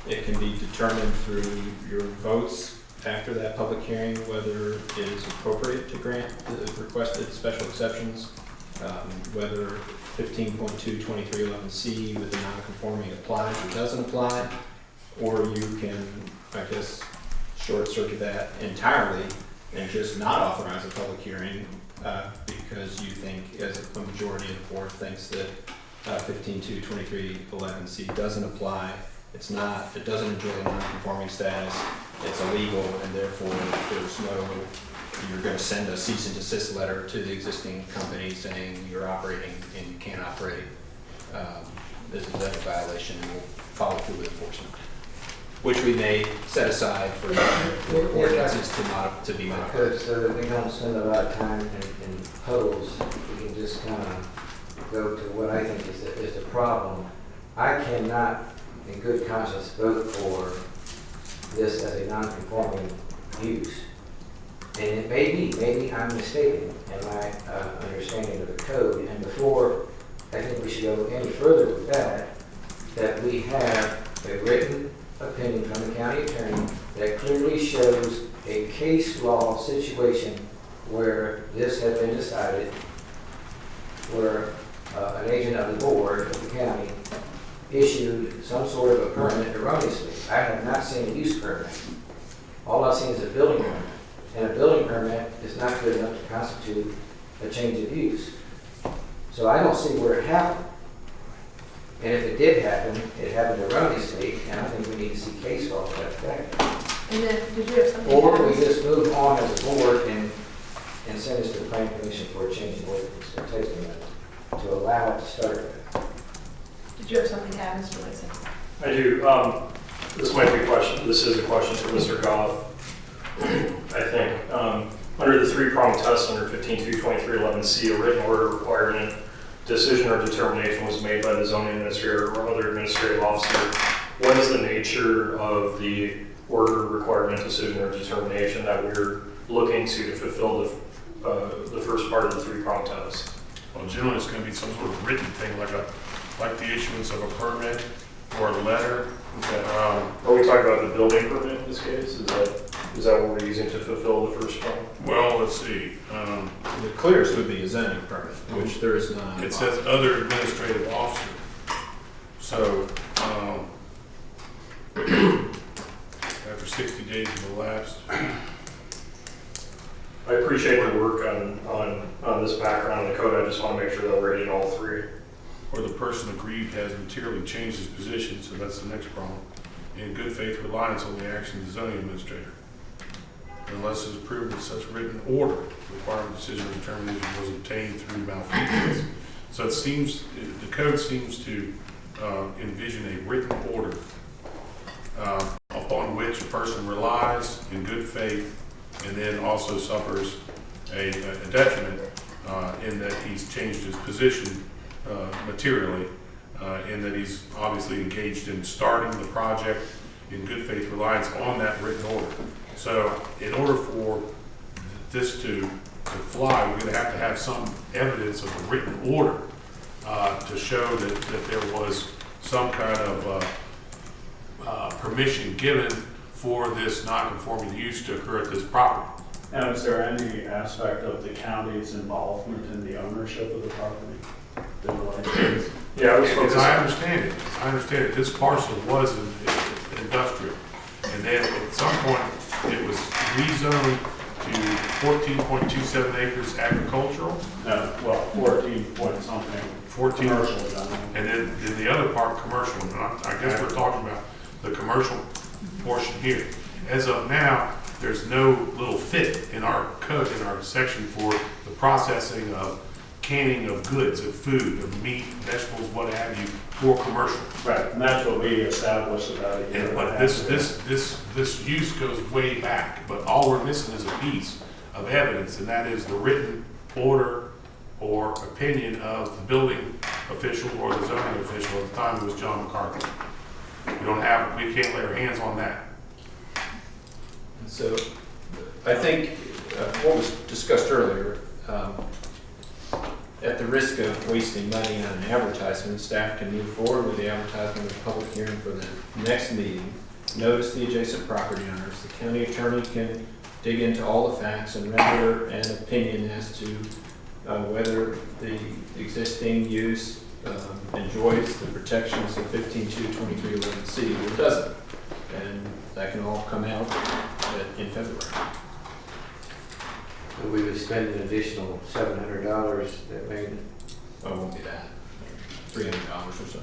It can be determined through your votes after that public hearing whether it is appropriate to grant the requested special exceptions, whether 15.22311C with the non-conforming applies or doesn't apply, or you can, I guess, short circuit that entirely and just not authorize a public hearing because you think, as a majority of the board thinks that 15.22311C doesn't apply. It doesn't enjoy a non-conforming status. It's illegal, and therefore you're going to send a cease and desist letter to the existing company saying you're operating and you can't operate. This is a violation, and we'll follow through with enforcement, which we may set aside for ordinances to be modified. So that we don't spend a lot of time in puddles, we can just kind of go to what I think is the problem. I cannot, in good conscience, vote for this as a non-conforming use. And it may be, maybe I'm mistaken in my understanding of the code. And before I think we should go any further with that we have a written opinion from the county attorney that clearly shows a case law situation where this has been decided, where an agent of the board of the county issued some sort of a permit erroneously. I have not seen a use permit. All I've seen is a building permit. And a building permit is not good enough to constitute a change of use. So I don't see where it happened. And if it did happen, it happened erroneously, and I think we need to see case law to that effect. And then, did you have something? Or we just move on as a board and send this to the planning commission for a change in ordinance. It takes a minute to allow it to start. Did you have something to add, Mr. Lacy? I do. This might be a question. This is a question for Mr. Goff. I think under the three-pronged test under 15.2.23.11c, a written order requiring a decision or determination was made by the zoning administrator or other administrative officer. What is the nature of the order requirement, decision, or determination that we're looking to fulfill the first part of the three-pronged test? Well, generally, it's going to be some sort of written thing, like the issuance of a permit or a letter. Are we talking about the building permit in this case? Is that what we're using to fulfill the first prong? Well, let's see. The clearest would be a zoning permit, which there is none. It says other administrative officer. So, after 60 days have elapsed. I appreciate the work on this background in the code. I just want to make sure that we're hitting all three. Or the person aggrieved has materially changed his position, so that's the next problem. In good faith reliance on the action of the zoning administrator. Unless it is proved that such written order requiring decision or determination was obtained through malfeasance. So it seems, the code seems to envision a written order upon which a person relies in good faith and then also suffers a detriment in that he's changed his position materially, in that he's obviously engaged in starting the project in good faith reliance on that written order. So in order for this to fly, we're going to have some evidence of a written order to show that there was some kind of permission given for this non-conforming use to occur at this property. Now, is there any aspect of the county's involvement in the ownership of the property? Yeah, as I understand it, this parcel was an industrial, and then at some point it was rezoned to 14.27 acres agricultural. No, well, 14 point something. 14 commercial, and then the other part commercial. And I guess we're talking about the commercial portion here. As of now, there's no little fit in our code, in our section for the processing of canning of goods, of food, of meat, vegetables, what have you, for commercial. Right, and that's what we established about a year. But this use goes way back, but all we're missing is a piece of evidence, and that is the written order or opinion of the building official or the zoning official. At the time, it was John McCarthy. We can't lay our hands on that. So I think what was discussed earlier, at the risk of wasting money on an advertisement, staff can move forward with the advertisement of the public hearing for the next meeting, notice the adjacent property owners. The county attorney can dig into all the facts and render an opinion as to whether the existing use enjoys the protections of 15.2.23.11c or doesn't. And that can all come out in February. So we would spend an additional $700 that made it. Oh, it won't be that. $300 or so.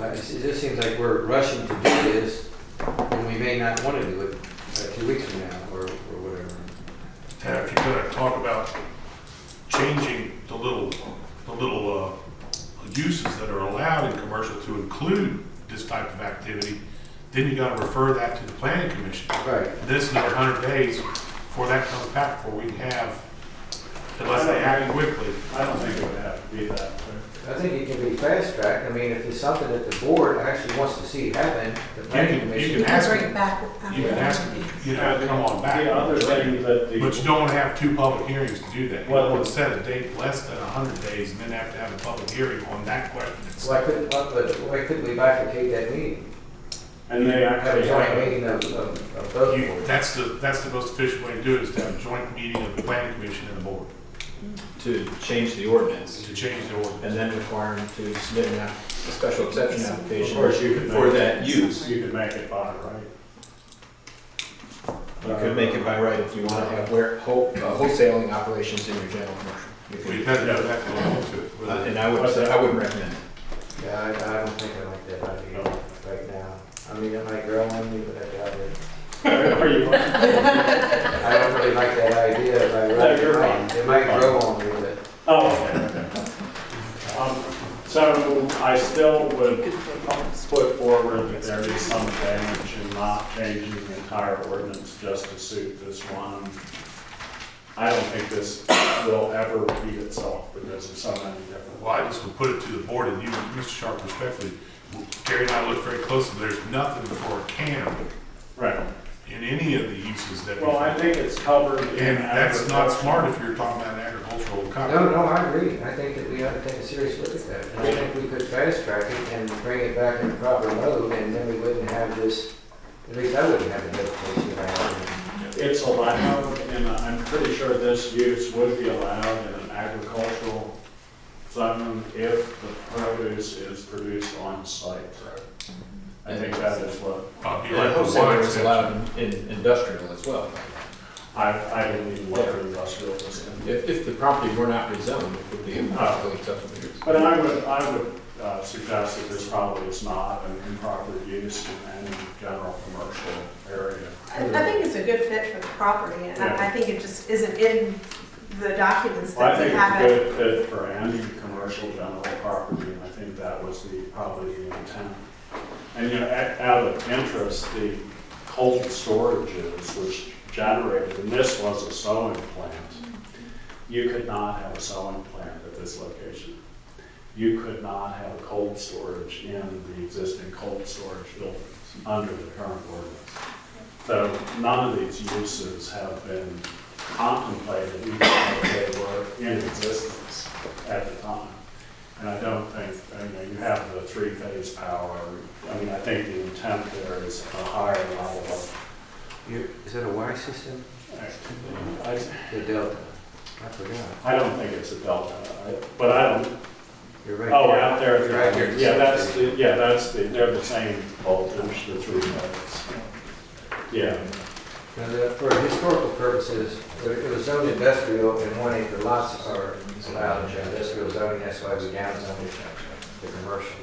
It just seems like we're rushing to do this, and we may not want to do it 2 weeks from now or whatever. If you're going to talk about changing the little uses that are allowed in commercial to include this type of activity, then you got to refer that to the planning commission. Right. And this is another 100 days before that comes back, before we can have, unless they act quickly. I don't think it would have to be that way. I think it can be fast tracked. I mean, if it's something that the board actually wants to see happen, the planning commission. You can ask bring them. it back. You can ask them, to come on back. The other thing that the. But you don't want to have 2 public hearings to do that. You don't want to set a date less than 100 days and then have to have a public hearing on that question. Why couldn't we bifurcate that meeting? And they Have a actually joint meeting of both boards. That's the most efficient way to do it, is to have a joint meeting of the planning commission and the board. To change the ordinance. To change the ordinance. And then require them to submit a special exception application Of course, you could for make that use. You could make it by right. You could make it by right if you want to have wholesaling operations in your general commercial. We've had to know that going into it. And I would say, I wouldn't recommend it. Yeah, I don't think I like that idea right now. I mean, it might grow on me, but I doubt it. Are you? I don't really like that idea, but it might grow on me, but. Oh, okay. So I still would put forward that there is some advantage in not changing the entire ordinance just to suit this one. I don't think this will ever repeat itself because there's so many different. Well, I just would put it to the board, and you, Mr. Sharp, respectfully, Gary and I looked very closely, there's nothing for a can Right. in any of the uses that we. Well, I think it's covered in. And that's not smart if you're talking about an agricultural economy. No, I agree. I think that we ought to take a serious look at that. And I think we could fast track it and bring it back in the proper mode, and then we wouldn't have this, at least I wouldn't have the hesitation about it. It's allowed, and I'm pretty sure this use would be allowed in an agricultural zone if the produce is produced on site. I think that is what. I hope so it's allowed in industrial as well. I didn't even look at industrial this time. If the property were not rezoned, it would be really tough to do. But I would suggest that this probably is not an improper use in any general commercial area. I think it's a good fit for the property, and I think it just isn't in the documents Well, I that we think have it's a it. good fit for any commercial general property, and I think that was probably the intent. And out of interest, the cold storages which generated, and this was a sewing plant, you could not have a sewing plant at this location. You could not have a cold storage in the existing cold storage buildings under the current ordinance. So none of these uses have been contemplated even though they were in existence at the time. And I don't think, you have the three-phase power. I mean, I think the intent there is a higher level of. Is that a Y system? The Delta. I forgot. I don't think it's a Delta, but I don't. You're right. Oh, out there. You're right here. They're the same voltage, the three phase. Yeah. Now, for historical purposes, it was zoned industrial and 1 acre lots are allowed in industrial zoning, that's why we downsized the commercial.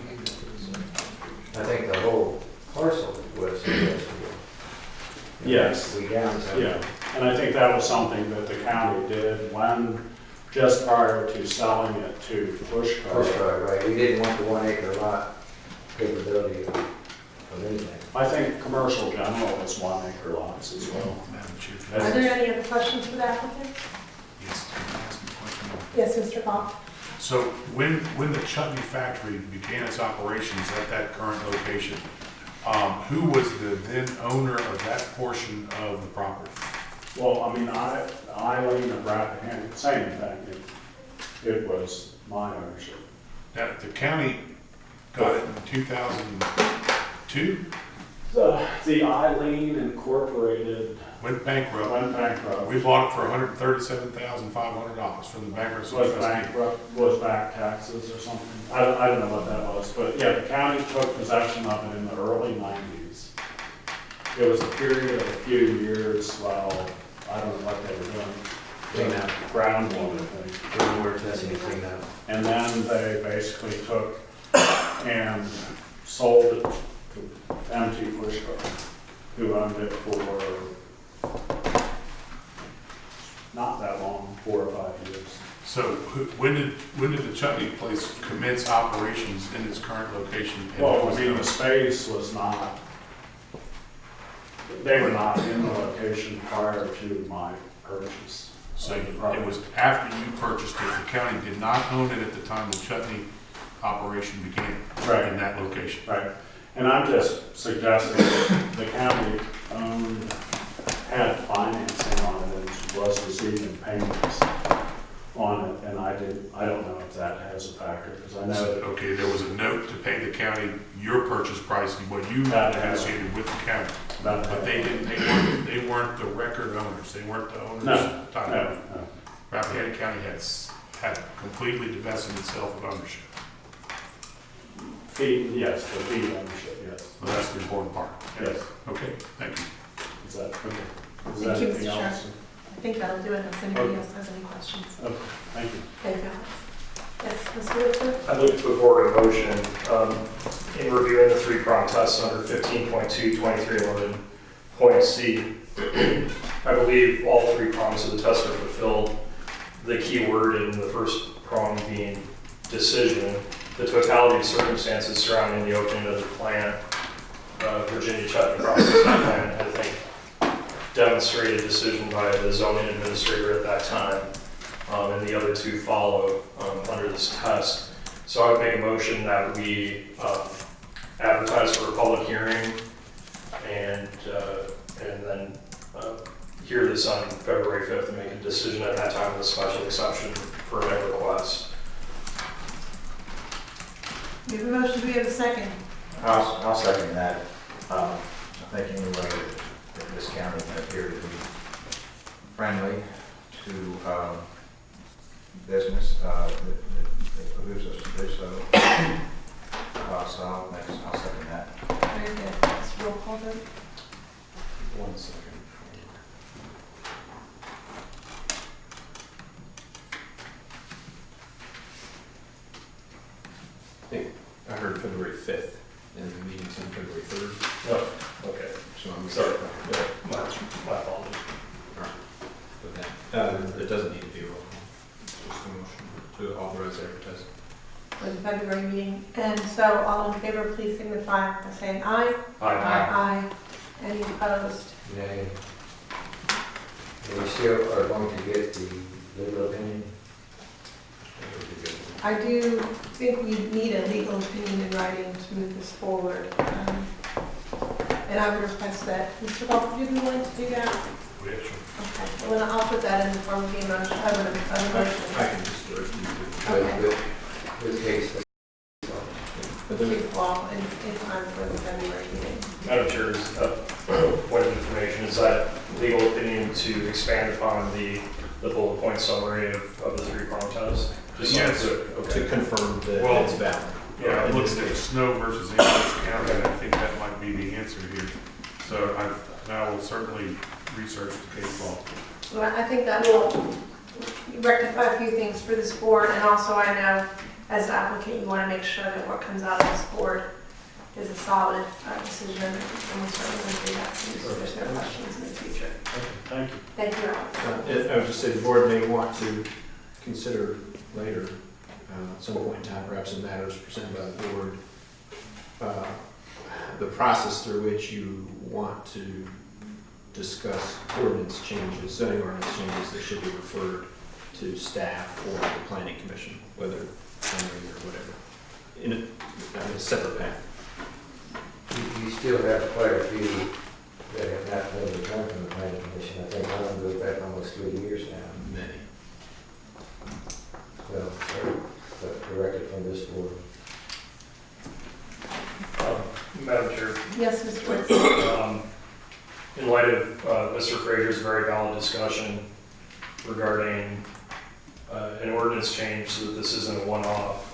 I think the whole parcel was industrial. Yes. We downsized. Yeah, and I think that was something that the county did when, just prior to selling it to Pushkar. Pushkar, right, we didn't want the 1 acre lot capability of anything. I think commercial general is 1 acre lots as well. Are there any other questions for the applicant? Yes, can I ask a question? Yes, Mr. Bob. So when the chutney factory began its operations at that current location, who was the then owner of that portion of the property? Well, I mean, Eileen of Rappahannock, same thing. It was my ownership. Now, the county got it in 2002? The Eileen Incorporated Went bankrupt. We bought it for $137,500 from the bankruptcy trustee. Was back taxes or something. I don't know what that was, but yeah, the county took possession of it in the early 90s. It was a period of a few years while, I don't know what they were doing. Clean up. Groundwater thing. Doing more testing to clean up. And then they basically took and sold it to MT Pushkar, who owned it for not that long, 4 or 5 years. So when did the chutney place commence operations in its current location? Well, I mean, the space was not, they were not in the location prior to my purchase. So it was after you purchased it, the county did not own it at the time the chutney operation began in that location. Right. And I'm just suggesting that the county had financing on it and was receiving payments on it, and I don't know if that has a factor, because I know that. Okay, there was a note to pay the county your purchase price and what you negotiated with the county. But they weren't the record owners. They weren't the owners. No. Rappahannock County had completely divested itself of ownership. Yes, the fee ownership, yes. Well, that's the important part. Yes. Okay, thank you. Is that okay? Is Thank that you, anything Mr. else? I think that'll do it unless anybody else has any questions. Okay, thank you. Thank you, Alex. Yes, Mr. Wilson? I'd like to put forward a motion in reviewing the three-prong test under 15.2, 2311.c. I believe all three prongs of the test are fulfilled. The key word in the first prong being decision. The totality of circumstances surrounding the opening of the plant, Virginia chutney processing plant, I think, demonstrated decision by the zoning administrator at that time, and the other two follow under this test. So I would make a motion that we advertise for a public hearing and then hear this on February 5th and make a decision at that time with a special exception permit request. We have a motion, do we have a second? I'll second that. I think anyway that this county can appear to be friendly to business. It behooves us to do so. So I'll second that. Very good. Let's roll call vote. 1 second. I think I heard February 5th, and the meeting's on February 3rd. Oh, okay. So I'm Sorry. Yeah. My apologies. All right. But that, it doesn't need to be a roll call. It's just a motion to authorize advertising. For the February meeting. And so all in favor, please signify by saying aye. Aye. Aye. Any opposed? Nay. We still are going to get the legal opinion. That would be good. I do think we need a legal opinion in writing to move this forward. And I would request that, Mr. Walker, would you be willing to do that? Yeah, sure. Okay, well, then I'll put that in the form of a motion, a motion. I can just direct you to. Okay. With case. But then, Well, in time for the February meeting. Madam Chair, point of information is that legal opinion to expand upon the bullet point summary of the three-prong test? Just Yes. to confirm that Well, it's valid. Yeah, it looks at snow versus English County, and I think that might be the answer here. So I will certainly research the case law. Well, I think that will rectify a few things for this board, and also I know as an applicant, you want to make sure that what comes out of this board is a solid decision, and we certainly will do that if there's no questions in the future. Thank you. Thank you, Alex. I would just say the board may want to consider later, at some point in time, perhaps in matters presented by the board, the process through which you want to discuss ordinance changes, zoning ordinance changes that should be referred to staff or the planning commission, whether planning or whatever, in a separate path. You still have quite a few that have not been returned from the planning commission. I think one of them goes back almost 3 years now. Many. Well, but directed from this board. Madam Chair, Yes, Mr. Woodson. in light of Mr. Frazier's very valid discussion regarding an ordinance change so that this isn't a one-off,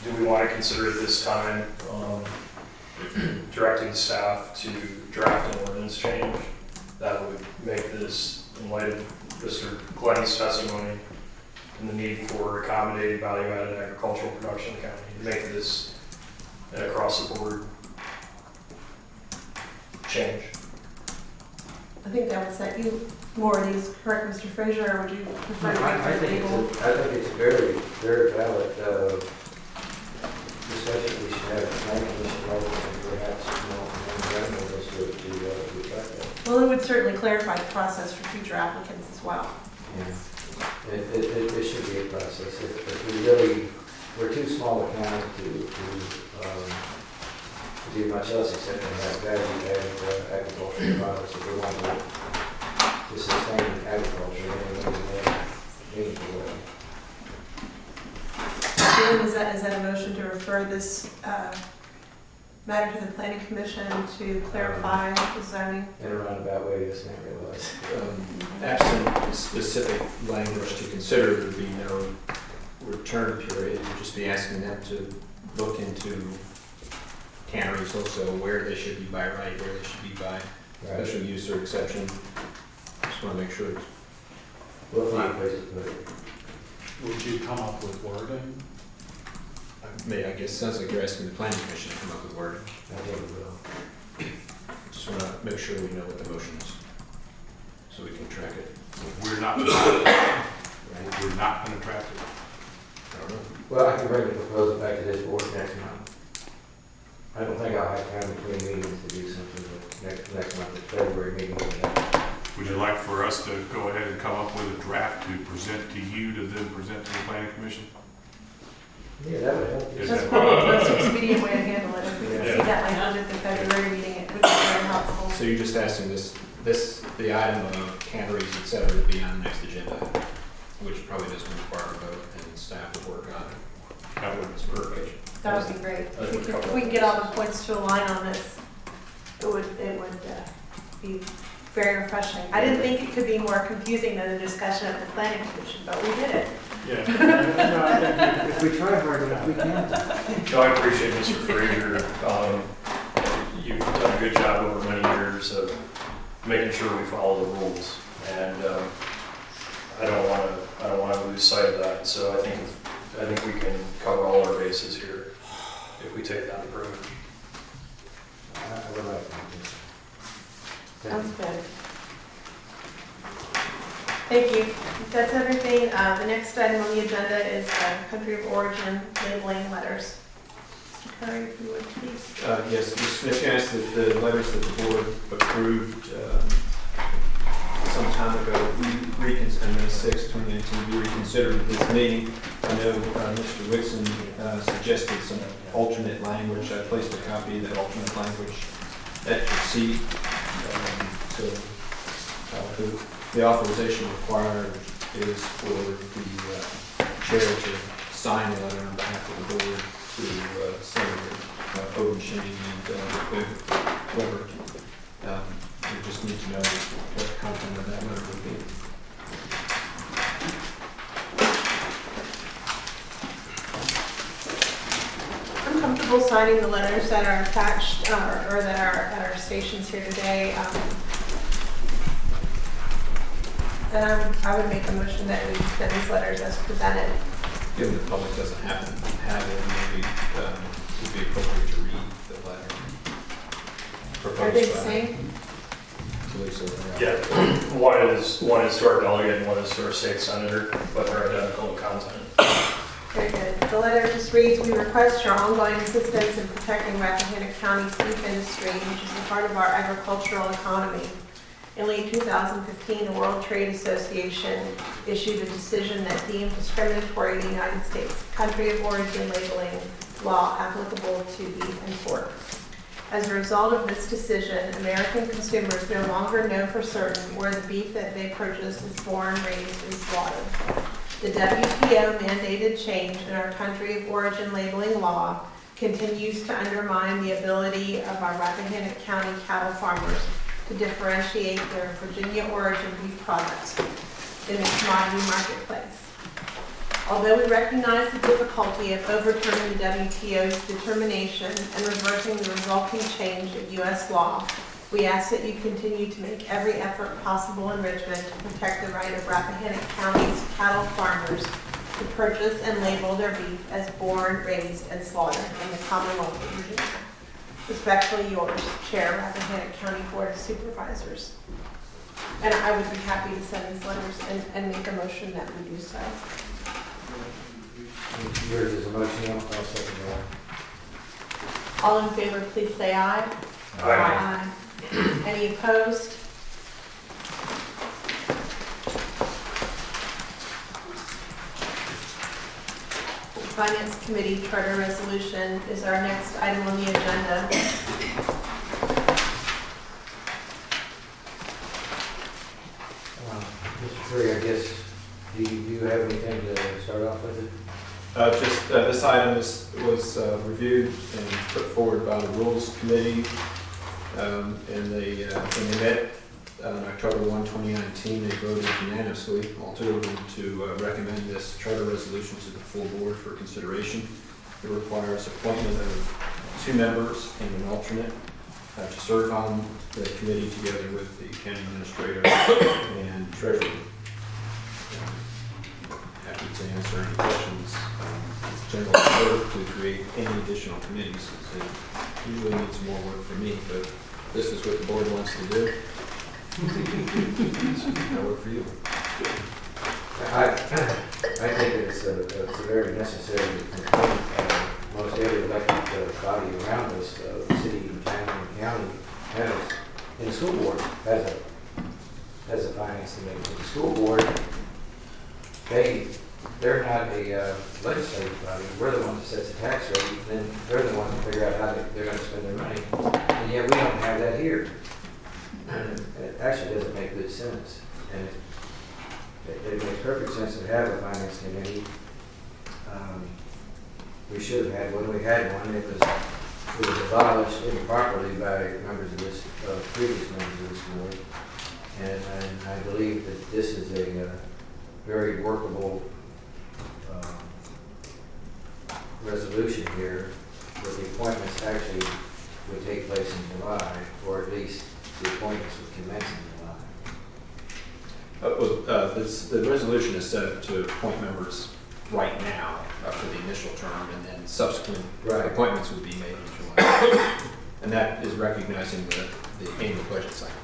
do we want to consider at this time directing staff to draft an ordinance change that would make this, in light of Mr. Glenny's testimony and the need for accommodating value-added agricultural production in the county, to make this an across-the-board change? I think that would set you more at ease, correct, Mr. Frazier, or would you prefer to wait I for the think legal? it's a very, very valid discussion. We should have a planning commission level and perhaps, to reflect that. Well, it would certainly clarify the process for future applicants as well. Yeah. It should be a process. If we're too small a county to do much else except to have value-added agricultural products. If we want to sustain agriculture, then we need to meaningful way. Dan, is that a motion to refer this matter to the planning commission to clarify the zoning? In a roundabout way, yes, ma'am, it was. Absent specific language to consider, there would be no return period. You'd just be asking them to look into canneries also, where they should be by right, where they should be by special use or exception. Just want to make sure. We'll find a place to put it. Would you come up with wording? I guess it sounds like you're asking the planning commission to come up with wording. I think we will. Just want to make sure we know what the motion is, so we can track it. We're not going to track it. I don't know. Well, I can bring the proposal back to this board next month. I don't think I'll have time between meetings to do something, but next month, the February meeting. Would you like for us to go ahead and come up with a draft to present to you to then present to the planning commission? Yeah, that would help. Is That's that- probably the most expedient way to handle it. If we can see that language at the February meeting, it would be very helpful. So you're just asking the item of canneries, et cetera, to be on the next agenda, which probably doesn't require a vote, and staff will work on it. That would It's perfect. That would be great. If we can get all the points to align on this, it would be very refreshing. I didn't think it could be more confusing than the discussion of the planning commission, but we did it. Yeah. If we try hard enough, we can. No, I appreciate Mr. Frazier. You've done a good job over many years of making sure we follow the rules, and I don't want to lose sight of that. So I think we can cover all our bases here if we take that approach. I would like to. Sounds good. Thank you. That's everything. The next item on the agenda is country of origin labeling letters. Mr. Curry, if you would please. Yes, Ms. Smith, you asked that the letters that the board approved some time ago, on May 6, 2019, be reconsidered at this meeting. I know Mr. Wixon suggested some alternate language. I placed a copy of that alternate language at your seat. The authorization required is for the chair to sign a letter on behalf of the board to Senator Odenshine and Weber. We just need to know what the content of that letter would be. I'm comfortable signing the letters that are attached or that are at our stations here today. And I would make a motion that we send these letters as presented. Given the public doesn't have it, maybe it would be appropriate to read the letter. Are they the same? Yeah, one is to our delegate and one is to our state senator, but they're identical in content. Very good. The letter just reads, we request your ongoing assistance in protecting Rappahannock County's beef industry, which is a part of our agricultural economy. In late 2015, the World Trade Association issued a decision that deemed discriminatory in the United States country of origin labeling law applicable to beef and pork. As a result of this decision, American consumers no longer know for certain where the beef that they purchase is born, raised, and slaughtered. The WTO mandated change in our country of origin labeling law continues to undermine the ability of our Rappahannock County cattle farmers to differentiate their Virginia origin beef products in the commodity marketplace. Although we recognize the difficulty of overturning the WTO's determination and reversing the resulting change of U.S. law, we ask that you continue to make every effort possible in Richmond to protect the right of Rappahannock County's cattle farmers to purchase and label their beef as born, raised, and slaughtered in the Commonwealth of Virginia. Respectfully yours, Chair, Rappahannock County Board of Supervisors. And I would be happy to send these letters and make a motion that we do so. Yours is a motion, I'll second that. All in favor, please say aye. Aye. Any opposed? Finance Committee Charter Resolution is our next item on the agenda. Mr. Curry, I guess, do you have anything to start off with it? This item was reviewed and put forward by the Rules Committee, and they met on October 1, 2019. They voted unanimously, all two of them, to recommend this charter resolution to the full board for consideration. It requires appointment of 2 members and an alternate. to serve on the committee together with the county administrator and treasurer. Happy to answer any questions. Generally, work to create any additional committees. It usually needs more work for me, but this is what the board wants to do. That work for you? I think it's a very necessary component. Most every elected body around us, city, town, and county, has, and the school board has a finance committee. The school board, they're not a legislative body. We're the ones that sets the tax rate, and then they're the ones that figure out how they're going to spend their money. And yet we don't have that here. And it actually doesn't make good sense. And it makes perfect sense to have a finance committee. We should have had one. We had one. It was abolished improperly by members of this, previous members of this board. And I believe that this is a very workable resolution here, where the appointments actually would take place in July, or at least the appointments would commence in July. The resolution is set up to appoint members right now for the initial term, and then subsequent appointments would be made in July. And that is recognizing the annual budget cycle,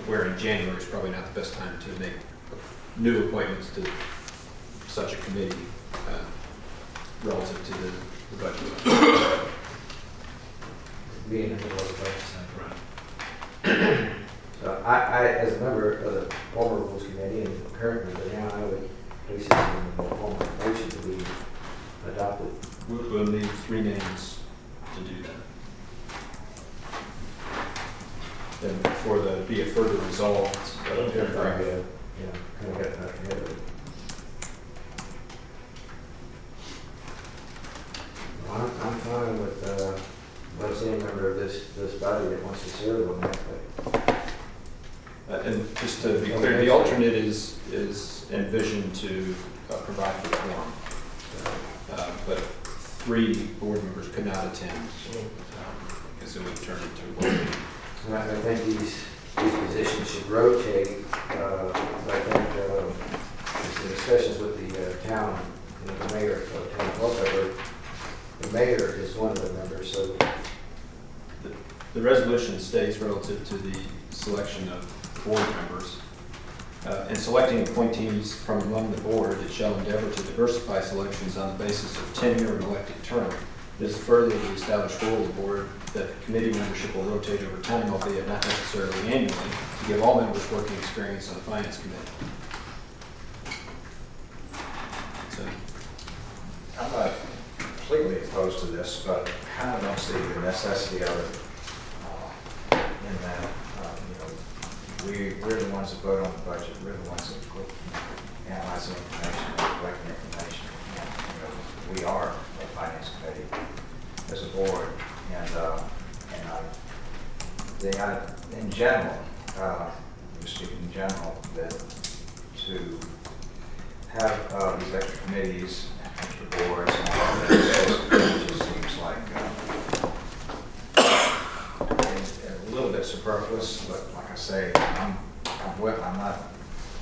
where in January is probably not the best time to make new appointments to such a committee relative to the budget. Being in the middle of the budget cycle. Right. So I, as a member of the former rules committee and currently, but now I would place it in the form of a motion to be adopted. We'll need 3 names to do that. And for the be it further resolved, paragraph. Yeah, kind of got that together. I'm fine with any member of this body that wants to serve on that. And just to be clear, the alternate is envisioned to provide for the quorum. But 3 board members could not attend because it would turn into one. And I think these positions should rotate. I think the discussions with the town and the mayor of town hall, the mayor is one of the members. So the resolution states relative to the selection of board members. In selecting appointees from among the board, it shall endeavor to diversify selections on the basis of tenure and elected term. It is further the established rule of the board that the committee membership will rotate over time, albeit not necessarily annually, to give all members working experience on the finance committee. So, I'm not completely opposed to this, but kind of don't see the necessity of it in that, we're the ones that vote on the budget. We're the ones that analyze the information and collect the information. And, we are a finance committee as a board, and in general, speaking in general, that to have these extra committees, extra boards, and all of that, it just seems like a little bit superfluous. But like I say, I'm not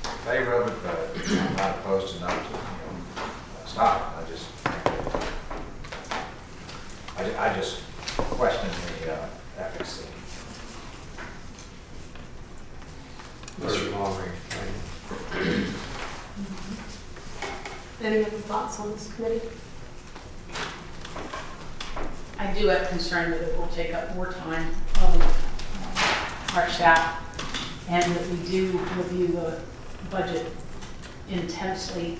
in favor of it, but I'm not opposed enough to stop it. I just question the efficacy. Mr. Long-range planning. Any other thoughts on this committee? I do have concern that it will take up more time of our staff, and that we do review the budget intensely.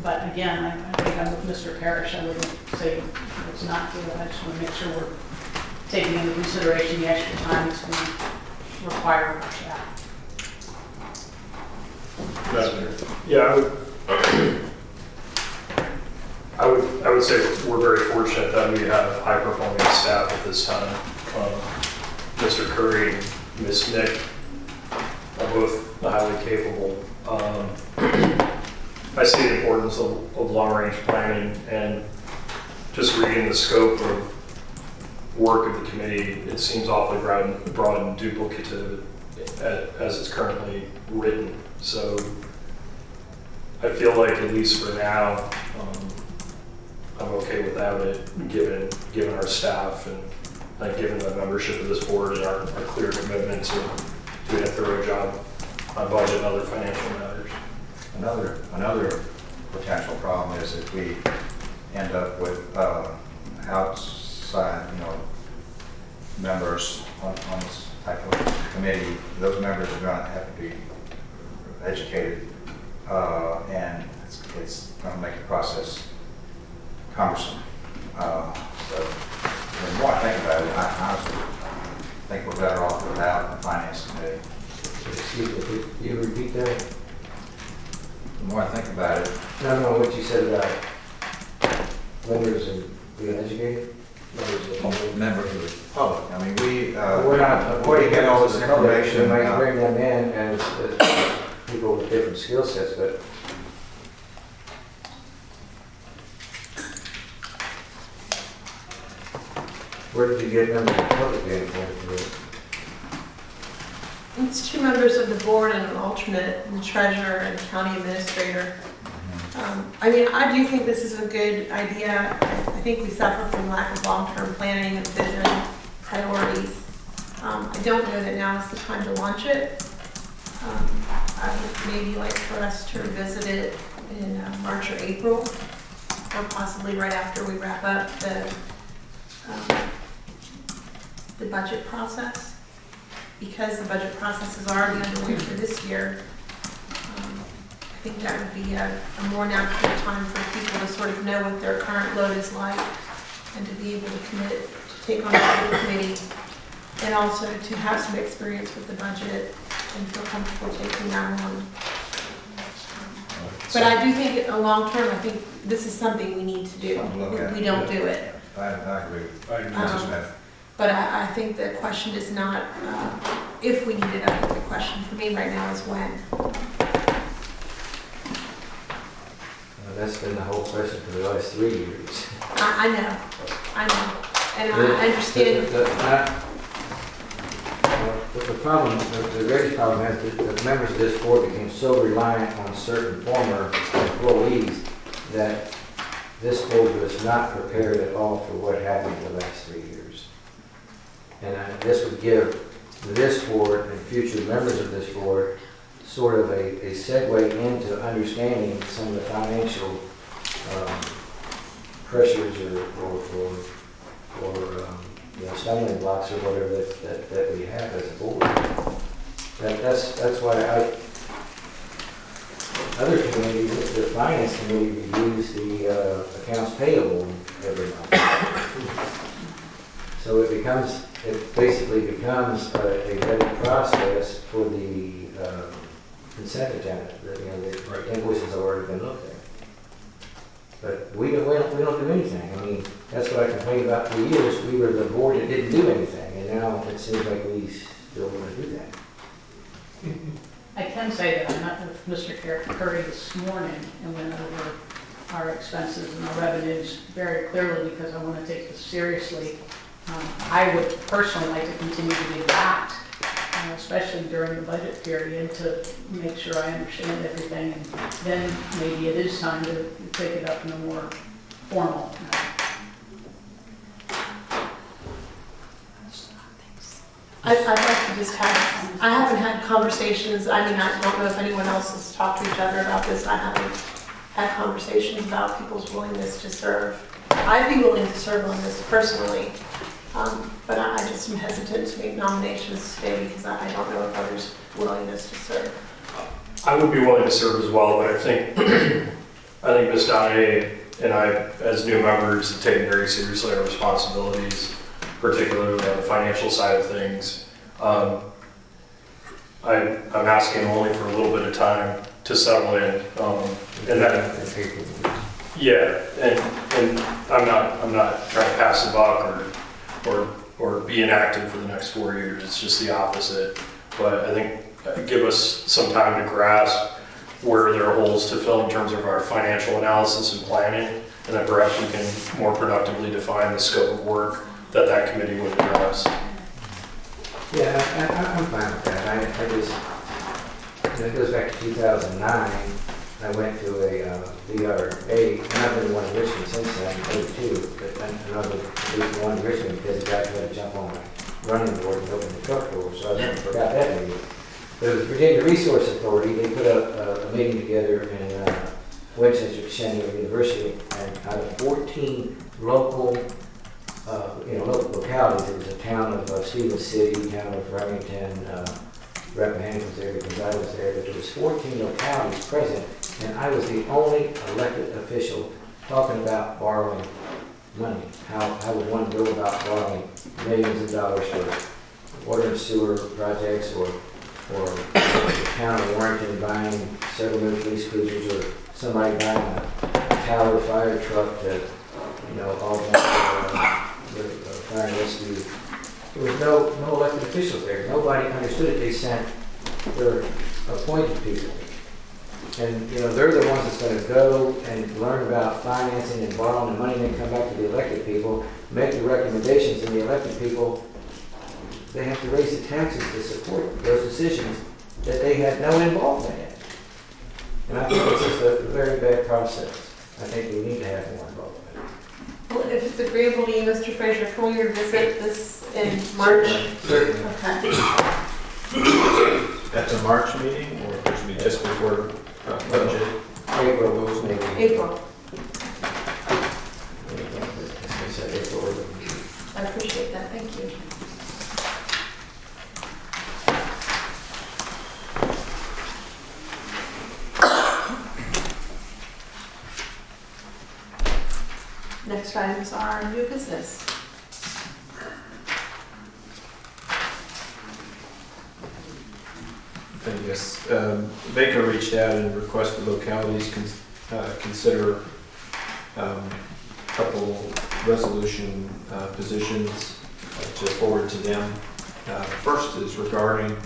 But again, I think I'm with Mr. Parrish. I wouldn't say it's not good. I just want to make sure we're taking into consideration the extra time it's going to require of our staff. Yeah, I would say we're very fortunate that we have high-performing staff at this time. Mr. Curry and Ms. Nick are both highly capable. I see the importance of long-range planning, and just reading the scope of work of the committee, it seems awfully broad and duplicative as it's currently written. So I feel like, at least for now, I'm okay without it, given our staff and given the membership of this board and our clear commitment to doing a thorough job on budget and other financial matters. Another potential problem is if we end up with outside, members on this type of committee. Those members are going to have to be educated, and it's going to make the process cumbersome. So the more I think about it, I honestly think we're better off without the finance committee. Excuse me, could you repeat that? The more I think about it. No, what you said about members and being educated? Members of the public. I mean, we're not, where do you get all this information? We might bring them in as people with different skill sets, but where did you get members of the public being appointed? It's 2 members of the board and an alternate, the treasurer and county administrator. I mean, I do think this is a good idea. I think we suffer from lack of long-term planning and vision, priorities. I don't know that now is the time to launch it. I would maybe like for us to revisit it in March or April, or possibly right after we wrap up the budget process. Because the budget process is already underway for this year, I think that would be a more natural time for people to sort of know what their current load is like and to be able to commit to take on the budget committee and also to have some experience with the budget and feel comfortable taking that on. But I do think in the long term, I think this is something we need to do. We don't do it. I agree. But I think the question is not if we need it. I think the question for me right now is when. That's been the whole question for the last 3 years. I know, and I understand. The problem, the greatest problem is that the members of this board became so reliant on certain former employees that this board was not prepared at all for what happened the last 3 years. And this would give this board and future members of this board sort of a segue into understanding some of the financial pressures or stumbling blocks or whatever that we have as a board. That's why other committees, the finance committee reviews the accounts payable every month. So it basically becomes a better process for the consent agenda. The invoices have already been looked at. But we don't do anything. I mean, that's what I complained about for years. We were the board that didn't do anything, and now it seems like we still want to do that. I can say that I met with Mr. Curry this morning and went over our expenses and our revenues very clearly because I want to take this seriously. I would personally like to continue to be backed, especially during the budget period, to make sure I understand everything. And then maybe it is time to take it up in a more formal manner. I'd like to just I haven't had conversations, I mean, I don't know if anyone else has talked to each other about this. I haven't had conversations about people's willingness to serve. I'd be willing to serve on this personally, but I just am hesitant to make nominations today because I don't know if others' willingness to serve. I would be willing to serve as well, but I think Ms. Donahue and I, as new members, have taken very seriously our responsibilities, particularly on the financial side of things. I'm asking only for a little bit of time to settle in, and then, yeah, and I'm not trying to pass the buck or be inactive for the next 4 years. It's just the opposite. But I think give us some time to grasp where there are holes to fill in terms of our financial analysis and planning, and then perhaps we can more productively define the scope of work that committee would address. Yeah, I'm fine with that. I just, it goes back to 2009. I went to a VRA, and I've been one in Richmond since then, '82, but another one in Richmond because the guy tried to jump on my running board and open the truck door, so I never forgot that meeting. But it was Virginia Resource Authority. They put a meeting together in Winchester University, and out of 14 local localities, there was a town of Stevens City, town of Remington, Rappahannock was there because I was there, but there was 14 localities present, and I was the only elected official talking about borrowing money. How would one go about borrowing millions of dollars for water and sewer projects, or the town of Warrington buying several new police cruisers, or somebody buying a Tower fire truck to, augment the fire and rescue. There was no elected officials there. Nobody understood it. They sent their appointed people. And, they're the ones that's going to go and learn about financing and borrowing the money, and then come back to the elected people, make the recommendations, and the elected people, they have to raise the taxes to support those decisions that they had no involvement in. And I think it's just a very bad process. I think we need to have more involvement. Well, if it's agreeable to you, Mr. Fraser, can we revisit this in March? Certainly. Okay. That's a March meeting, or it should be just before budget? April, maybe. April. April. I appreciate that. Thank you. Next items are new business. Yes, Baker reached out and requested localities consider a couple resolution positions to forward to them. First is regarding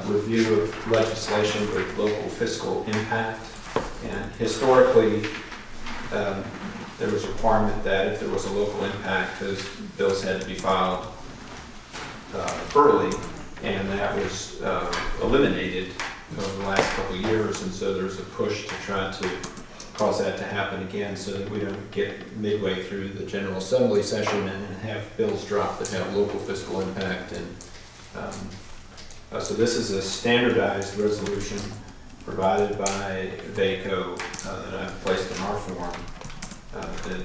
review of legislation with local fiscal impact. And historically, there was a requirement that if there was a local impact, those bills had to be filed early, and that was eliminated over the last couple of years, and so there's a push to try to cause that to happen again so that we don't get midway through the General Assembly session and have bills drop that have local fiscal impact. And so this is a standardized resolution provided by VACO that I've placed in our form. That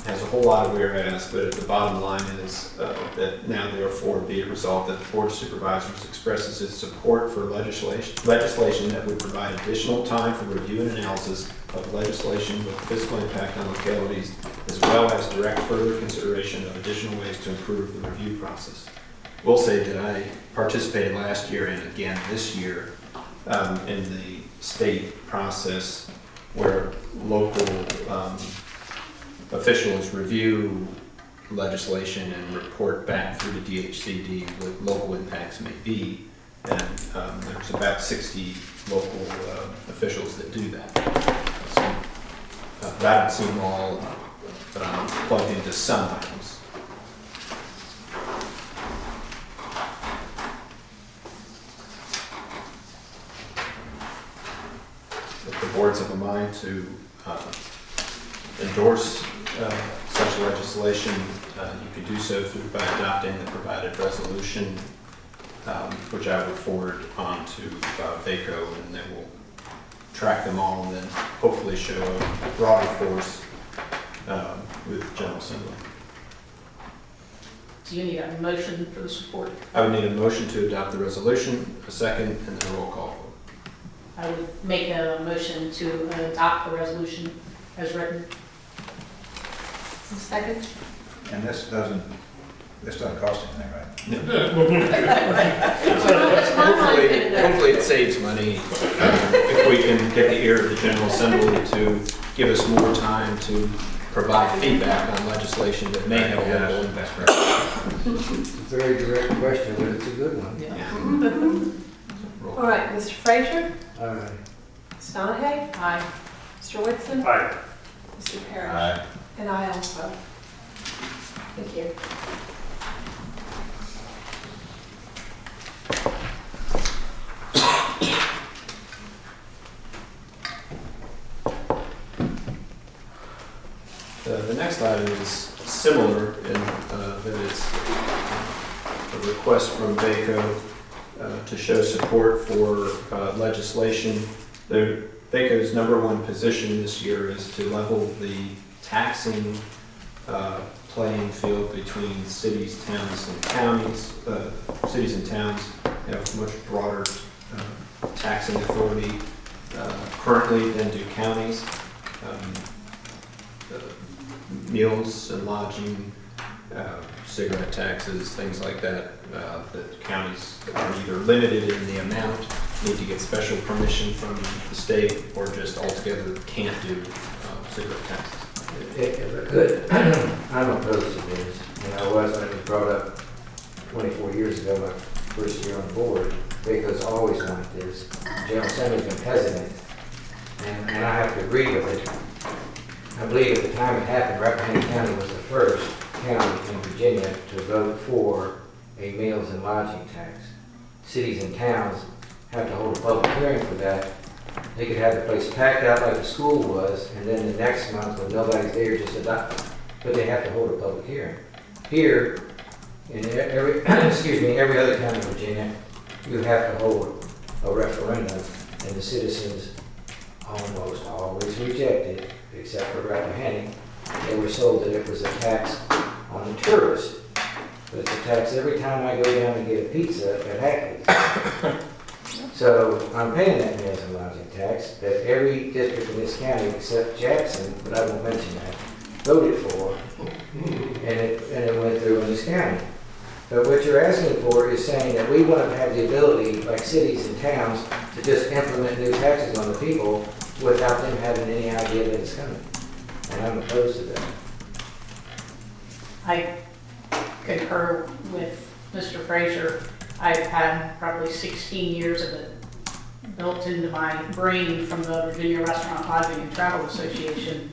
has a whole lot of whereas, but the bottom line is that now therefore be it resolved that the Board of Supervisors expresses its support for legislation that would provide additional time for review and analysis of legislation with fiscal impact on localities, as well as direct further consideration of additional ways to improve the review process. We'll say that I participated last year and again this year in the state process where local officials review legislation and report back through the DHCD what local impacts may be. And there's about 60 local officials that do that. So, I haven't seen them all, but I'm plugged into some items. If the boards have a mind to endorse such legislation, you could do so by adopting the provided resolution, which I would forward on to VACO, and then we'll track them all and then hopefully show a broader force with General Assembly. Do you need a motion for the support? I would need a motion to adopt the resolution, a second, and then a roll call vote. I would make a motion to adopt the resolution as written. Second. And this doesn't cost anything, right? Hopefully it saves money if we can get the ear of the General Assembly to give us more time to provide feedback on legislation that may have a local impact. It's a very direct question, but it's a good one. All right, Mr. Frazier? All right. Ms. Donahue? Aye. Mr. Whitson? Aye. Mr. Parrish? Aye. And I also. Thank you. The next item is similar in that it's a request from VACO to show support for legislation. VACO's #1 position this year is to level the taxing playing field between cities, towns, and counties. Cities and towns have much broader taxing authority currently than do counties. Meals and lodging, cigarette taxes, things like that, that counties are either limited in the amount, need to get special permission from the state, or just altogether can't do cigarette taxes. If I could, I'm opposed to this, and I was when it was brought up 24 years ago, my first year on the board, because I always wanted this. General Assembly's been hesitant, and I have to agree with it. I believe at the time it happened, Rappahannock County was the first county in Virginia to vote for a meals and lodging tax. Cities and towns have to hold a public hearing for that. They could have the place packed out like the school was, and then the next month when nobody's there, just adopt it. But they have to hold a public hearing. Here, in every every other county in Virginia, you have to hold a referendum, and the citizens almost always reject it, except for Rappahannock. They were sold that it was a tax on the tourist, but it's a tax every time I go down to get a pizza at Hackney's. So I'm paying that meals and lodging tax that every district in this county except Jackson, but I won't mention that, voted for, and it went through in this county. But what you're asking for is saying that we want to have the ability, like cities and towns, to just implement new taxes on the people without them having any idea that it's coming. And I'm opposed to that. I concur with Mr. Fraser. I've had probably 16 years of it built into my brain from the Virginia Restaurant Lodging and Travel Association.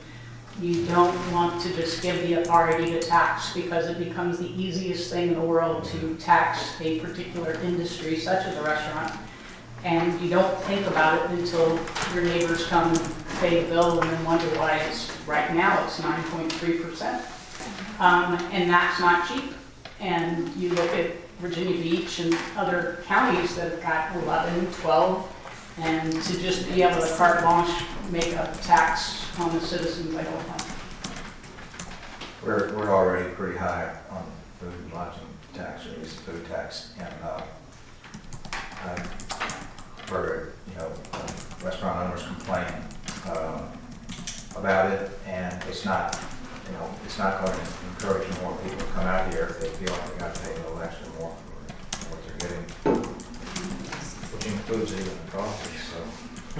You don't want to just give the authority to tax because it becomes the easiest thing in the world to tax a particular industry such as a restaurant. And you don't think about it until your neighbors come and pay the bill and then wonder why it's, right now it's 9.3%. And that's not cheap. And you look at Virginia Beach and other counties that have got 11, 12, and to just be able to carte blanche make a tax on the citizens, I don't like. We're already pretty high on food and lodging tax, or at least food tax, and I've heard, restaurant owners complain about it, and it's not going to encourage more people to come out here if they feel like they got to pay a little extra more for what they're getting, which includes even the coffee. So, I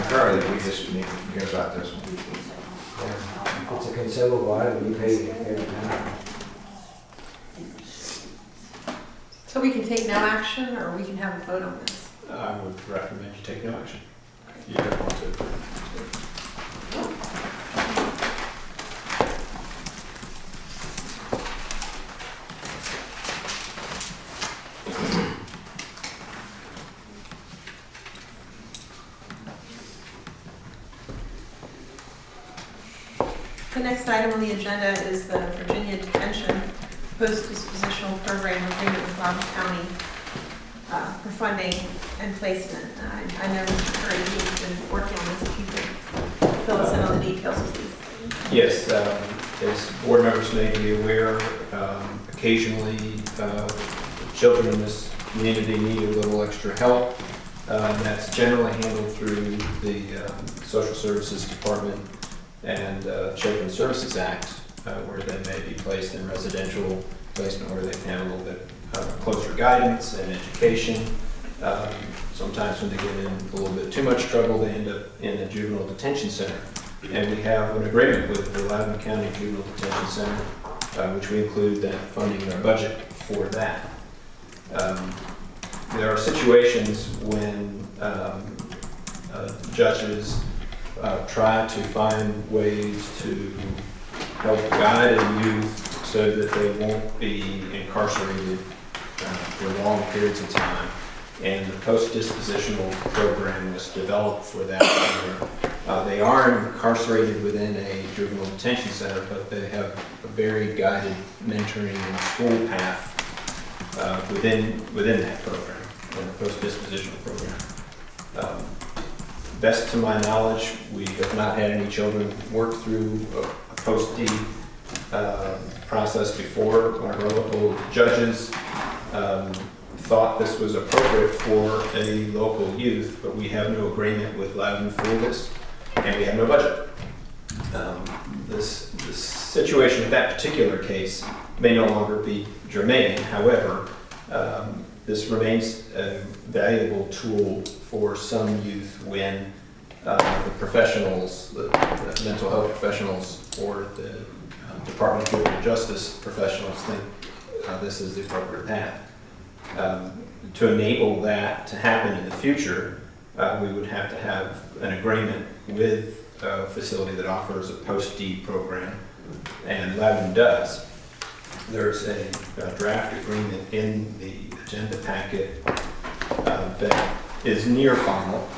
concur that we just need to forget about this one. Yeah. It's a consumable item, you pay it every time. So we can take no action, or we can have a vote on this? I would recommend you take no action. You don't want to. The next item on the agenda is the Virginia Detention Post-Dispositional Program Agreement with Rappahannock County for funding and placement. I know Mr. Curry, you've been working on this. If you could fill us in on the details, please. Yes, as board members may be aware, occasionally children in this community need a little extra help. That's generally handled through the Social Services Department and Children's Services Act, where they may be placed in residential placement where they can have a little bit closer guidance and education. Sometimes when they get in a little bit too much trouble, they end up in a juvenile detention center. And we have an agreement with the Rappahannock County Juvenile Detention Center, which we include that funding in our budget for that. There are situations when judges try to find ways to help guide a youth so that they won't be incarcerated for long periods of time. And the post-dispositional program was developed for that. They are incarcerated within a juvenile detention center, but they have a very guided mentoring and school path within that program, in the post-dispositional program. Best to my knowledge, we have not had any children work through a post-D process before. Our local judges thought this was appropriate for a local youth, but we have no agreement with Loudon for this, and we have no budget. This situation of that particular case may no longer be germane. However, this remains a valuable tool for some youth when the professionals, the mental health professionals or the Department of Juvenile Justice professionals think this is the appropriate path. To enable that to happen in the future, we would have to have an agreement with a facility that offers a post-D program, and Loudon does. There's a draft agreement in the agenda packet that is near final,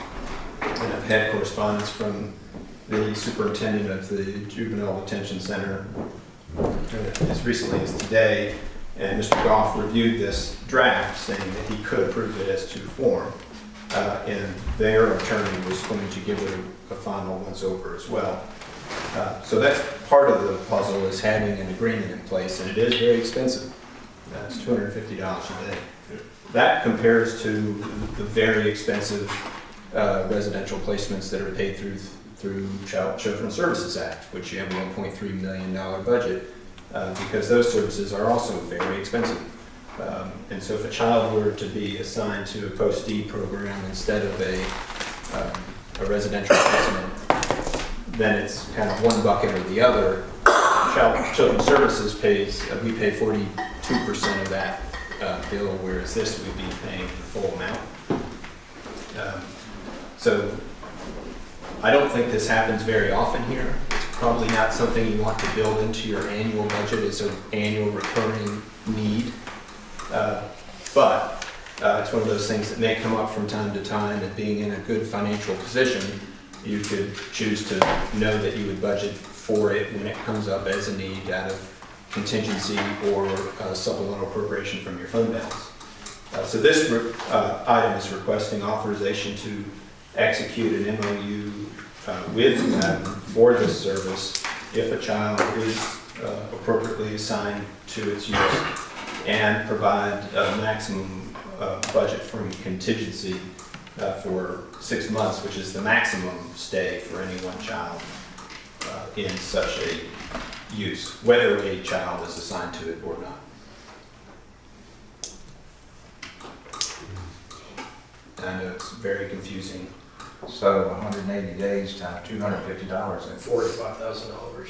and I've had correspondence from the superintendent of the Juvenile Detention Center as recently as today, and Mr. Goff reviewed this draft saying that he could approve it as to form, and their attorney was going to give it a final once over as well. So that's part of the puzzle, is having an agreement in place, and it is very expensive. It's $250 a day. That compares to the very expensive residential placements that are paid through Children Services Act, which you have a $1.3 million budget, because those services are also very expensive. And so if a child were to be assigned to a post-D program instead of a residential placement, then it's kind of one bucket or the other. Children's Services we pay 42% of that bill, whereas this would be paying the full amount. So I don't think this happens very often here. It's probably not something you want to build into your annual budget as an annual recurring need. But it's one of those things that may come up from time to time, and being in a good financial position, you could choose to know that you would budget for it when it comes up as a need out of contingency or supplemental appropriation from your fund balance. So this item is requesting authorization to execute an MOU with them for this service if a child is appropriately assigned to its use, and provide a maximum budget from contingency for 6 months, which is the maximum stay for any one child in such a use, whether a child is assigned to it or not. I know it's very confusing. So 180 days times $250 and $45,000.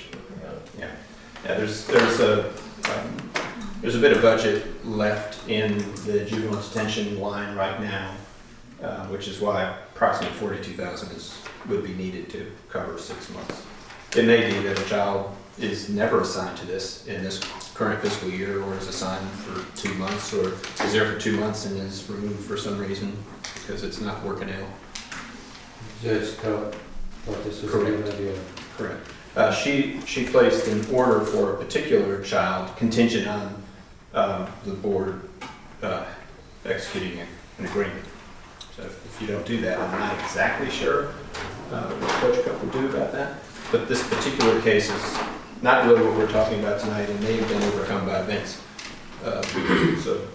Yeah. There's a bit of budget left in the juvenile detention line right now, which is why approximately $42,000 would be needed to cover 6 months. It may be that a child is never assigned to this in this current fiscal year, or is assigned for 2 months, or is there for 2 months and is removed for some reason because it's not working out. Judge thought this was a good idea. Correct. She placed an order for a particular child contingent on the board executing an agreement. So if you don't do that, I'm not exactly sure what Coach Cup would do about that. But this particular case is not really what we're talking about tonight, and may have been overcome by events. So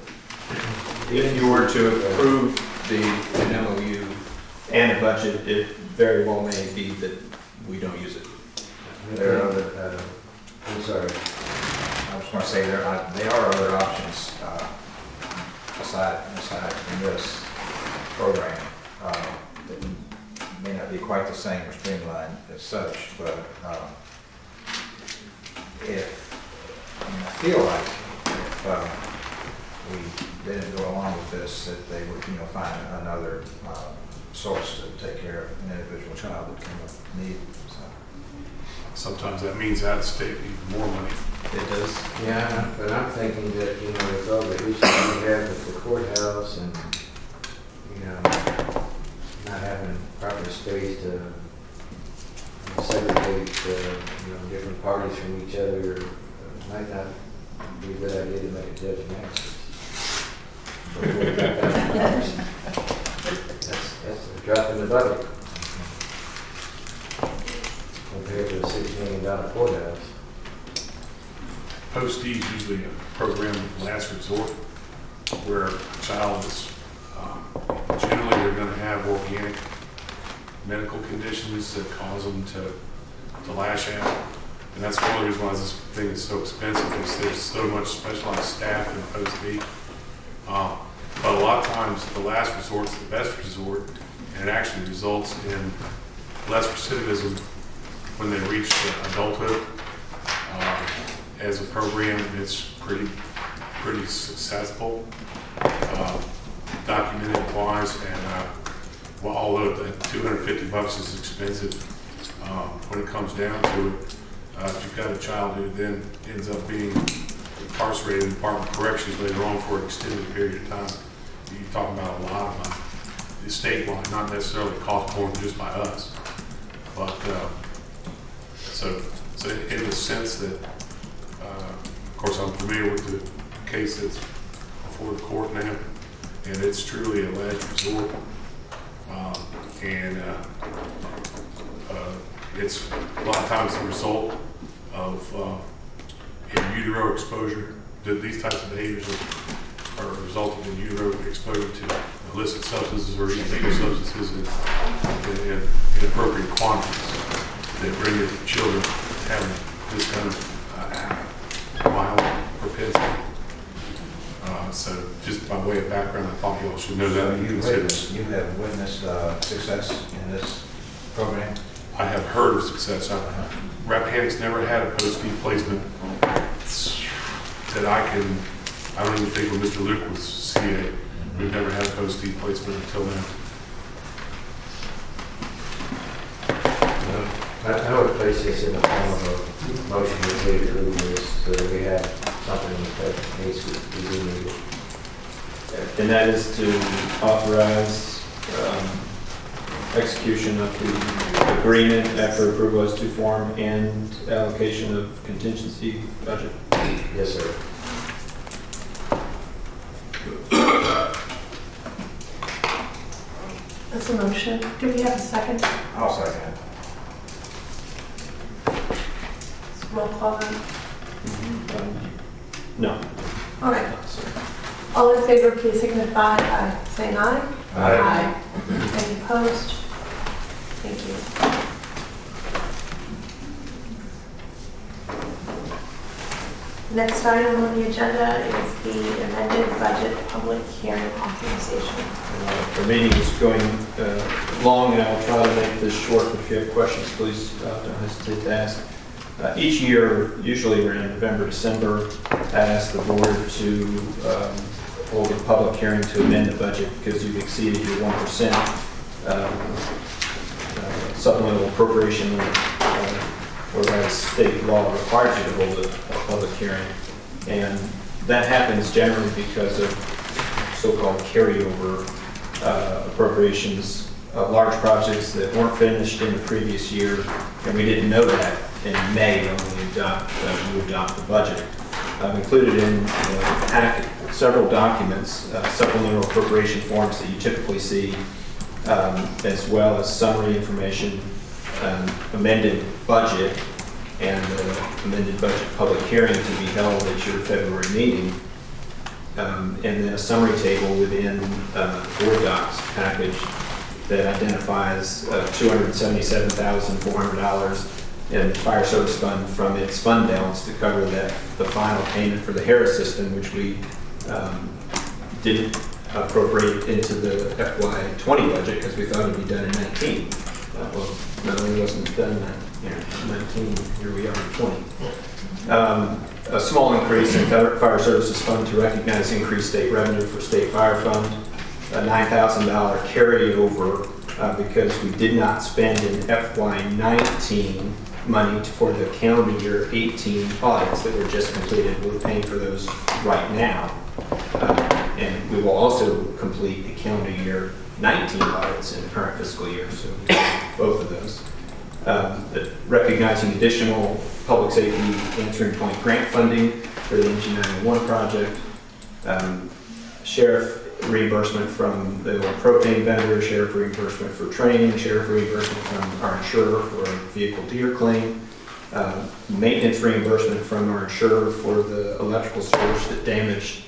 if you were to approve an MOU and a budget, it very well may be that we don't use it. There are other, I'm sorry. I was going to say there are other options aside from this program that may not be quite the same or streamlined as such, but I feel like if we didn't go along with this, that they would, find another source to take care of an individual child that came up with need. So. Sometimes that means out of state even more money. It does. Yeah, but I'm thinking that, with all the issues we have with the courthouse and, not having proper space to segregate, different parties from each other, might not be a good idea to make a judgment. That's a drop in the bucket compared to a $6 million courthouse. Post-D is usually a program of last resort where a child is, generally they're going to have organic medical conditions that cause them to lash out. And that's one of the reasons why this thing is so expensive, is there's so much specialized staff in Post-D. But a lot of times the last resort is the best resort, and it actually results in less recidivism when they reach adulthood. As a program, it's pretty successful, documented wise, and although the $250 is expensive, when it comes down to it, if you've got a child who then ends up being incarcerated in the Department of Corrections later on for an extended period of time, you're talking about a lot of money. The statewide, not necessarily cost more than just by us, but so in the sense that. Of course, I'm familiar with the case that's before the court now, and it's truly a last resort. It's a lot of times the result of in utero exposure. These types of behaviors are resulting in utero exposure to illicit substances or illegal substances in inappropriate quantities that bring your children having this kind of violent propensity. So just by way of background, I thought you all should know that. You have witnessed success in this program? I have heard of success. Rappahannock's never had a post-D placement that I don't even think when Mr. Luke was CA, we've never had a post-D placement until now. I would place this in the form of a motion to approve this so that we have something that needs to be needed. And that is to authorize execution of the agreement after approval as to form and allocation of contingency budget. Yes, sir. That's a motion. Do we have a second? I'll second it. Roll call then. No. All right. All in favor, please signify by saying aye. Aye. Any opposed? Thank you. Next item on the agenda is the amended budget public hearing authorization. The meeting is going long, and I will try to make this short. If you have questions, please don't hesitate to ask. Each year, usually around November, December, I ask the board to hold a public hearing to amend the budget because you've exceeded your 1% supplemental appropriation whereas state law requires you to hold a public hearing. And that happens generally because of so-called carryover appropriations of large projects that weren't finished in the previous year, and we didn't know that in May when we adopt the budget. I've included in the packet several documents, supplemental appropriation forms that you typically see, as well as summary information, amended budget, and amended budget public hearing to be held at your February meeting, and then a summary table within the board docs package that identifies $277,400 in the fire service fund from its fund balance to cover the final payment for the Harris system, which we didn't appropriate into the FY20 budget because we thought it'd be done in 19. Well, not only wasn't it done in 19, here we are in 20. A small increase in fire services fund to recognize increased state revenue for state fire fund, a $9,000 carryover because we did not spend in FY19 money for the calendar year 18 audits that were just completed. We're paying for those right now. And we will also complete the calendar year 19 audits in the current fiscal year, so we do both of those. Recognizing additional public safety answering point grant funding for the NG911 project, sheriff reimbursement from the propane vendor, sheriff reimbursement for training, sheriff reimbursement from our insurer for a vehicle deer claim, maintenance reimbursement from our insurer for the electrical surge that damaged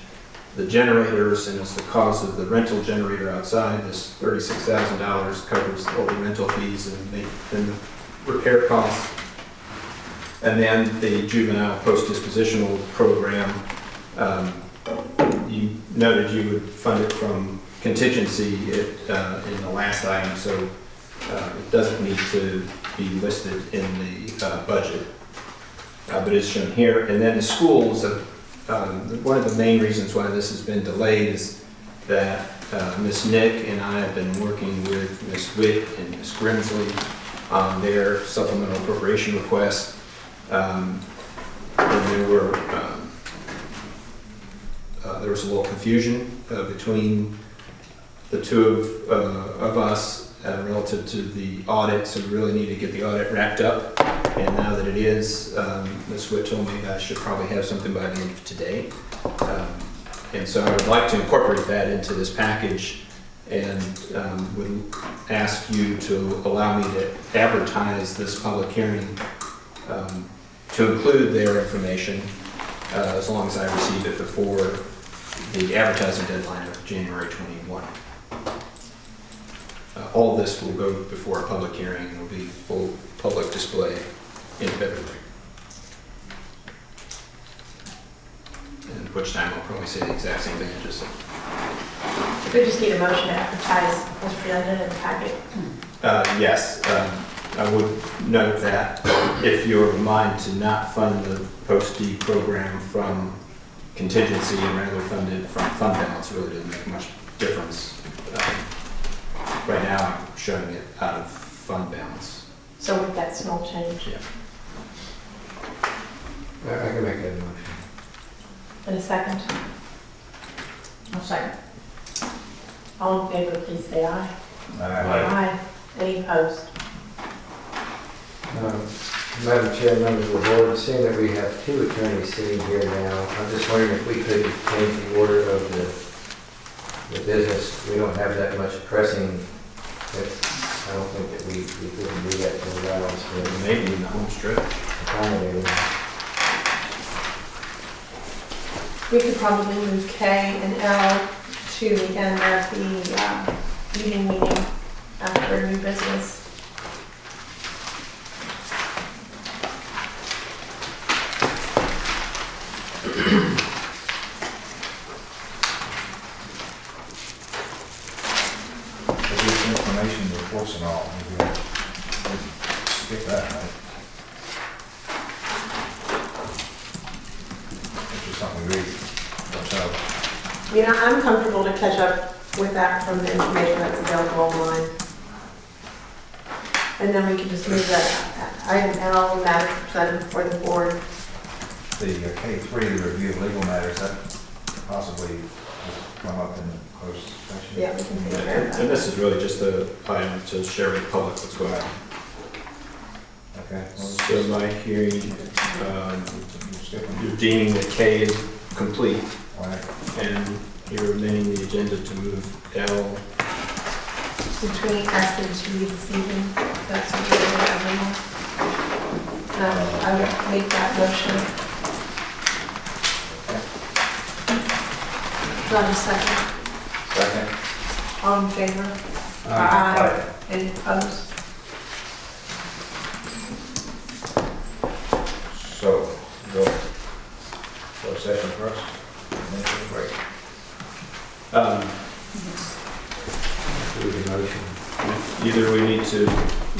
the generators and is the cause of the rental generator outside. This $36,000 covers all the rental fees and the repair costs. And then the juvenile post-dispositional program, you noted you would fund it from contingency in the last item, so it doesn't need to be listed in the budget, but it's shown here. And then the schools, one of the main reasons why this has been delayed is that Ms. Nick and I have been working with Ms. Witt and Ms. Grimsley on their supplemental appropriation request. And there was a little confusion between the two of us relative to the audit, so we really need to get the audit wrapped up. And now that it is, Ms. Witt told me I should probably have something by the end of today. And so I would like to incorporate that into this package and would ask you to allow me to advertise this public hearing to include their information as long as I receive it before the advertising deadline of January 21. All this will go before a public hearing and will be full public display in February. And at which time I'll probably say the exact same thing I just said. We just need a motion to advertise as presented in the packet. Yes, I would note that if you're in mind to not fund the post-D program from contingency and rather fund it from fund balance, really doesn't make much difference. Right now I'm showing it out of fund balance. So with that small change. Yeah. I can make that motion. In a second. I'll second. All in favor, please say aye. Aye. Any opposed? Madam Chair, members of the board, seeing that we have two attorneys sitting here now, I'm just wondering if we could change the order of the business. We don't have that much pressing. I don't think that we couldn't do that to allow us to maybe in the home stretch. accommodate it. We could probably move K and L to the end of the evening meeting after new business. Information reports and all, maybe we'll skip that, right? It's just something we read ourselves. You know, I'm comfortable to catch up with that from the information that's available online. And then we can just move that item L, matter presented before the board. The K3, the review of legal matters, that possibly come up in closed session? Yeah, we can take care of that. And this is really just a item to share with the public what's going on. Okay. So my hearing, you're deeming that K is complete, and you're amending the agenda to move L. Between S and T this evening, that's what we're doing everyone. I would make that motion. Do I have a second? Second. All in favor? Aye. Any opposed? So, go closed session first, and then we'll break. Do the motion. Either we need to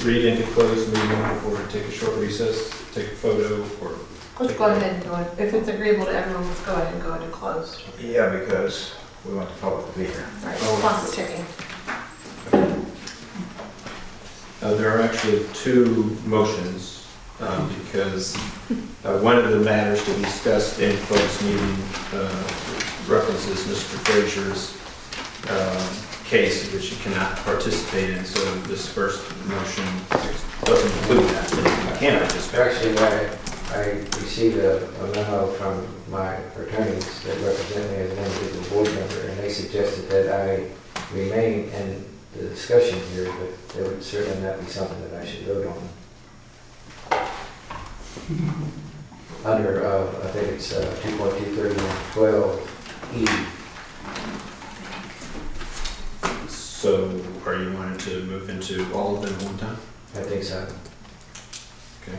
read into closed meeting or take a short recess, take a photo, or... Let's go ahead and do it. If it's agreeable to everyone, let's go ahead and go into closed. Yeah, because we want the public to be here. Right, clock's ticking. There are actually two motions, because one of the matters to be discussed in closed meeting references Mr. Frazier's case, which you cannot participate in, so this first motion doesn't include that. You cannot participate. Actually, I received a memo from my attorneys that represent me as an individual board member, and they suggested that I remain in the discussion here, but there would certainly not be something that I should vote on. Under, I think it's 2.23112E. So are you wanting to move into all of them at one time? I think so. Okay.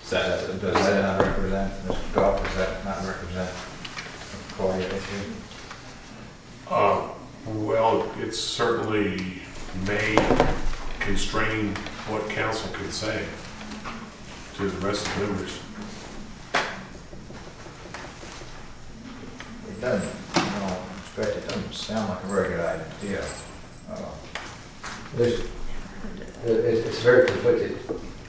Does that not represent, Mr. Goff, does that not represent a COIA issue? Well, it's certainly may constrain what council can say to the rest of the members. It doesn't, it doesn't sound like a very good idea. It's a very conflicted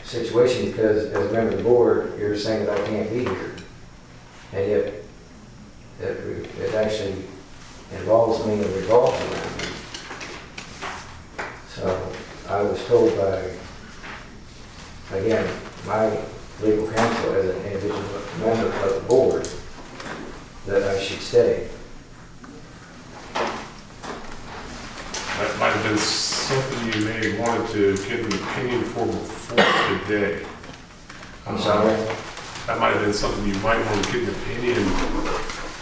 situation because as a member of the board, you're saying that I can't be here. And yet, it actually involves me and revolves around me. So I was told by, again, my legal counsel as an individual member of the board that I should stay. That might have been something you may have wanted to get an opinion for before today. I'm sorry? That might have been something you might want to get an opinion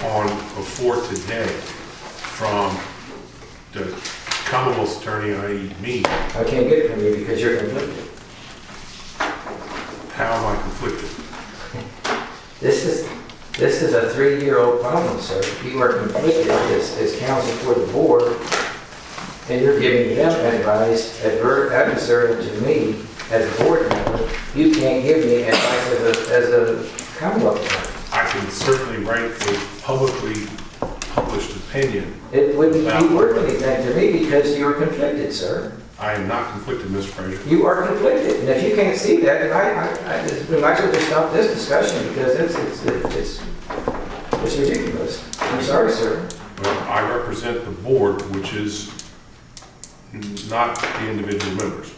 on before today from the Commonwealth's attorney, i.e. me. I can't get it from you because you're conflicted. How am I conflicted? This is a 3-year-old problem, sir. You are conflicted as counsel for the board, and you're giving them advice adversarial to me as a board member. You can't give me advice as a Commonwealth attorney. I can certainly write a publicly published opinion. It wouldn't be worth anything to me because you're conflicted, sir. I am not conflicted, Mr. Frazier. You are conflicted, and if you can't see that, then we might as well just stop this discussion because it's ridiculous. I'm sorry, sir. Well, I represent the board, which is not the individual members.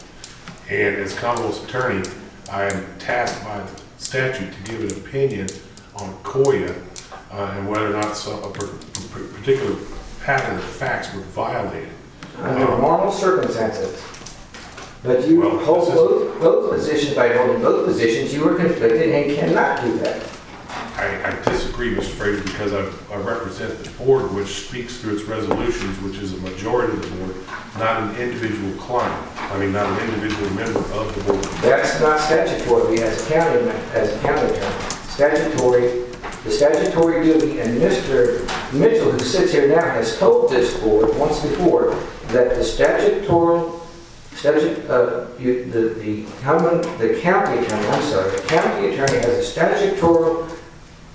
And as Commonwealth's attorney, I am tasked by the statute to give an opinion on COIA and whether or not a particular pattern of facts were violated. Under normal circumstances. But you hold both positions. By holding both positions, you are conflicted and cannot do that. I disagree, Mr. Frazier, because I represent the board, which speaks through its resolutions, which is a majority of the board, not an individual client. I mean, not an individual member of the board. That's not statutory as a county attorney. The statutory duty, and Mr. Mitchell, who sits here now, has told this board once before that the county attorney has a statutory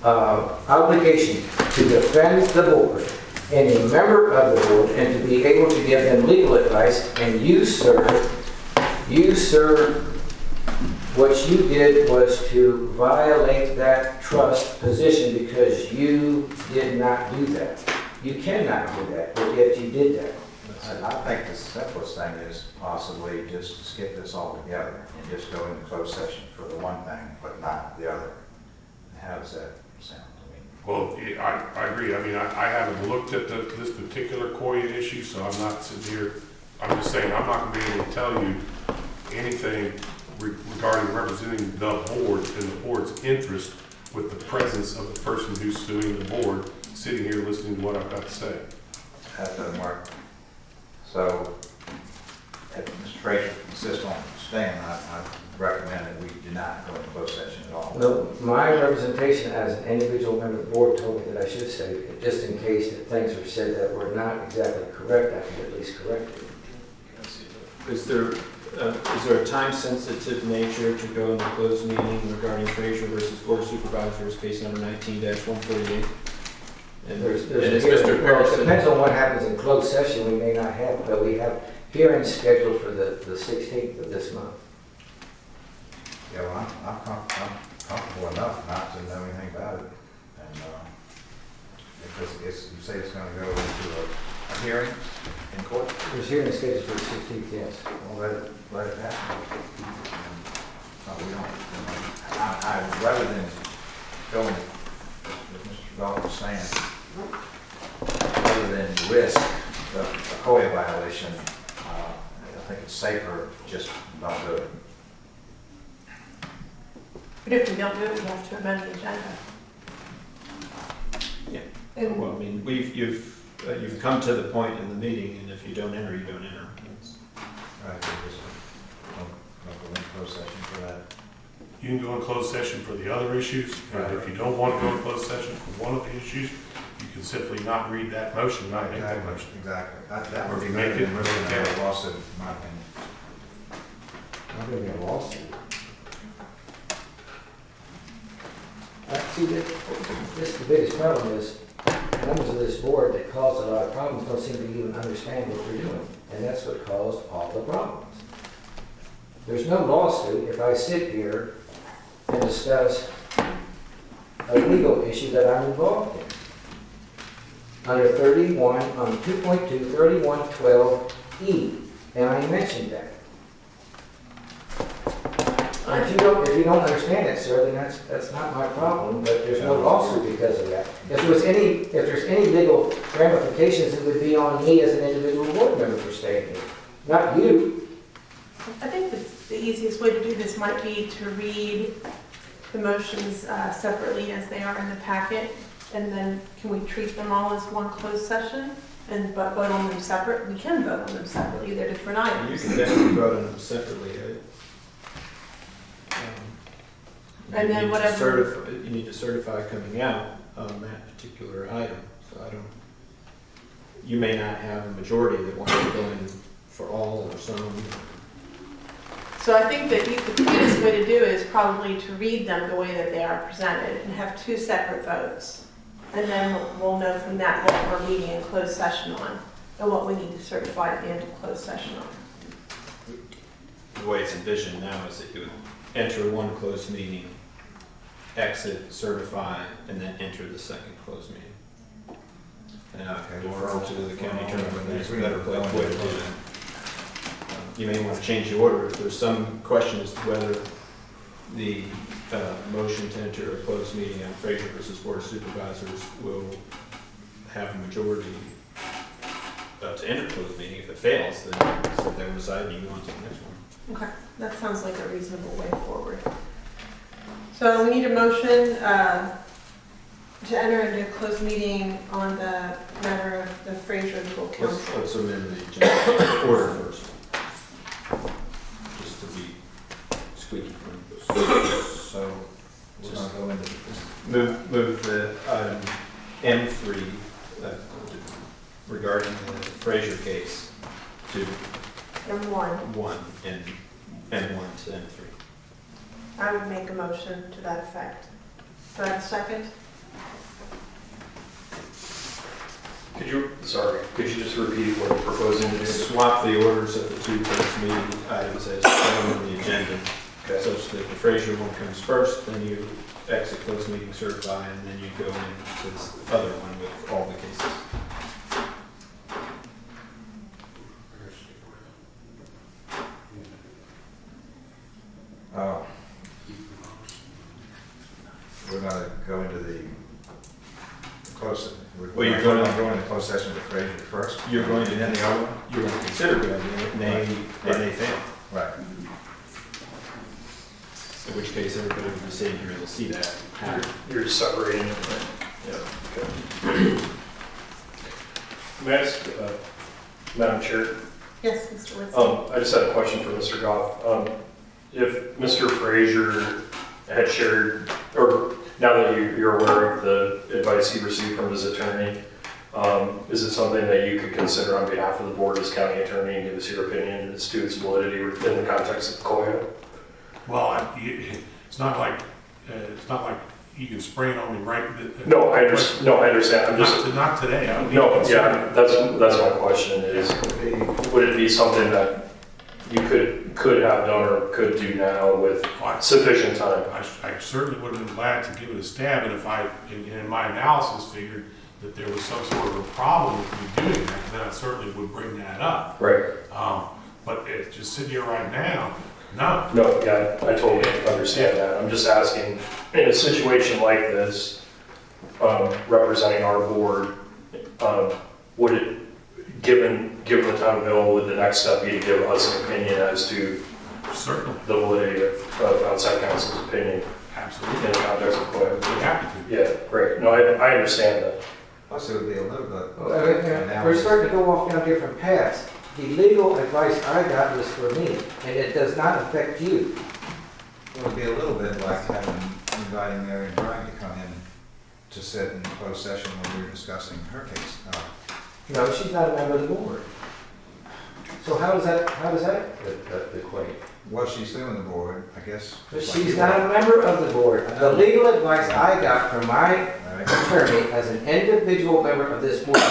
obligation to defend the board and a member of the board and to be able to give them legal advice. And you, sir, what you did was to violate that trust position because you did not do that. You cannot do that, but yet you did that. I think the simplest thing is possibly just to skip this all together and just go into closed session for the one thing, but not the other. How does that sound to me? Well, I agree. I mean, I haven't looked at this particular COIA issue, so I'm not sitting here. I'm just saying I'm not going to be able to tell you anything regarding representing the board and the board's interest with the presence of the person who's suing the board sitting here listening to what I've got to say. That doesn't work. So, if Mr. Frazier insists on staying, I recommend that we do not go into closed session at all. No, my representation as an individual member of the board told me that I should stay, just in case that things were said that were not exactly correct, I could at least correct it. Is there a time-sensitive nature to go into closed meeting regarding Frazier versus Board of Supervisors, case number 19-148? And There's and a it's hearing. Mr. Well, it Harrison. depends on what happens in closed session, we may not have, but we have hearings scheduled for the 16th of this month. Yeah, well, I'm comfortable enough not to know anything about it. And, because you say it's gonna go into a hearing in court? There's hearings scheduled for the 16th, yes. Well, let it happen. No, we don't, rather than going, as Mr. Goff was saying, rather than risk a COA violation, I think it's safer just not do it. But if we don't do it, we have to amend the agenda. Yeah. And Well, I mean, you've come to the point in the meeting, and if you don't enter, you don't enter. That's- Right, just go in closed session for that. You can go in closed session for the other issues, and if you don't want to go in closed session for one of the issues, you can simply not read that motion, not make that motion. Exactly. That Or would if be you make better it than really okay. a lawsuit, in my opinion. I'm going to be a lawsuit. See, this the biggest problem is members of this board that cause a lot of problems don't seem to even understand what they're doing. And that's what caused all the problems. There's no lawsuit if I sit here and discuss a legal issue that I'm involved in. Under 31, on 2.2, 3112E, and I mentioned that. If you don't understand it, sir, then that's not my problem, but there's no lawsuit because of that. If there's any legal ramifications, it would be on me as an individual board member for staying here, not you. I think the easiest way to do this might be to read the motions separately as they are in the packet, and then can we treat them all as one closed session and vote on them separate? We can vote on them separately, they're different You items. can definitely vote on them separately. And then You need to whatever- You need to certify coming out on that particular item. So you may not have a majority that wants to go in for all or some. So I think that the cleanest way to do it is probably to read them the way that they are presented and have two separate votes. And then we'll know from that what we're meeting in closed session on and what we need to certify at the end of closed session on. The way it's envisioned now is that you would enter one closed meeting, exit, certify, and then enter the second closed meeting. And I defer to the county attorney when there's a better way to do that. You may want to change the order if there's some question as to whether the motion to enter a closed meeting on Fraser versus Board of Supervisors will have a majority to enter closed meeting. If it fails, then so they're residing, you want to the next one. Okay, that sounds like a reasonable way forward. So we need a motion to enter into a closed meeting on the matter of the Fraser Legal Counsel. Let's amend the agenda order first. Just to be squeaky clean. So we're going to go into Move the item M3 regarding the Fraser case to M1. 1 and M1 to M3. I would make a motion to that effect. Do I have a second? Could you just repeat what you're proposing to do? Swap the orders of the two first meeting items as shown on the agenda, such that the Fraser one comes first, then you exit closed meeting certify, and then you go into this other one with all the cases. We're going to go into the closed. Well, you're going to go into closed session with Fraser first. You're going to and then the other one. You're going to consider it, and they fail. Right. In which case, everybody will be sitting here and will see that happen. You're separating it, right? Yeah, okay. May I ask, Madam Chair? Yes, Mr. Woodson. I just had a question for Mr. Goff. If Mr. Fraser had shared, or now that you're aware of the advice he received from his attorney, is it something that you could consider on behalf of the board as county attorney and give us your opinion as to its validity within the context of COIA? Well, it's not like you can spring it on me right. No, I understand. I'm just Not today. I would be no. concerned. Yeah, that's my question. Is would it be something that you could have done or could do now with sufficient time? I certainly would have been glad to give it a stab, and if I, in my analysis, figured that there was some sort of a problem with me doing that, then I certainly would bring that up. Right. But it's just sitting here right now, no. No, yeah, I totally understand that. I'm just asking, in a situation like this, representing our board, would it, given the time available, would the next step be to give us an opinion as to certainly the validity of outside counsel's opinion? Absolutely. In the context of We'd be happy to. Yeah, great. No, I understand that. Plus, it would be a little bit. We're starting to go off down different paths. The legal advice I got was for me, and it does not affect you. It would be a little bit like inviting Mary and Brian to come in to sit in closed session when we were discussing her case. No, she's not a member of the board. So how does that equate? Well, she's still on the board, I guess. But she's not a member of the board. The legal advice I got from my attorney as an individual member of this board,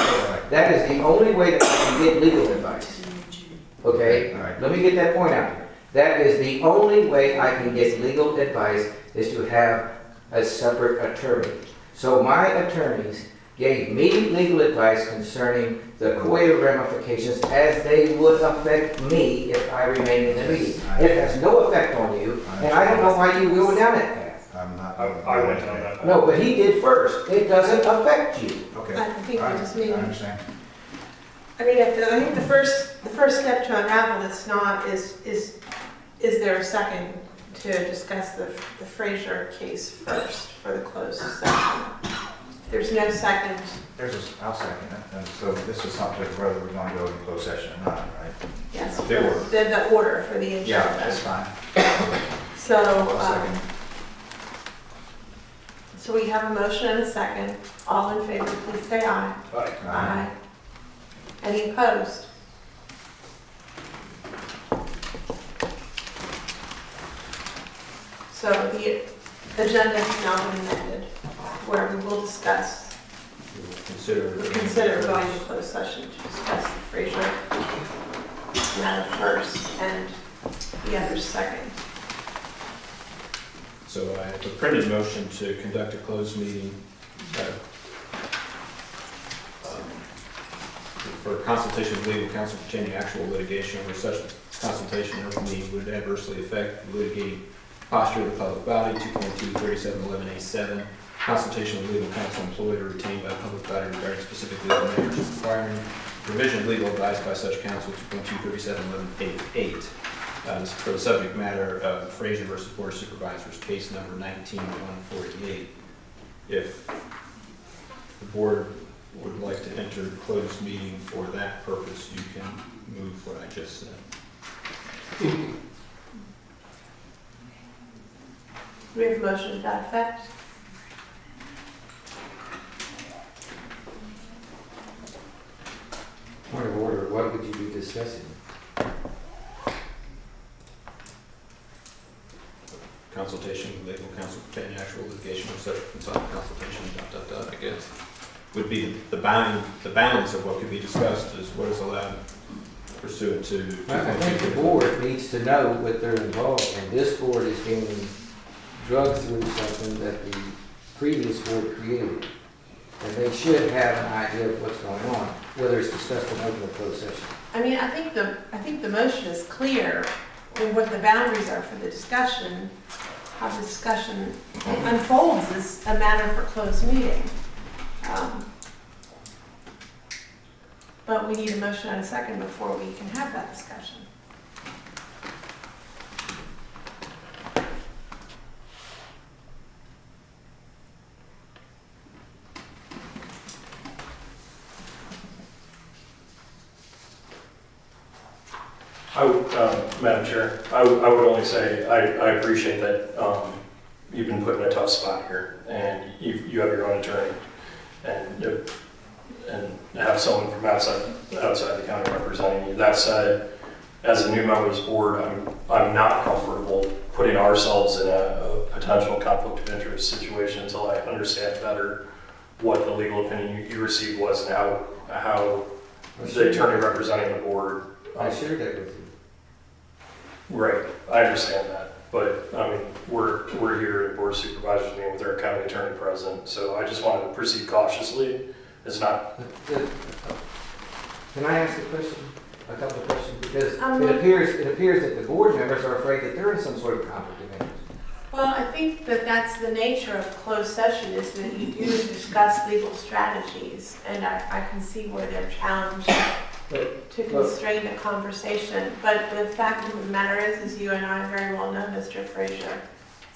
that is the only way that I can get legal advice. Okay? Let me get that point out here. That is the only way I can get legal advice is to have a separate attorney. So my attorneys gave me legal advice concerning the COIA ramifications as they would affect me if I remain in the meeting. It has no effect on you, and I don't know why you go down that path. I went down that path. No, but he did first. It doesn't affect you. Okay. I think we just need. I understand. I mean, I think the first step to unravel this knot is there a second to discuss the Frazier case first for the closed session? There's no second. I'll second it. And so this is something whether we're going to go in closed session or not, right? Yes. The The order for the agenda. Yeah, that's fine. So we have a motion and a second. All in favor, please say aye. Aye. Aye. Any opposed? So the agenda has now been amended, where we will discuss, consider going to closed session to discuss the Frazier matter first and the other second. So I have a printed motion to conduct a closed meeting for consultation with legal counsel pertaining to actual litigation, where such consultation or meeting would adversely affect the litigating posture of the public body, 2.23711A7. Consultation with legal counsel employed or retained by the public body regarding specific legal matters requiring provision of legal advice by such counsel, 2.23711A8. This is for the subject matter of Frazier versus Board of Supervisors, case number 19-148. If the board would like to enter closed meeting for that purpose, you can move what I just said. We have a motion to that effect. Point of order, what would you be discussing? Consultation with legal counsel pertaining to actual litigation or such consultation, I guess, would be the balance of what could be discussed is what is allowed pursuant to. I think the board needs to know what they're involved in. This board is being drugged through something that the previous board created. And they should have an idea of what's going on, whether it's discussed in open or closed session. I mean, I think the motion is clear in what the boundaries are for the discussion. How the discussion unfolds is a matter for closed meeting. But we need a motion and a second before we can have that discussion. Madam Chair, I would only say I appreciate that you've been put in a tough spot here, and you have your own attorney, and have someone from outside the county representing you. That said, as a new member of this board, I'm not comfortable putting ourselves in a potential conflict of interest situation until I understand better what the legal opinion you received was and how the attorney representing the board. I shared that with you. Right, I understand that, but I mean, we're here at Board of Supervisors meeting with our county attorney present, so I just wanted to proceed cautiously. It's not. Can I ask a question? A couple of questions, because it appears that the board members are afraid that they're in some sort of conflict of interest. Well, I think that that's the nature of closed session, is that you do discuss legal strategies, and I can see where they're challenged to constrain the conversation. But the fact of the matter is you and I very well know, Mr. Frazier,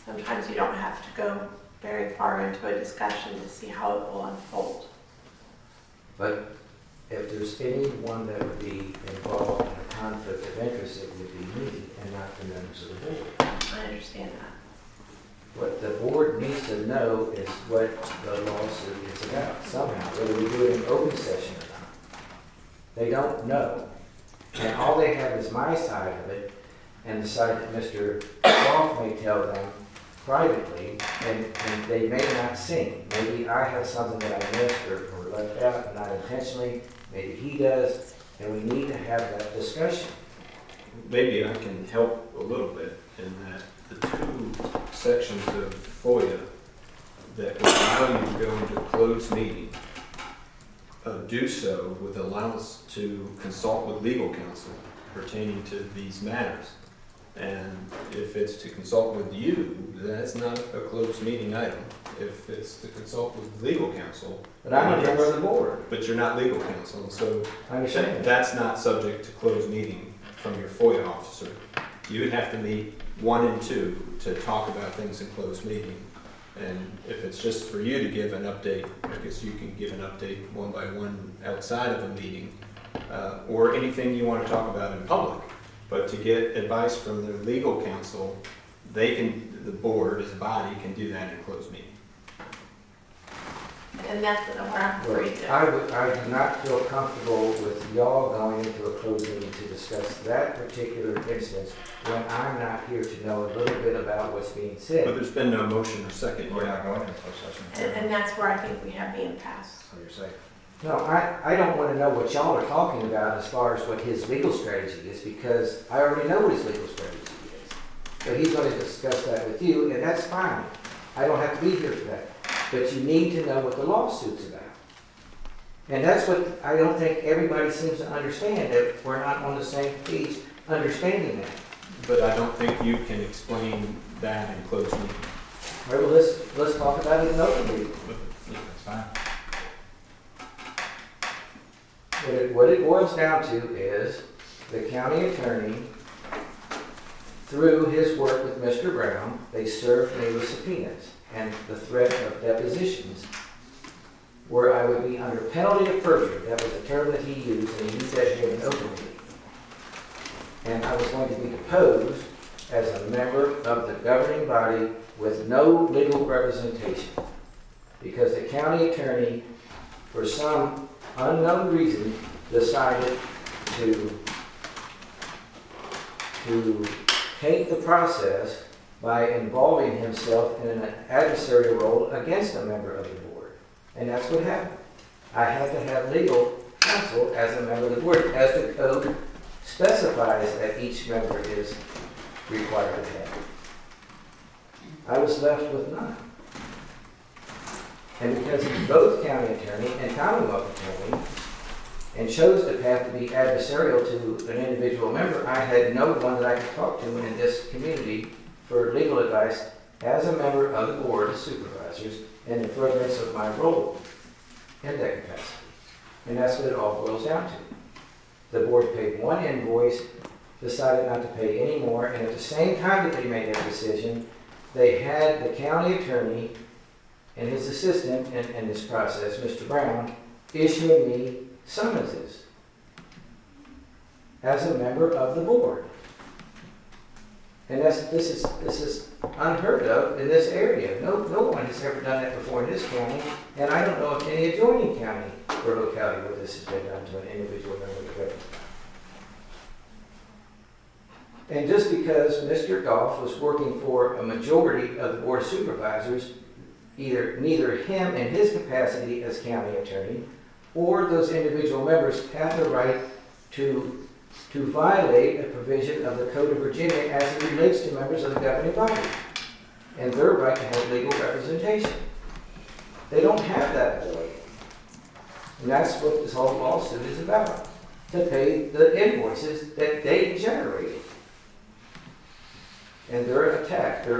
sometimes you don't have to go very far into a discussion to see how it will unfold. But if there's anyone that would be involved in a conflict of interest, it would be me and not the members of the board. I understand that. What the board needs to know is what the lawsuit is about somehow, whether we do it in open session or not. They don't know. And all they have is my side of it and the side that Mr. Goff may tell them privately, and they may not sync. Maybe I have something that I missed or left out, not intentionally. Maybe he does, and we need to have that discussion. Maybe I can help a little bit in that the two sections of FOIA that allow you to go into a closed meeting do so with allowance to consult with legal counsel pertaining to these matters. And if it's to consult with you, that's not a closed meeting item. If it's to consult with legal counsel. But I'm a member of the board. But you're not legal counsel, so I understand. that's not subject to closed meeting from your FOIA officer. You would have to meet 1 and 2 to talk about things in closed meeting. And if it's just for you to give an update, I guess you can give an update one by one outside of a meeting, or anything you want to talk about in public. But to get advice from their legal counsel, the board as a body can do that in closed meeting. And that's where I'm afraid that. I do not feel comfortable with y'all going into a closed meeting to discuss that particular instance when I'm not here to know a little bit about what's being said. But there's been no motion or second. We're not going into closed session. And that's where I think we have the impasse. So you're safe. No, I don't want to know what y'all are talking about as far as what his legal strategy is, because I already know what his legal strategy is. So he's going to discuss that with you, and that's fine. I don't have to be here for that. But you need to know what the lawsuit's about. And that's what I don't think everybody seems to understand, that we're not on the same page understanding that. But I don't think you can explain that in closed meeting. All right, well, let's talk about it in open meeting. That's fine. What it boils down to is the county attorney, through his work with Mr. Brown, they served me with subpoenas and the threat of depositions where I would be under penalty of perjury. That was the term that he used, and he used that here in open meeting. And I was going to be deposed as a member of the governing body with no legal representation because the county attorney, for some unknown reason, decided to taint the process by involving himself in an adversarial role against a member of the board. And that's what happened. I had to have legal counsel as a member of the board, as the code specifies that each member is required to have. I was left with none. And because he's both county attorney and Commonwealth attorney, and chose the path to be adversarial to an individual member, I had no one that I could talk to in this community for legal advice as a member of the Board of Supervisors in the furtherance of my role in that capacity. And that's what it all boils down to. The board paid one invoice, decided not to pay any more, and at the same time that they made that decision, they had the county attorney and his assistant in this process, Mr. Brown, issuing me summonses as a member of the board. And this is unheard of in this area. No one has ever done that before in this county, and I don't know if any adjoining county or locality where this has been done to an individual member of the government. And just because Mr. Goff was working for a majority of the Board of Supervisors, neither him in his capacity as county attorney or those individual members have the right to violate a provision of the Code of Virginia as it relates to members of the governing body and their right to have legal representation. They don't have that ability. And that's what this whole lawsuit is about, to pay the invoices that they generated. And their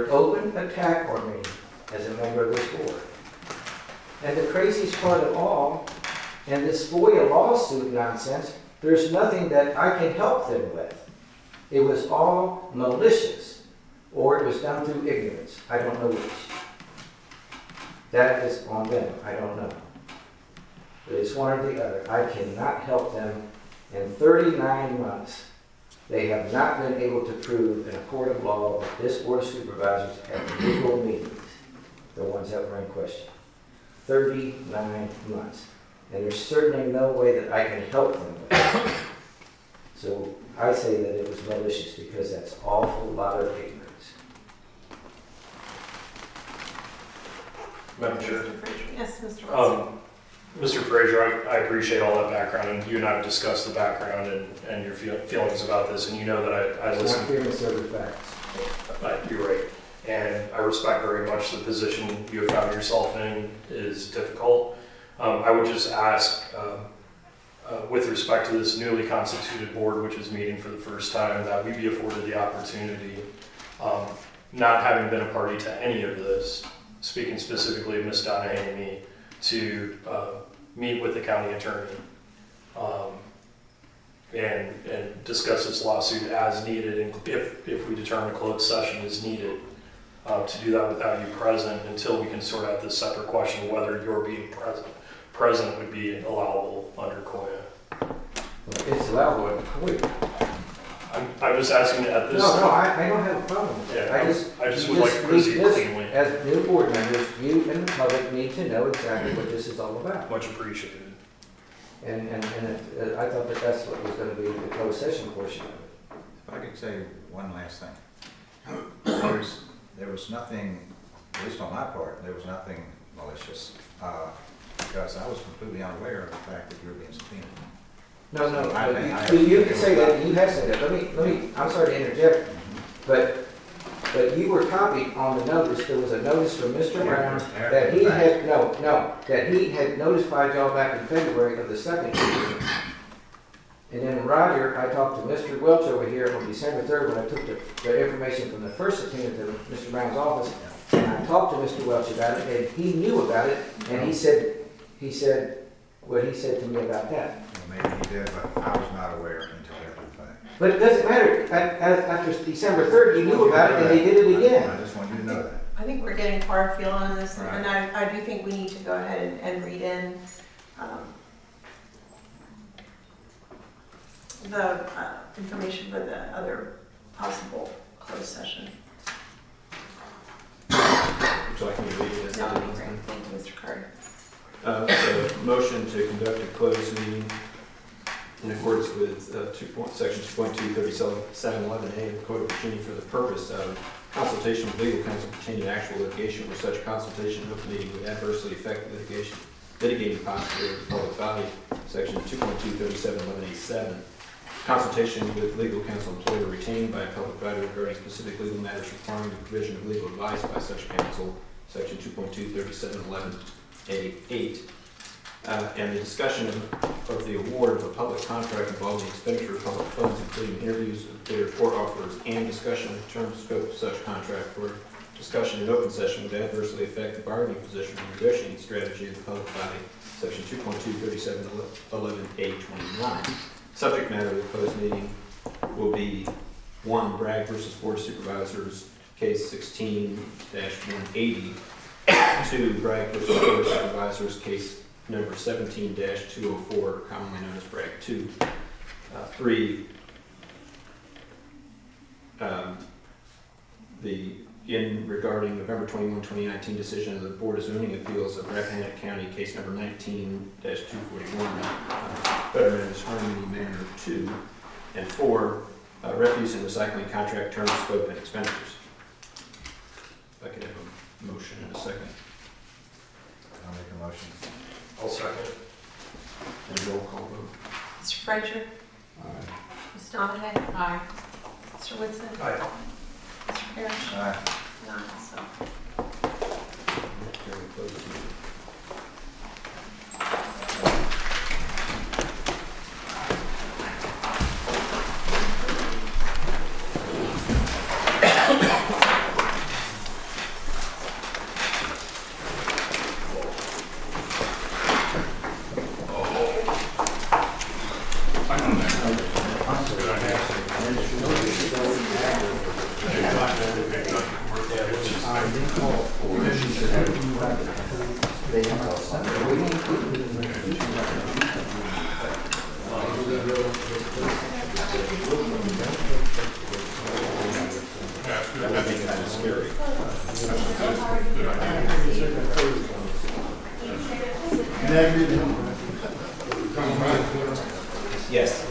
open attack on me as a member of this board. And the craziest part of all, and this FOIA lawsuit nonsense, there's nothing that I can help them with. It was all malicious, or it was done through ignorance. I don't know which. That is on them. I don't know. But it's one or the other. I cannot help them. In 39 months, they have not been able to prove in a court of law that this Board of Supervisors had legal meetings, the ones that were in question. 39 months. And there's certainly no way that I can help them with it. So I say that it was malicious because that's an awful lot of ignorance. Madam Chair. Yes, Mr. Wilson. Mr. Frazier, I appreciate all that background, and you and I have discussed the background and your feelings about this, and you know that I listen. I'm giving certain facts. You're right. And I respect very much the position you have found yourself in is difficult. I would just ask, with respect to this newly constituted board, which is meeting for the first time, that we be afforded the opportunity, not having been a party to any of this, speaking specifically of Ms. Donahue and me, to meet with the county attorney and discuss this lawsuit as needed, and if we determine a closed session is needed, to do that without you present until we can sort out this separate question of whether your being present would be allowable under COIA. It's allowable. Wait. I'm just asking at this. No, I don't have a problem with that. Yeah, I just would like to proceed cleanly. As new board members, you and the public need to know exactly what this is all about. Much appreciated. And I thought that that's what was going to be the closed session portion of it. If I could say one last thing. There was nothing, at least on my part, there was nothing malicious, because I was completely unaware of the fact that you were being subpoenaed. No, you can say that, you have said that. Let me, I'm sorry to interject, but you were copied on the notice. There was a notice from Mr. Brown that he had, that he had notified y'all back in February of the second meeting. And then Roger, I talked to Mr. Welch over here on December 3rd when I took the information from the first subpoena to Mr. Brown's office. And I talked to Mr. Welch about it, and he knew about it, and he said what he said to me about that. Well, maybe he did, but I was not aware until after the fact. But it doesn't matter. After December 3rd, you knew about it, and they did it again. I just want you to know that. I think we're getting far afield on this, Right. and I do think we need to go ahead and read in the information for the other possible closed session. Would you like me to read it? That would be great. Thank you, Mr. Carter. The motion to conduct a closed meeting in accordance with section 2.23711A of the Code of Virginia for the purpose of consultation with legal counsel pertaining to actual litigation, where such consultation in open meeting would adversely affect the litigating posture of the public body, section 2.23711A7. Consultation with legal counsel employed or retained by a public body regarding specific legal matters requiring the provision of legal advice by such counsel, section 2.23711A8. And the discussion of the award of a public contract involving expenditure of public funds, including interviews with bidder court offers, and discussion of the terms and scope of such contract, or discussion in open session would adversely affect the bargaining position or negotiating strategy of the public body, section 2.23711A29. Subject matter of the closed meeting will be 1, Bragg versus Board of Supervisors, case 16-180. 2, Bragg versus Board of Supervisors, case number 17-204, commonly known as Bragg 2. 3, regarding November 21, 2019 decision of the Board of Zoning Appeals of Rappahannock County, case number 19-241, Better Managed Harmony Manor 2. And 4, refuse and recycling contract terms, scope, and expenditures. If I could have a motion and a second. I'll make a motion. I'll second. And roll call vote. Mr. Frazier? Ms. Donahue? Aye. Mr. Woodson? Aye. Mr. Parrish? Aye. And I myself. Carry closed meeting. Yes.